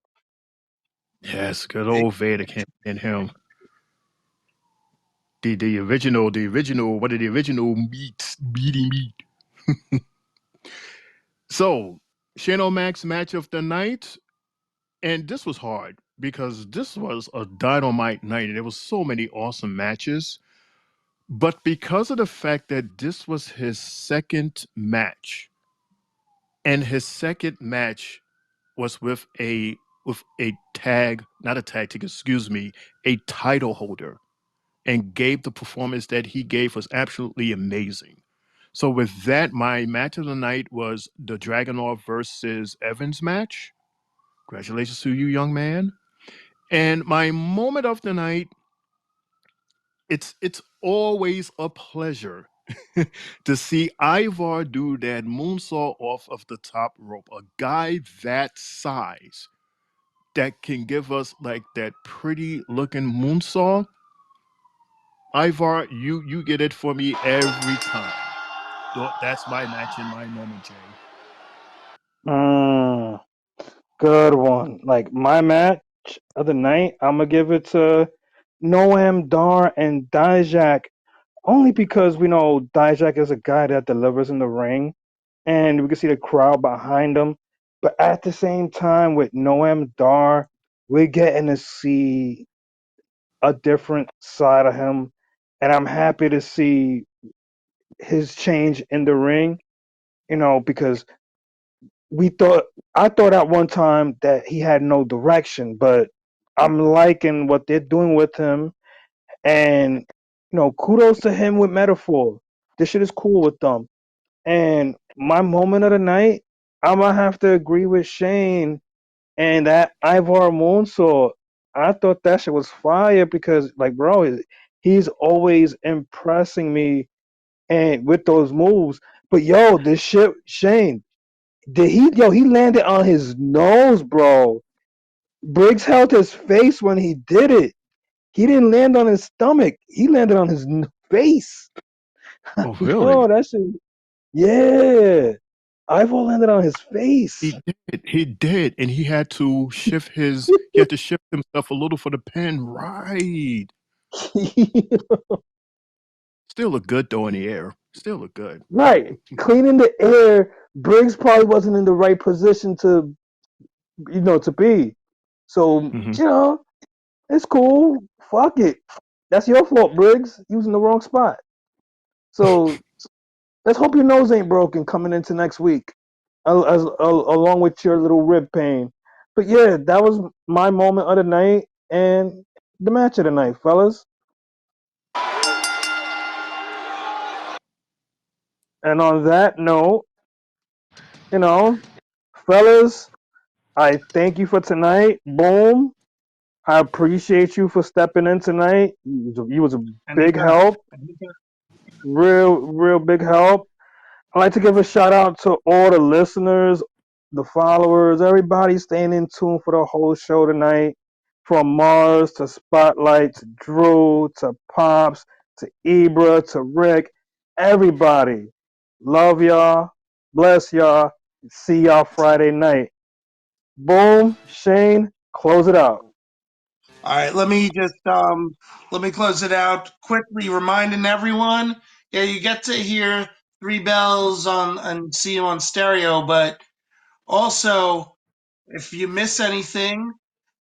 Speaker 4: Yes, good old Vader came in him. The original, what are the original beating meat? So, Shane O'Mac's match of the night, and this was hard because this was a dynamite night, and there was so many awesome matches. But because of the fact that this was his second match, and his second match was with a tag, not a tag team, excuse me, a title holder, and gave the performance that he gave was absolutely amazing. So with that, my match of the night was the Dragunov versus Evans match. Congratulations to you, young man. And my moment of the night, it's always a pleasure to see Ivar do that moonsault off of the top rope. A guy that size that can give us like that pretty looking moonsault. Ivar, you get it for me every time. That's my match and my moment, Jay.
Speaker 1: Good one. Like my match of the night, I'm gonna give it to Noam Dar and Dijak, only because we know Dijak is a guy that delivers in the ring, and we can see the crowd behind him. But at the same time, with Noam Dar, we're getting to see a different side of him, and I'm happy to see his change in the ring. Because we thought I thought at one time that he had no direction, but I'm liking what they're doing with him, and kudos to him with metaphor. This shit is cool with them. And my moment of the night, I'm gonna have to agree with Shane and that Ivar Moonsault. I thought that shit was fire because, like, bro, he's always impressing me and with those moves. But yo, this shit, Shane, he landed on his nose, bro. Briggs held his face when he did it. He didn't land on his stomach. He landed on his face.
Speaker 4: Oh,
Speaker 1: Yo,
Speaker 4: really?
Speaker 1: that shit. Yeah. Ivo landed on his face.
Speaker 4: He did. He did, and he had to shift himself a little for the pin. Right. Still look good though in the air. Still look good.
Speaker 1: Right. Cleaning the air. Briggs probably wasn't in the right position to be. So,
Speaker 4: Hmm.
Speaker 1: it's cool. Fuck it. That's your fault, Briggs. You was in the wrong spot. So let's hope your nose ain't broken coming into next week, along with your little rib pain. But yeah, that was my moment of the night and the match of the night, fellas. And on that note, you know, fellas, I thank you for tonight. Boom. I appreciate you for stepping in tonight. You was a big
Speaker 5: Anytime.
Speaker 1: help. Real, real big help. I'd like to give a shout out to all the listeners, the followers, everybody staying in tune for the whole show tonight. From Mars to Spotlight to Drew to Pops to Ibra to Rick. Everybody. Love y'all. Bless y'all. See y'all Friday night. Boom. Shane, close it out.
Speaker 5: All right, let me close it out quickly, reminding everyone. Yeah, you get to hear Three Bells on and see you on stereo, but also if you miss anything,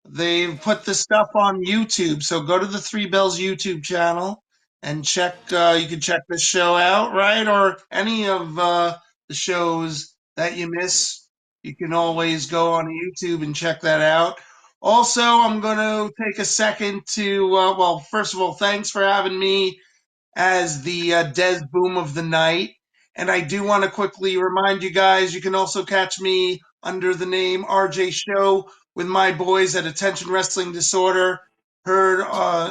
Speaker 5: they've put the stuff on YouTube. So go to the Three Bells YouTube channel and check. You can check this show out, right? Or any of the shows that you miss. You can always go on YouTube and check that out. Also, I'm going to take a second to, well, first of all, thanks for having me as the Des Boom of the night. And I do want to quickly remind you guys you can also catch me under the name RJ Show with my boys at Attention Wrestling Disorder.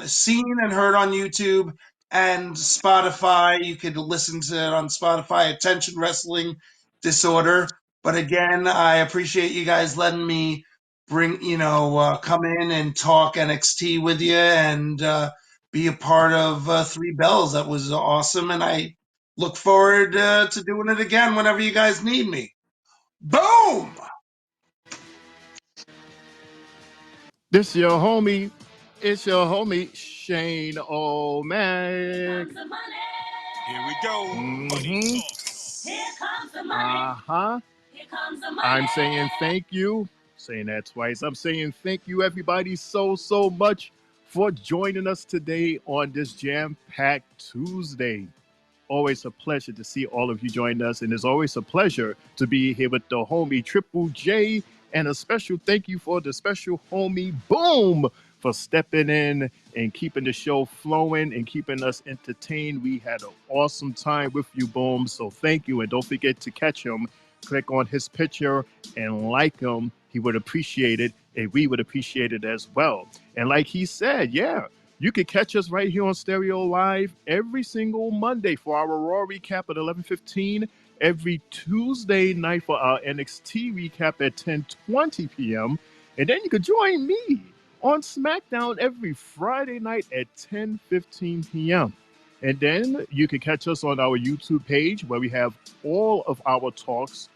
Speaker 5: Seen and heard on YouTube and Spotify. You could listen to it on Spotify, Attention Wrestling Disorder. But again, I appreciate you guys letting me come in and talk NXT with you and, be a part of Three Bells. That was awesome, and I look forward to doing it again whenever you guys need me. Boom!
Speaker 4: This your homie. It's your homie Shane O'Mac.
Speaker 2: Comes the money.
Speaker 8: Here we go. Money
Speaker 4: Mm-hmm.
Speaker 8: talks.
Speaker 2: Here comes the money.
Speaker 4: Uh-huh.
Speaker 2: Here comes the money.
Speaker 4: I'm saying thank you. Saying that twice. I'm saying thank you, everybody, so much for joining us today on this jam-packed Tuesday. Always a pleasure to see all of you join us, and it's always a pleasure to be here with the homie Triple J, and a special thank you for the special homie Boom for stepping in and keeping the show flowing and keeping us entertained. We had an awesome time with you, Boom, so thank you, and don't forget to catch him. Click on his picture and like him. He would appreciate it, and we would appreciate it as well. And like he said, yeah, you can catch us right here on Stereo Live every single Monday for our Raw recap at 11:15, every Tuesday night for our NXT recap at 10:20 p.m. And then you could join me on SmackDown every Friday night at 10:15 p.m. And then you can catch us on our YouTube page where we have all of our talks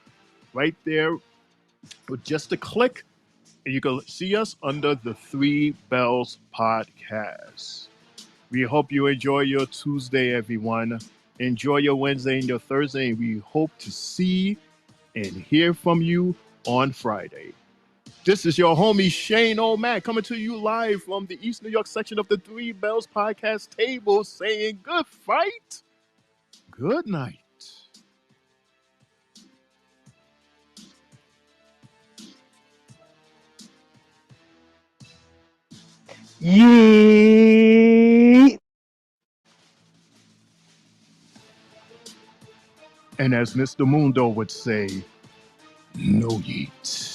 Speaker 4: right there with just a click. And you can see us under the Three Bells Podcast. We hope you enjoy your Tuesday, everyone. Enjoy your Wednesday and your Thursday. And we hope to see and hear from you on Friday. This is your homie Shane O'Mac coming to you live from the East New York section of the Three Bells Podcast table saying good fight, good night.
Speaker 1: Yeet.
Speaker 4: And as Mr. Mundo would say, no yeet.